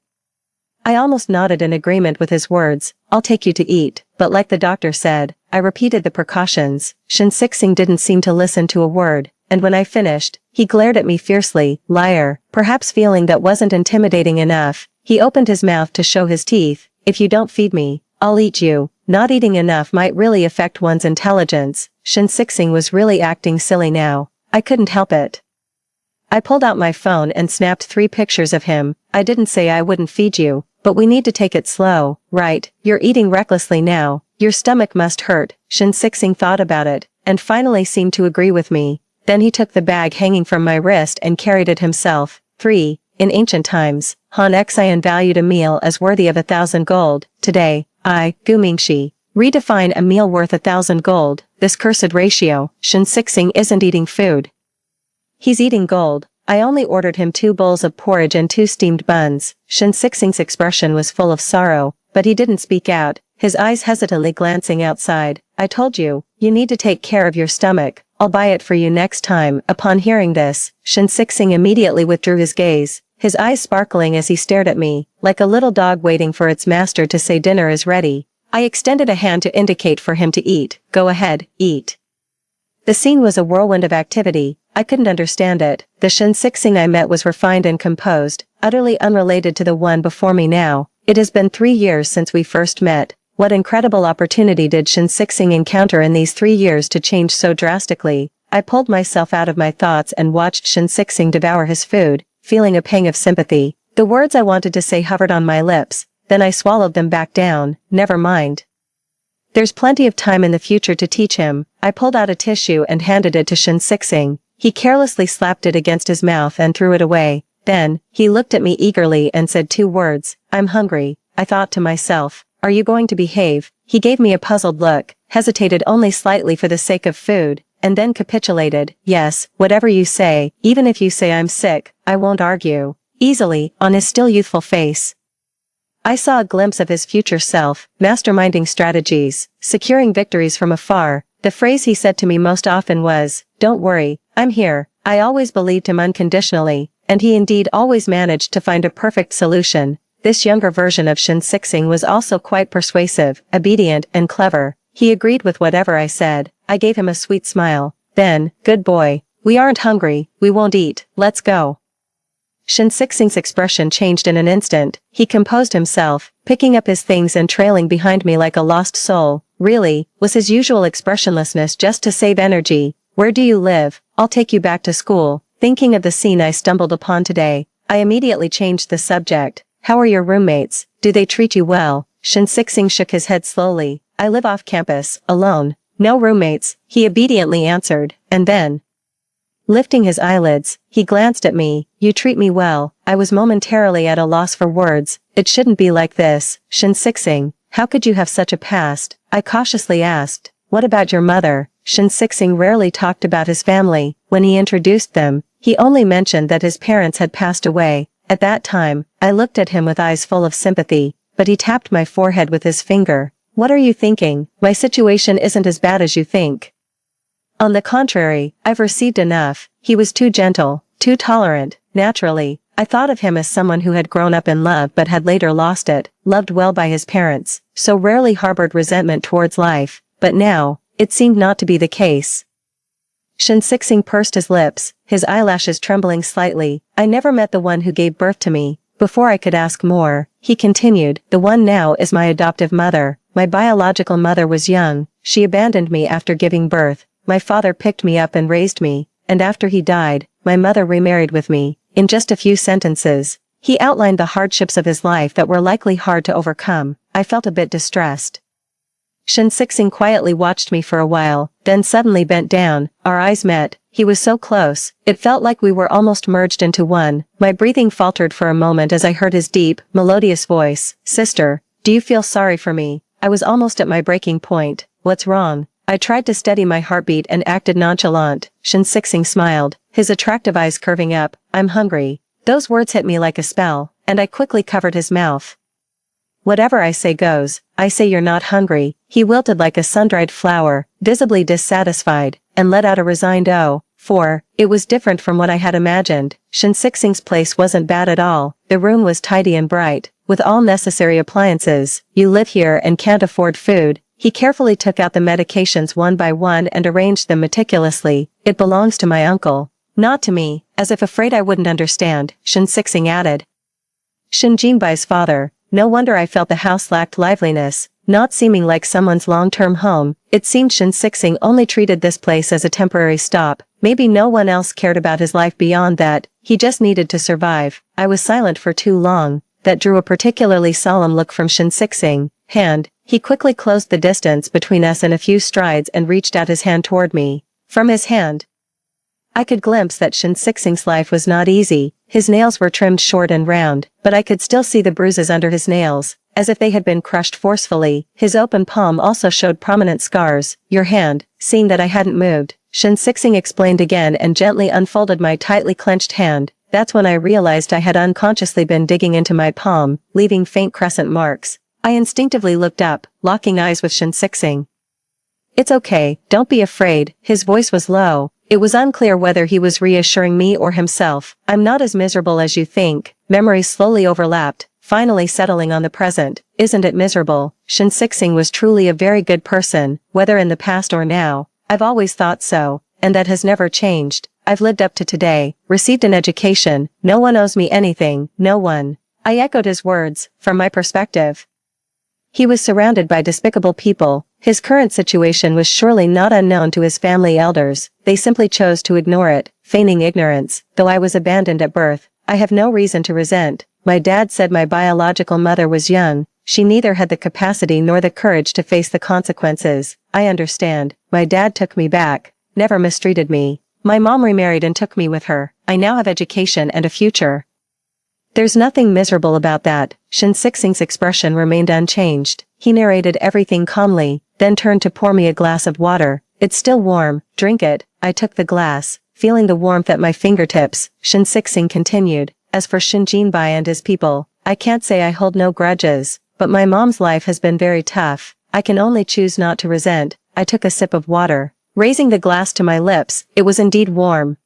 [SPEAKER 1] I almost nodded in agreement with his words. "I'll take you to eat." But like the doctor said, I repeated the precautions. Shin Sixing didn't seem to listen to a word, and when I finished, he glared at me fiercely. "Liar." Perhaps feeling that wasn't intimidating enough, he opened his mouth to show his teeth. "If you don't feed me, I'll eat you." Not eating enough might really affect one's intelligence. Shin Sixing was really acting silly now. I couldn't help it. I pulled out my phone and snapped 3 pictures of him. "I didn't say I wouldn't feed you, but we need to take it slow, right? You're eating recklessly now. Your stomach must hurt." Shin Sixing thought about it, and finally seemed to agree with me. Then he took the bag hanging from my wrist and carried it himself. 3. In ancient times, Han Xian valued a meal as worthy of 1,000 gold. Today, Gu Mingxi, redefine a meal worth 1,000 gold. This cursed ratio. Shin Sixing isn't eating food. He's eating gold. I only ordered him 2 bowls of porridge and 2 steamed buns. Shin Sixing's expression was full of sorrow, but he didn't speak out, his eyes hesitantly glancing outside. "I told you, you need to take care of your stomach. I'll buy it for you next time." Upon hearing this, Shin Sixing immediately withdrew his gaze, his eyes sparkling as he stared at me, like a little dog waiting for its master to say dinner is ready. I extended a hand to indicate for him to eat. "Go ahead, eat." The scene was a whirlwind of activity. I couldn't understand it. The Shin Sixing I met was refined and composed, utterly unrelated to the one before me now. It has been 3 years since we first met. What incredible opportunity did Shin Sixing encounter in these 3 years to change so drastically? I pulled myself out of my thoughts and watched Shin Sixing devour his food, feeling a pang of sympathy. The words I wanted to say hovered on my lips, then I swallowed them back down. "Never mind. There's plenty of time in the future to teach him." I pulled out a tissue and handed it to Shin Sixing. He carelessly slapped it against his mouth and threw it away. Then, he looked at me eagerly and said 2 words, "I'm hungry." I thought to myself, "Are you going to behave?" He gave me a puzzled look, hesitated only slightly for the sake of food, and then capitulated. "Yes, whatever you say, even if you say I'm sick, I won't argue." Easily, on his still youthful face, I saw a glimpse of his future self, masterminding strategies, securing victories from afar. The phrase he said to me most often was, "Don't worry, I'm here." I always believed him unconditionally, and he indeed always managed to find a perfect solution. This younger version of Shin Sixing was also quite persuasive, obedient, and clever. He agreed with whatever I said. I gave him a sweet smile. Then, "Good boy. We aren't hungry, we won't eat, let's go." Shin Sixing's expression changed in an instant. He composed himself, picking up his things and trailing behind me like a lost soul. Really, was his usual expressionlessness just to save energy? "Where do you live? I'll take you back to school." Thinking of the scene I stumbled upon today, I immediately changed the subject. "How are your roommates? Do they treat you well?" Shin Sixing shook his head slowly. "I live off campus, alone. No roommates, he obediently answered, and then, lifting his eyelids, he glanced at me. You treat me well. I was momentarily at a loss for words. It shouldn't be like this, Shin Sixing. How could you have such a past? I cautiously asked. What about your mother? Shin Sixing rarely talked about his family. When he introduced them, he only mentioned that his parents had passed away. At that time, I looked at him with eyes full of sympathy, but he tapped my forehead with his finger. What are you thinking? My situation isn't as bad as you think. On the contrary, I've received enough. He was too gentle, too tolerant. Naturally, I thought of him as someone who had grown up in love but had later lost it, loved well by his parents, so rarely harbored resentment towards life, but now, it seemed not to be the case. Shin Sixing pursed his lips, his eyelashes trembling slightly. I never met the one who gave birth to me. Before I could ask more, he continued, the one now is my adoptive mother. My biological mother was young. She abandoned me after giving birth. My father picked me up and raised me, and after he died, my mother remarried with me. In just a few sentences, he outlined the hardships of his life that were likely hard to overcome. I felt a bit distressed. Shin Sixing quietly watched me for a while, then suddenly bent down. Our eyes met. He was so close, it felt like we were almost merged into one. My breathing faltered for a moment as I heard his deep, melodious voice. Sister, do you feel sorry for me? I was almost at my breaking point. What's wrong? I tried to steady my heartbeat and acted nonchalant. Shin Sixing smiled, his attractive eyes curving up. I'm hungry. Those words hit me like a spell, and I quickly covered his mouth. Whatever I say goes. I say you're not hungry. He wilted like a sun-dried flower, visibly dissatisfied, and let out a resigned oh. For, it was different from what I had imagined. Shin Sixing's place wasn't bad at all. The room was tidy and bright, with all necessary appliances. You live here and can't afford food. He carefully took out the medications one by one and arranged them meticulously. It belongs to my uncle. Not to me, as if afraid I wouldn't understand, Shin Sixing added. Shin Jinbai's father. No wonder I felt the house lacked liveliness, not seeming like someone's long-term home. It seemed Shin Sixing only treated this place as a temporary stop. Maybe no one else cared about his life beyond that. He just needed to survive. I was silent for too long. That drew a particularly solemn look from Shin Sixing. He quickly closed the distance between us in a few strides and reached out his hand toward me. From his hand, I could glimpse that Shin Sixing's life was not easy. His nails were trimmed short and round, but I could still see the bruises under his nails, as if they had been crushed forcefully. His open palm also showed prominent scars. Your hand, seeing that I hadn't moved, Shin Sixing explained again and gently unfolded my tightly clenched hand. That's when I realized I had unconsciously been digging into my palm, leaving faint crescent marks. I instinctively looked up, locking eyes with Shin Sixing. It's okay, don't be afraid. His voice was low. It was unclear whether he was reassuring me or himself. I'm not as miserable as you think. Memories slowly overlapped, finally settling on the present. Isn't it miserable? Shin Sixing was truly a very good person, whether in the past or now. I've always thought so, and that has never changed. I've lived up to today, received an education. No one owes me anything, no one. I echoed his words. From my perspective, he was surrounded by despicable people. His current situation was surely not unknown to his family elders. They simply chose to ignore it, feigning ignorance. Though I was abandoned at birth, I have no reason to resent. My dad said my biological mother was young. She neither had the capacity nor the courage to face the consequences. I understand. My dad took me back, never mistreated me. My mom remarried and took me with her. I now have education and a future. There's nothing miserable about that. Shin Sixing's expression remained unchanged. He narrated everything calmly, then turned to pour me a glass of water. It's still warm, drink it. I took the glass, feeling the warmth at my fingertips. Shin Sixing continued. As for Shin Jinbai and his people, I can't say I hold no grudges, but my mom's life has been very tough. I can only choose not to resent. I took a sip of water. Raising the glass to my lips, it was indeed warm.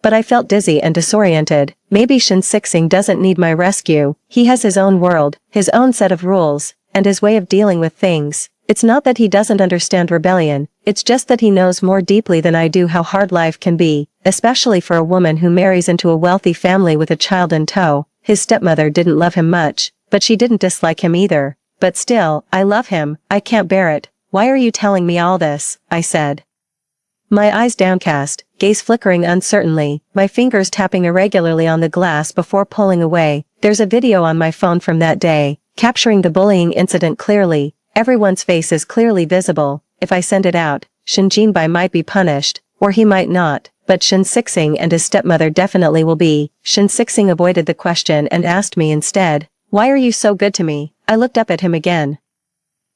[SPEAKER 1] But I felt dizzy and disoriented. Maybe Shin Sixing doesn't need my rescue. He has his own world, his own set of rules, and his way of dealing with things. It's not that he doesn't understand rebellion, it's just that he knows more deeply than I do how hard life can be, especially for a woman who marries into a wealthy family with a child in tow. His stepmother didn't love him much, but she didn't dislike him either. But still, I love him. I can't bear it. Why are you telling me all this? I said. My eyes downcast, gaze flickering uncertainly, my fingers tapping irregularly on the glass before pulling away. There's a video on my phone from that day, capturing the bullying incident clearly. Everyone's face is clearly visible. if I send it out, Shin Jinbai might be punished, or he might not, but Shin Sixing and his stepmother definitely will be. Shin Sixing avoided the question and asked me instead, "Why are you so good to me?" I looked up at him again.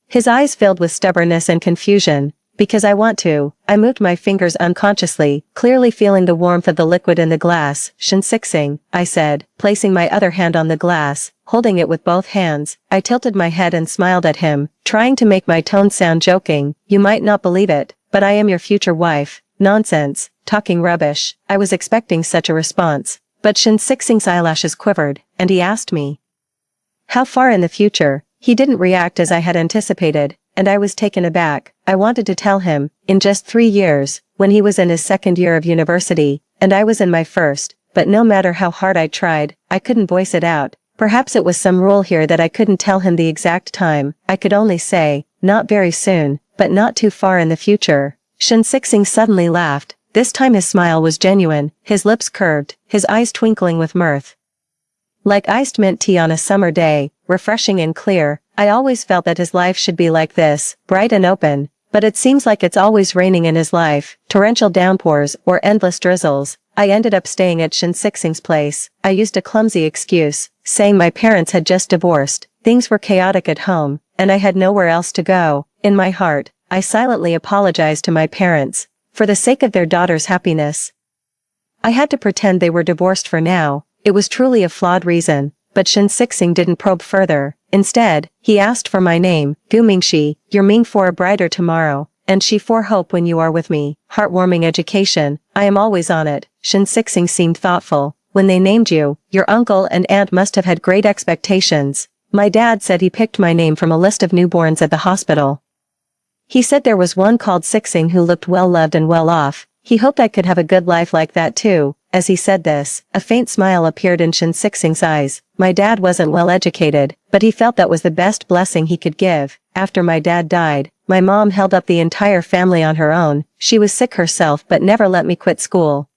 [SPEAKER 1] His eyes filled with stubbornness and confusion. "Because I want to." I moved my fingers unconsciously, clearly feeling the warmth of the liquid in the glass. "Shin Sixing," I said, placing my other hand on the glass, holding it with both hands. I tilted my head and smiled at him, trying to make my tone sound joking. "You might not believe it, but I am your future wife." "Nonsense, talking rubbish." I was expecting such a response, but Shin Sixing's eyelashes quivered, and he asked me, "How far in the future?" He didn't react as I had anticipated, and I was taken aback. I wanted to tell him, in just 3 years, when he was in his second year of university, and I was in my first, but no matter how hard I tried, I couldn't voice it out. Perhaps it was some rule here that I couldn't tell him the exact time. I could only say, not very soon, but not too far in the future. Shin Sixing suddenly laughed. This time his smile was genuine, his lips curved, his eyes twinkling with mirth. Like iced mint tea on a summer day, refreshing and clear. I always felt that his life should be like this, bright and open, but it seems like it's always raining in his life, torrential downpours or endless drizzles. I ended up staying at Shin Sixing's place. I used a clumsy excuse, saying my parents had just divorced, things were chaotic at home, and I had nowhere else to go. In my heart, I silently apologized to my parents, for the sake of their daughter's happiness. I had to pretend they were divorced for now. It was truly a flawed reason, but Shin Sixing didn't probe further. Instead, he asked for my name. "Gu Mingxi, you're Ming for a brighter tomorrow, and Shi for hope when you are with me." Heartwarming education, I am always on it. Shin Sixing seemed thoughtful. "When they named you, your uncle and aunt must have had great expectations." My dad said he picked my name from a list of newborns at the hospital. He said there was one called Sixing who looked well loved and well off. He hoped I could have a good life like that too. As he said this, a faint smile appeared in Shin Sixing's eyes. My dad wasn't well educated, but he felt that was the best blessing he could give. After my dad died, my mom held up the entire family on her own. She was sick herself but never let me quit school,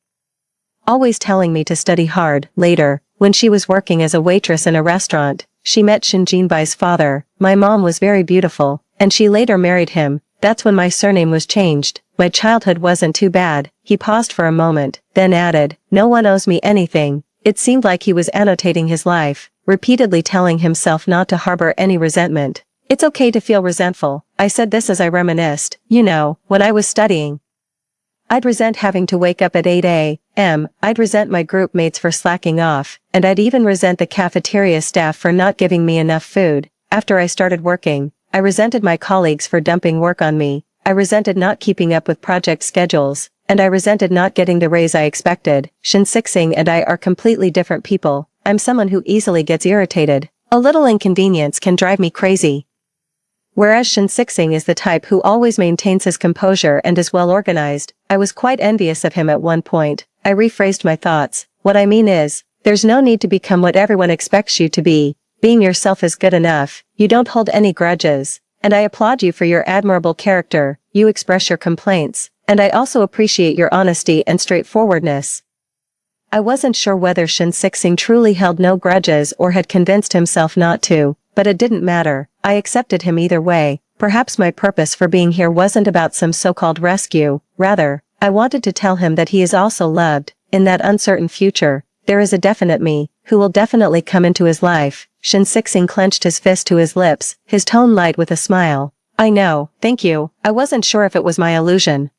[SPEAKER 1] always telling me to study hard. Later, when she was working as a waitress in a restaurant, she met Shin Jinbai's father. My mom was very beautiful, and she later married him. That's when my surname was changed. My childhood wasn't too bad. He paused for a moment, then added, "No one owes me anything." It seemed like he was annotating his life, repeatedly telling himself not to harbor any resentment. "It's okay to feel resentful." I said this as I reminisced. "You know, when I was studying, I'd resent having to wake up at 8 a.m., I'd resent my group mates for slacking off, and I'd even resent the cafeteria staff for not giving me enough food. After I started working, I resented my colleagues for dumping work on me. I resented not keeping up with project schedules, and I resented not getting the raise I expected. Shin Sixing and I are completely different people. I'm someone who easily gets irritated. A little inconvenience can drive me crazy, whereas Shin Sixing is the type who always maintains his composure and is well organized. I was quite envious of him at one point. I rephrased my thoughts. What I mean is, there's no need to become what everyone expects you to be. Being yourself is good enough. You don't hold any grudges. And I applaud you for your admirable character. You express your complaints, and I also appreciate your honesty and straightforwardness. I wasn't sure whether Shin Sixing truly held no grudges or had convinced himself not to, but it didn't matter. I accepted him either way. Perhaps my purpose for being here wasn't about some so-called rescue. Rather, I wanted to tell him that he is also loved. In that uncertain future, there is a definite me, who will definitely come into his life. Shin Sixing clenched his fist to his lips, his tone light with a smile. "I know, thank you." I wasn't sure if it was my illusion,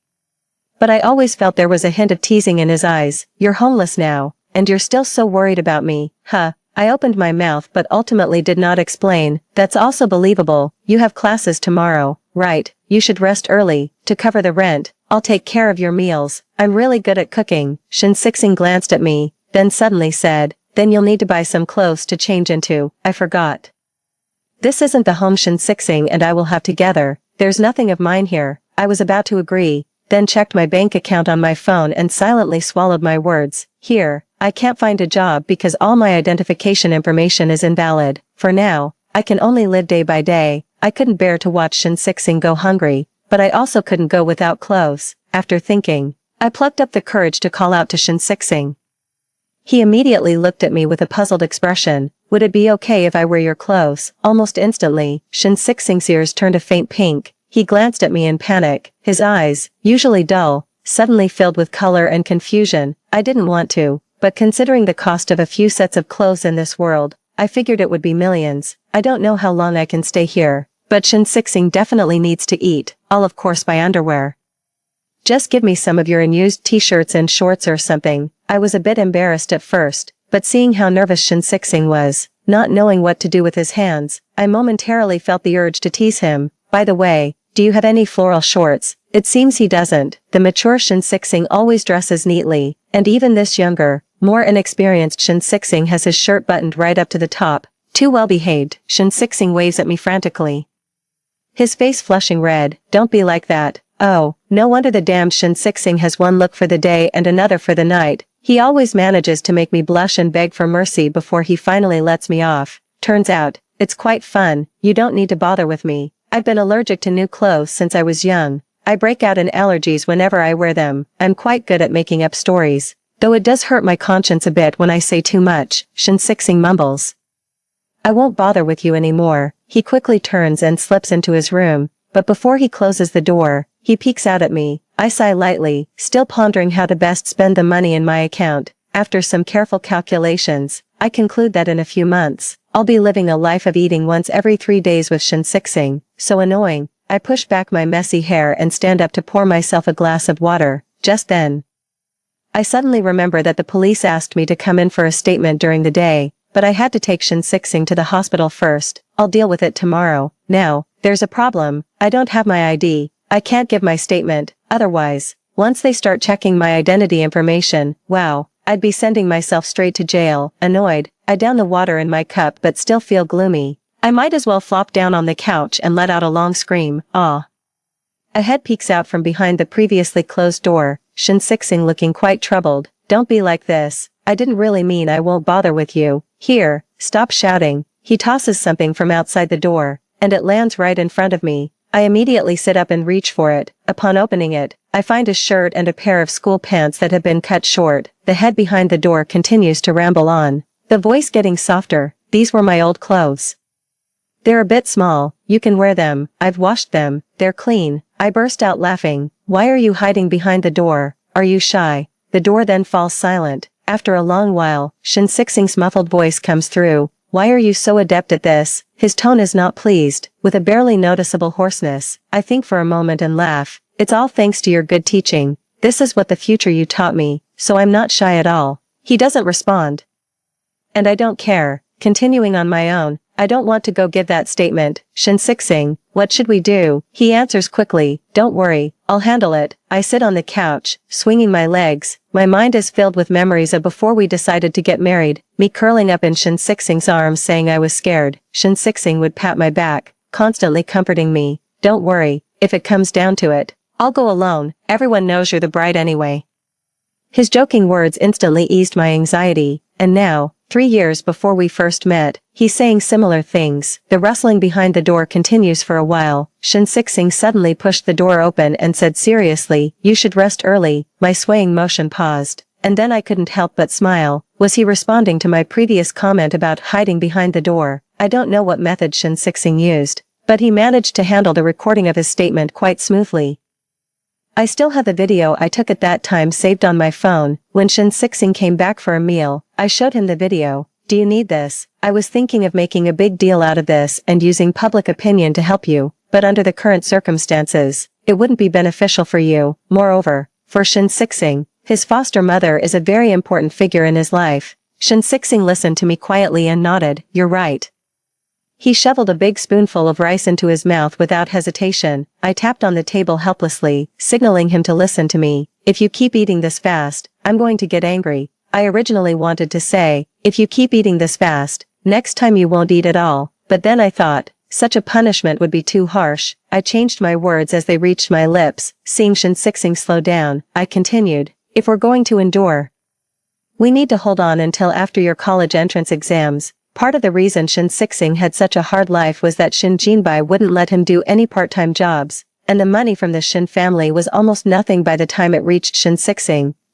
[SPEAKER 1] but I always felt there was a hint of teasing in his eyes. "You're homeless now, and you're still so worried about me, huh?" I opened my mouth but ultimately did not explain. "That's also believable. You have classes tomorrow, right? You should rest early, to cover the rent. I'll take care of your meals. I'm really good at cooking." Shin Sixing glanced at me, then suddenly said, "Then you'll need to buy some clothes to change into." I forgot. This isn't the home Shin Sixing and I will have together. There's nothing of mine here. I was about to agree, then checked my bank account on my phone and silently swallowed my words. Here, I can't find a job because all my identification information is invalid. For now, I can only live day by day. I couldn't bear to watch Shin Sixing go hungry, but I also couldn't go without clothes. After thinking, I plucked up the courage to call out to Shin Sixing. He immediately looked at me with a puzzled expression. "Would it be okay if I wear your clothes?" Almost instantly, Shin Sixing's ears turned a faint pink. He glanced at me in panic, his eyes, usually dull, suddenly filled with color and confusion. I didn't want to, but considering the cost of a few sets of clothes in this world, I figured it would be millions. I don't know how long I can stay here, but Shin definitely needs to eat. I'll of course buy underwear. Just give me some of your unused t-shirts and shorts or something. I was a bit embarrassed at first, but seeing how nervous Shin was, not knowing what to do with his hands, I momentarily felt the urge to tease him. By the way, do you have any floral shorts? It seems he doesn't. The mature Shin always dresses neatly, and even this younger, more inexperienced Shin has his shirt buttoned right up to the top. Too well behaved. Shin waves at me frantically, his face flushing red. Don't be like that. Oh, no wonder the damned Shin has one look for the day and another for the night. He always manages to make me blush and beg for mercy before he finally lets me off. Turns out, it's quite fun. You don't need to bother with me. I've been allergic to new clothes since I was young. I break out in allergies whenever I wear them. I'm quite good at making up stories. Though it does hurt my conscience a bit when I say too much, Shin mumbles. I won't bother with you anymore. He quickly turns and slips into his room, but before he closes the door, he peeks out at me. I sigh lightly, still pondering how to best spend the money in my account. After some careful calculations, I conclude that in a few months, I'll be living a life of eating once every 3 days with Shin So annoying. I push back my messy hair and stand up to pour myself a glass of water. Just then, I suddenly remember that the police asked me to come in for a statement during the day, but I had to take Shin to the hospital first. I'll deal with it tomorrow. Now, there's a problem. I don't have my ID. I can't give my statement, otherwise, once they start checking my identity information, wow, I'd be sending myself straight to jail. Annoyed, I down the water in my cup but still feel gloomy. I might as well flop down on the couch and let out a long scream. Ah. A head peeks out from behind the previously closed door, Shin looking quite troubled. Don't be like this. I didn't really mean I won't bother with you. Here, stop shouting. He tosses something from outside the door, and it lands right in front of me. I immediately sit up and reach for it. Upon opening it, I find a shirt and a pair of school pants that have been cut short. The head behind the door continues to ramble on, the voice getting softer. These were my old clothes. They're a bit small. You can wear them. I've washed them. They're clean. I burst out laughing. Why are you hiding behind the door? Are you shy? The door then falls silent. After a long while, Shin muffled voice comes through. Why are you so adept at this? His tone is not pleased, with a barely noticeable hoarseness. I think for a moment and laugh. It's all thanks to your good teaching. This is what the future you taught me, so I'm not shy at all. He doesn't respond. And I don't care. Continuing on my own, I don't want to go give that statement. Shin what should we do? He answers quickly, don't worry, I'll handle it. I sit on the couch, swinging my legs. My mind is filled with memories of before we decided to get married, me curling up in Shin arms saying I was scared. Shin would pat my back, constantly comforting me. Don't worry, if it comes down to it, I'll go alone. Everyone knows you're the bride anyway. His joking words instantly eased my anxiety, and now, 3 years before we first met, he's saying similar things. The rustling behind the door continues for a while. Shin suddenly pushed the door open and said seriously, you should rest early. My swaying motion paused, and then I couldn't help but smile. Was he responding to my previous comment about hiding behind the door? I don't know what method Shin used, but he managed to handle the recording of his statement quite smoothly. I still have the video I took at that time saved on my phone. When Shin came back for a meal, I showed him the video. Do you need this? I was thinking of making a big deal out of this and using public opinion to help you, but under the current circumstances, it wouldn't be beneficial for you. Moreover, for Shin his foster mother is a very important figure in his life. Shin listened to me quietly and nodded, you're right. He shoveled a big spoonful of rice into his mouth without hesitation. I tapped on the table helplessly, signaling him to listen to me. If you keep eating this fast, I'm going to get angry. I originally wanted to say, if you keep eating this fast, next time you won't eat at all, but then I thought, such a punishment would be too harsh. I changed my words as they reached my lips. Seeing Shin slow down, I continued, if we're going to endure, we need to hold on until after your college entrance exams. Part of the reason Shin had such a hard life was that Shin Jinbai wouldn't let him do any part-time jobs, and the money from the Shin family was almost nothing by the time it reached Shin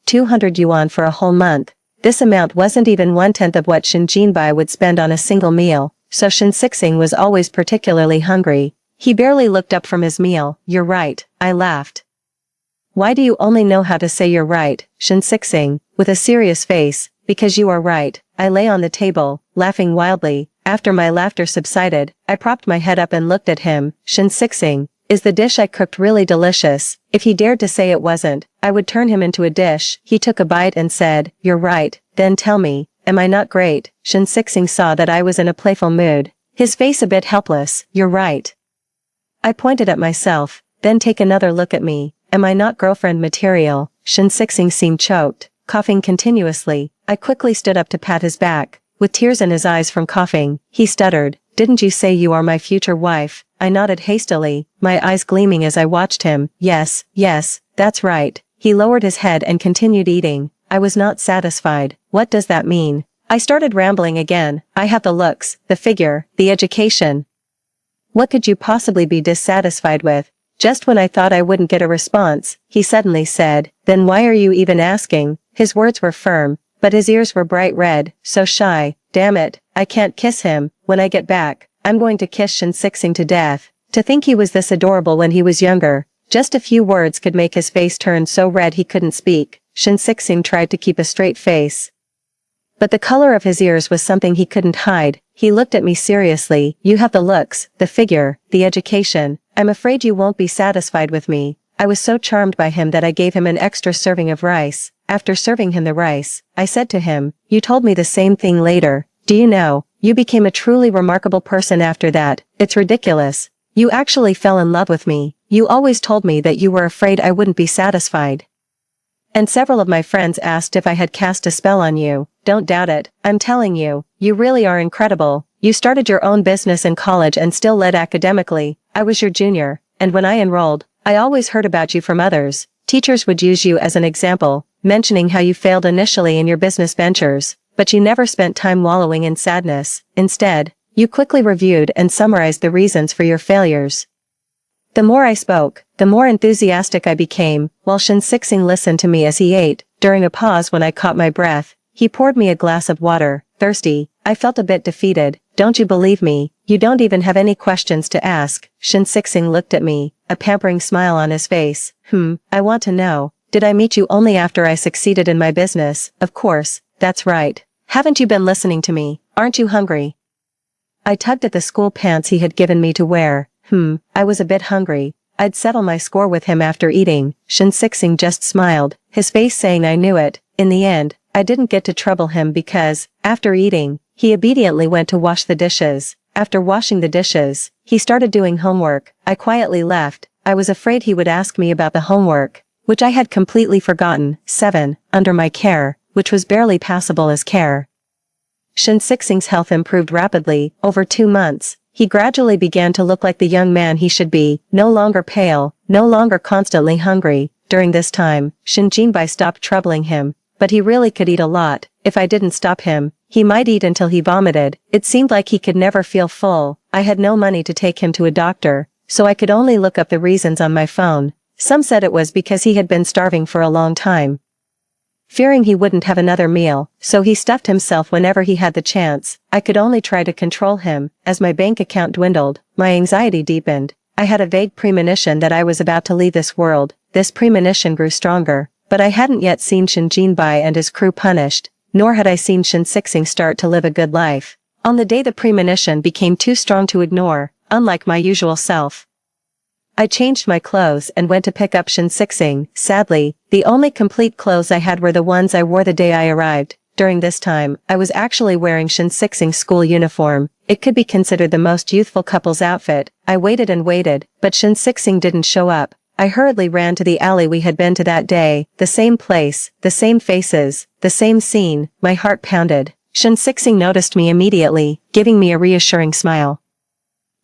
[SPEAKER 1] 200 yuan for a whole month. This amount wasn't even 1/10 of what Shin Jinbai would spend on a single meal, so Shin was always particularly hungry. He barely looked up from his meal. You're right, I laughed. Why do you only know how to say you're right, Shin with a serious face? Because you are right. I lay on the table, laughing wildly. After my laughter subsided, I propped my head up and looked at him. Shin, is the dish I cooked really delicious? If he dared to say it wasn't, I would turn him into a dish. He took a bite and said, you're right. Then tell me, am I not great? Shin saw that I was in a playful mood. His face a bit helpless. You're right. I pointed at myself. Then take another look at me. Am I not girlfriend material? Shin seemed choked, coughing continuously. I quickly stood up to pat his back. With tears in his eyes from coughing, he stuttered, didn't you say you are my future wife? I nodded hastily, my eyes gleaming as I watched him. Yes, that's right. He lowered his head and continued eating. I was not satisfied. What does that mean? I started rambling again. I have the looks, the figure, the education. What could you possibly be dissatisfied with? Just when I thought I wouldn't get a response, he suddenly said, then why are you even asking? His words were firm, but his ears were bright red, so shy. Damn it, I can't kiss him. When I get back, I'm going to kiss Shin to death. To think he was this adorable when he was younger. Just a few words could make his face turn so red he couldn't speak. Shin tried to keep a straight face, but the color of his ears was something he couldn't hide. He looked at me seriously. You have the looks, the figure, the education. I'm afraid you won't be satisfied with me. I was so charmed by him that I gave him an extra serving of rice. After serving him the rice, I said to him, you told me the same thing later. Do you know, you became a truly remarkable person after that. It's ridiculous. You actually fell in love with me. You always told me that you were afraid I wouldn't be satisfied. And several of my friends asked if I had cast a spell on you. Don't doubt it. I'm telling you, you really are incredible. You started your own business in college and still led academically. I was your junior, and when I enrolled, I always heard about you from others. Teachers would use you as an example, mentioning how you failed initially in your business ventures, but you never spent time wallowing in sadness. Instead, you quickly reviewed and summarized the reasons for your failures. The more I spoke, the more enthusiastic I became, while Shin listened to me as he ate. During a pause when I caught my breath, he poured me a glass of water. Thirsty, I felt a bit defeated. Don't you believe me? You don't even have any questions to ask. Shin looked at me, a pampering smile on his face. I want to know, did I meet you only after I succeeded in my business? Of course, that's right. Haven't you been listening to me? Aren't you hungry? I tugged at the school pants he had given me to wear. I was a bit hungry. I'd settle my score with him after eating. Shin just smiled, his face saying I knew it. In the end, I didn't get to trouble him because, after eating, he obediently went to wash the dishes. After washing the dishes, he started doing homework. I quietly left. I was afraid he would ask me about the homework, which I had completely forgotten. 7. Under my care, which was barely passable as care. Shin health improved rapidly. Over 2 months, he gradually began to look like the young man he should be, no longer pale, no longer constantly hungry. During this time, Shin stopped troubling him, but he really could eat a lot. If I didn't stop him, he might eat until he vomited. It seemed like he could never feel full. I had no money to take him to a doctor, so I could only look up the reasons on my phone. Some said it was because he had been starving for a long time, fearing he wouldn't have another meal, so he stuffed himself whenever he had the chance. I could only try to control him. As my bank account dwindled, my anxiety deepened. I had a vague premonition that I was about to leave this world. This premonition grew stronger, but I hadn't yet seen Shin and his crew punished, nor had I seen Shin start to live a good life. On the day the premonition became too strong to ignore, unlike my usual self, I changed my clothes and went to pick up Shin Sadly, the only complete clothes I had were the ones I wore the day I arrived. During this time, I was actually wearing Shin school uniform. It could be considered the most youthful couple's outfit. I waited and waited, but Shin didn't show up. I hurriedly ran to the alley we had been to that day. The same place, the same faces, the same scene. My heart pounded. Shin noticed me immediately, giving me a reassuring smile.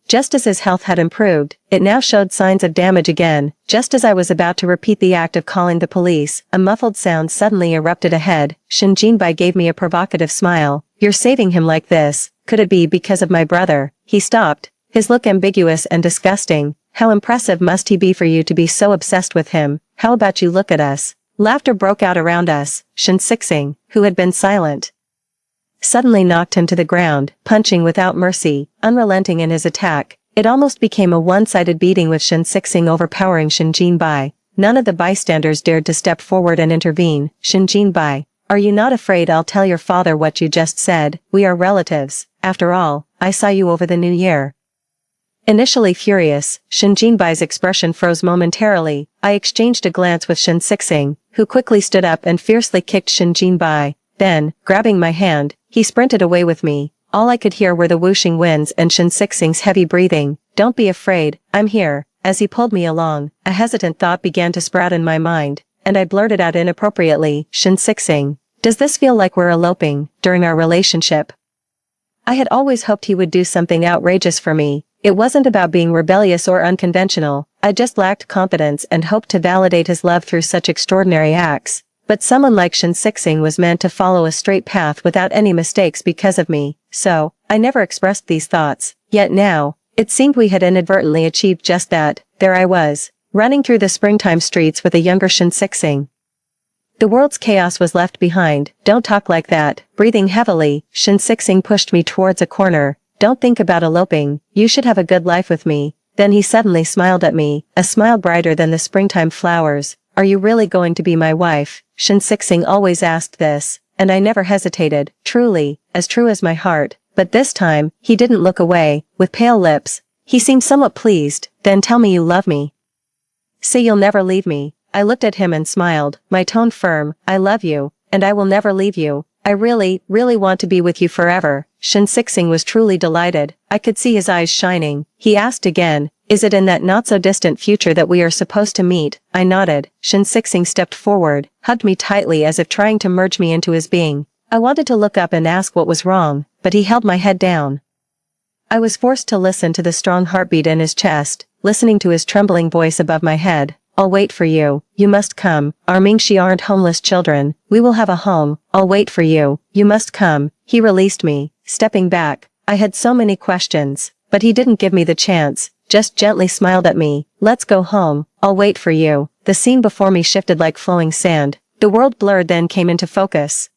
[SPEAKER 1] Just as his health had improved, it now showed signs of damage again. Just as I was about to repeat the act of calling the police, a muffled sound suddenly erupted ahead. Shin gave me a provocative smile. You're saving him like this. Could it be because of my brother? He stopped, his look ambiguous and disgusting. How impressive must he be for you to be so obsessed with him? How about you look at us? Laughter broke out around us. Shin who had been silent, suddenly knocked him to the ground, punching without mercy, unrelenting in his attack. It almost became a one-sided beating with Shin Sixing overpowering Shin Jinbai. None of the bystanders dared to step forward and intervene. Shin Jinbai, are you not afraid I'll tell your father what you just said? We are relatives. After all, I saw you over the New Year. Initially furious, Shin Jinbai's expression froze momentarily. I exchanged a glance with Shin Sixing, who quickly stood up and fiercely kicked Shin Jinbai. Then, grabbing my hand, he sprinted away with me. All I could hear were the whooshing winds and Shin Sixing's heavy breathing. Don't be afraid, I'm here. As he pulled me along, a hesitant thought began to sprout in my mind, and I blurted out inappropriately, Shin Sixing, does this feel like we're eloping during our relationship? I had always hoped he would do something outrageous for me. It wasn't about being rebellious or unconventional, I just lacked confidence and hoped to validate his love through such extraordinary acts. But someone like Shin Sixing was meant to follow a straight path without any mistakes because of me, so, I never expressed these thoughts. Yet now, it seemed we had inadvertently achieved just that. There I was, running through the springtime streets with a younger Shin Sixing. The world's chaos was left behind. Don't talk like that. Breathing heavily, Shin Sixing pushed me towards a corner. Don't think about eloping, you should have a good life with me. Then he suddenly smiled at me, a smile brighter than the springtime flowers. Are you really going to be my wife? Shin Sixing always asked this, and I never hesitated, truly, as true as my heart. But this time, he didn't look away, with pale lips. He seemed somewhat pleased. Then tell me you love me. Say you'll never leave me. I looked at him and smiled, my tone firm. I love you, and I will never leave you. I really, really want to be with you forever. Shin Sixing was truly delighted. I could see his eyes shining. He asked again, is it in that not-so-distant future that we are supposed to meet? I nodded. Shin Sixing stepped forward, hugged me tightly as if trying to merge me into his being. I wanted to look up and ask what was wrong, but he held my head down. I was forced to listen to the strong heartbeat in his chest, listening to his trembling voice above my head. I'll wait for you. You must come. Our Mingxi aren't homeless children. We will have a home. I'll wait for you. You must come. He released me, stepping back. I had so many questions, but he didn't give me the chance, just gently smiled at me. Let's go home. I'll wait for you. The scene before me shifted like flowing sand. The world blurred then came into focus.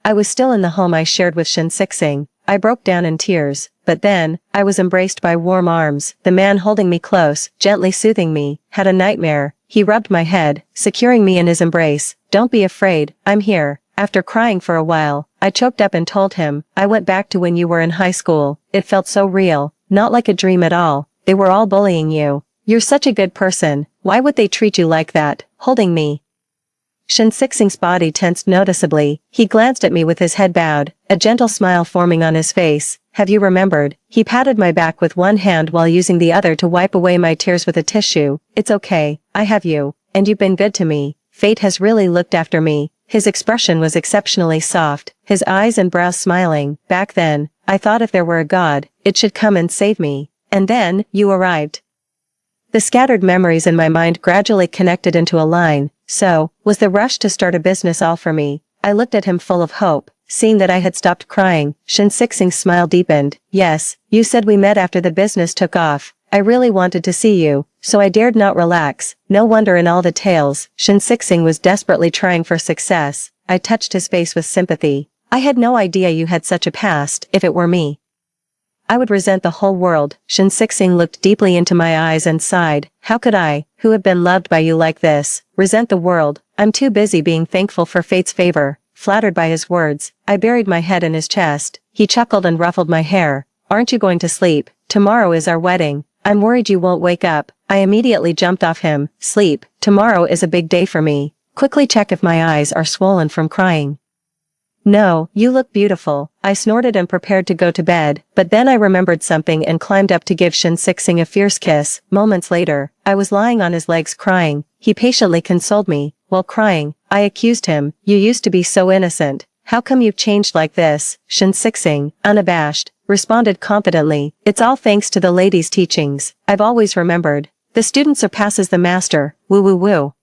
[SPEAKER 1] I was still in the home I shared with Shin Sixing. I broke down in tears, but then, I was embraced by warm arms. The man holding me close, gently soothing me, had a nightmare. He rubbed my head, securing me in his embrace. Don't be afraid, I'm here. After crying for a while, I choked up and told him, I went back to when you were in high school. It felt so real, not like a dream at all. They were all bullying you. You're such a good person. Why would they treat you like that? Holding me. Shin Sixing's body tensed noticeably. He glanced at me with his head bowed, a gentle smile forming on his face. Have you remembered? He patted my back with one hand while using the other to wipe away my tears with a tissue. It's okay, I have you, and you've been good to me. Fate has really looked after me. His expression was exceptionally soft, his eyes and brows smiling. Back then, I thought if there were a God, it should come and save me. And then, you arrived. The scattered memories in my mind gradually connected into a line. So, was the rush to start a business all for me? I looked at him full of hope. Seeing that I had stopped crying, Shin Sixing's smile deepened. Yes, you said we met after the business took off. I really wanted to see you, so I dared not relax. No wonder in all the tales, Shin Sixing was desperately trying for success. I touched his face with sympathy. I had no idea you had such a past. If it were me, I would resent the whole world. Shin Sixing looked deeply into my eyes and sighed. How could I, who have been loved by you like this, resent the world? I'm too busy being thankful for fate's favor. Flattered by his words, I buried my head in his chest. He chuckled and ruffled my hair. Aren't you going to sleep? Tomorrow is our wedding. I'm worried you won't wake up. I immediately jumped off him. Sleep. Tomorrow is a big day for me. Quickly check if my eyes are swollen from crying. No, you look beautiful. I snorted and prepared to go to bed, but then I remembered something and climbed up to give Shin Sixing a fierce kiss. Moments later, I was lying on his legs crying. He patiently consoled me. While crying, I accused him. You used to be so innocent. How come you've changed like this? Shin Sixing, unabashed, responded confidently. It's all thanks to the lady's teachings. I've always remembered. The student surpasses the master. Woo woo woo.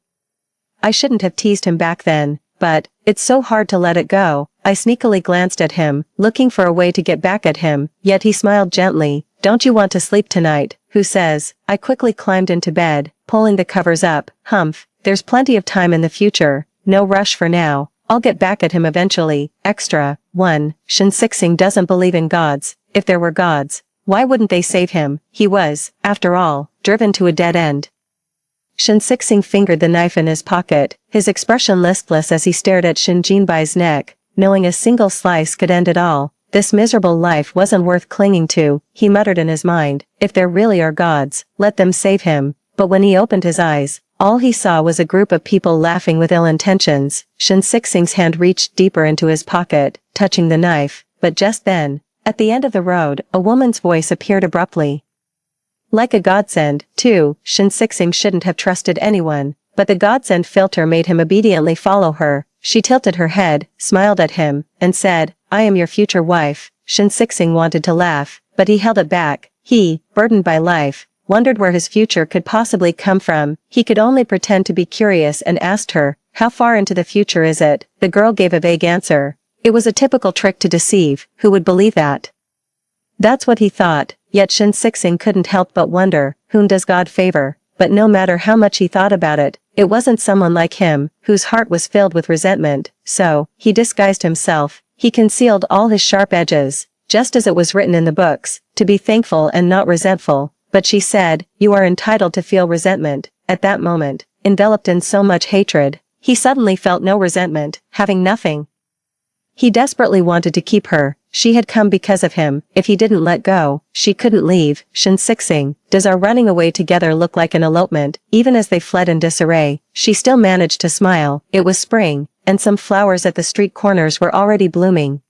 [SPEAKER 1] I shouldn't have teased him back then, but it's so hard to let it go. I sneakily glanced at him, looking for a way to get back at him, yet he smiled gently. Don't you want to sleep tonight? Who says? I quickly climbed into bed, pulling the covers up. Humph, there's plenty of time in the future. No rush for now. I'll get back at him eventually. Extra. 1. Shin Sixing doesn't believe in gods. If there were gods, Why wouldn't they save him? He was, after all, driven to a dead end. Shin Sixing fingered the knife in his pocket, his expression listless as he stared at Shin Jinbai's neck, knowing a single slice could end it all. This miserable life wasn't worth clinging to, he muttered in his mind. If there really are gods, let them save him. But when he opened his eyes, all he saw was a group of people laughing with ill intentions. Shin Sixing's hand reached deeper into his pocket, touching the knife, but just then, at the end of the road, a woman's voice appeared abruptly. Like a godsend, too, Shin Sixing shouldn't have trusted anyone, but the godsend filter made him obediently follow her. She tilted her head, smiled at him, and said, I am your future wife. Shin Sixing wanted to laugh, but he held it back. He, burdened by life, wondered where his future could possibly come from. He could only pretend to be curious and asked her, how far into the future is it? The girl gave a vague answer. It was a typical trick to deceive. Who would believe that? That's what he thought, yet Shin Sixing couldn't help but wonder, whom does God favor? But no matter how much he thought about it, it wasn't someone like him, whose heart was filled with resentment, so, he disguised himself. He concealed all his sharp edges, just as it was written in the books, to be thankful and not resentful. But she said, you are entitled to feel resentment. At that moment, enveloped in so much hatred, he suddenly felt no resentment, having nothing. He desperately wanted to keep her. She had come because of him. If he didn't let go, she couldn't leave. Shin Sixing, does our running away together look like an elopement? Even as they fled in disarray, she still managed to smile. It was spring, and some flowers at the street corners were already blooming.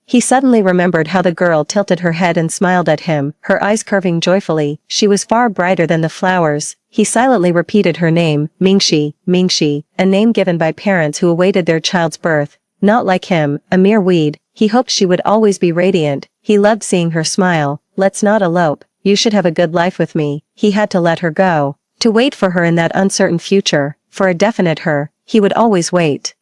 [SPEAKER 1] He suddenly remembered how the girl tilted her head and smiled at him, her eyes curving joyfully. She was far brighter than the flowers. He silently repeated her name, Mingxi, Mingxi, a name given by parents who awaited their child's birth. Not like him, a mere weed. He hoped she would always be radiant. He loved seeing her smile. Let's not elope. You should have a good life with me. He had to let her go. To wait for her in that uncertain future. For a definite her, he would always wait.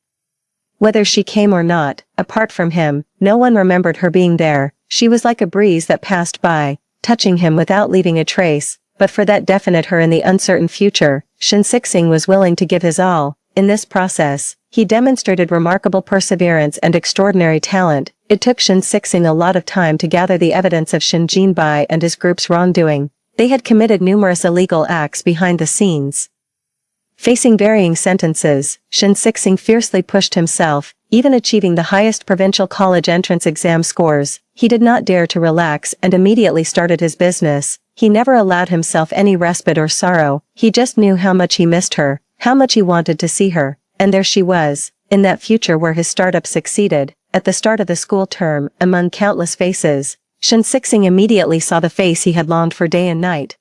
[SPEAKER 1] Whether she came or not, apart from him, no one remembered her being there. She was like a breeze that passed by, touching him without leaving a trace. But for that definite her in the uncertain future, Shin Sixing was willing to give his all. In this process, he demonstrated remarkable perseverance and extraordinary talent. It took Shin Sixing a lot of time to gather the evidence of Shin Jinbai and his group's wrongdoing. They had committed numerous illegal acts behind the scenes. Facing varying sentences, Shin Sixing fiercely pushed himself, even achieving the highest provincial college entrance exam scores. He did not dare to relax and immediately started his business. He never allowed himself any respite or sorrow. He just knew how much he missed her, how much he wanted to see her. And there she was, in that future where his startup succeeded. At the start of the school term, among countless faces, Shin Sixing immediately saw the face he had longed for day and night.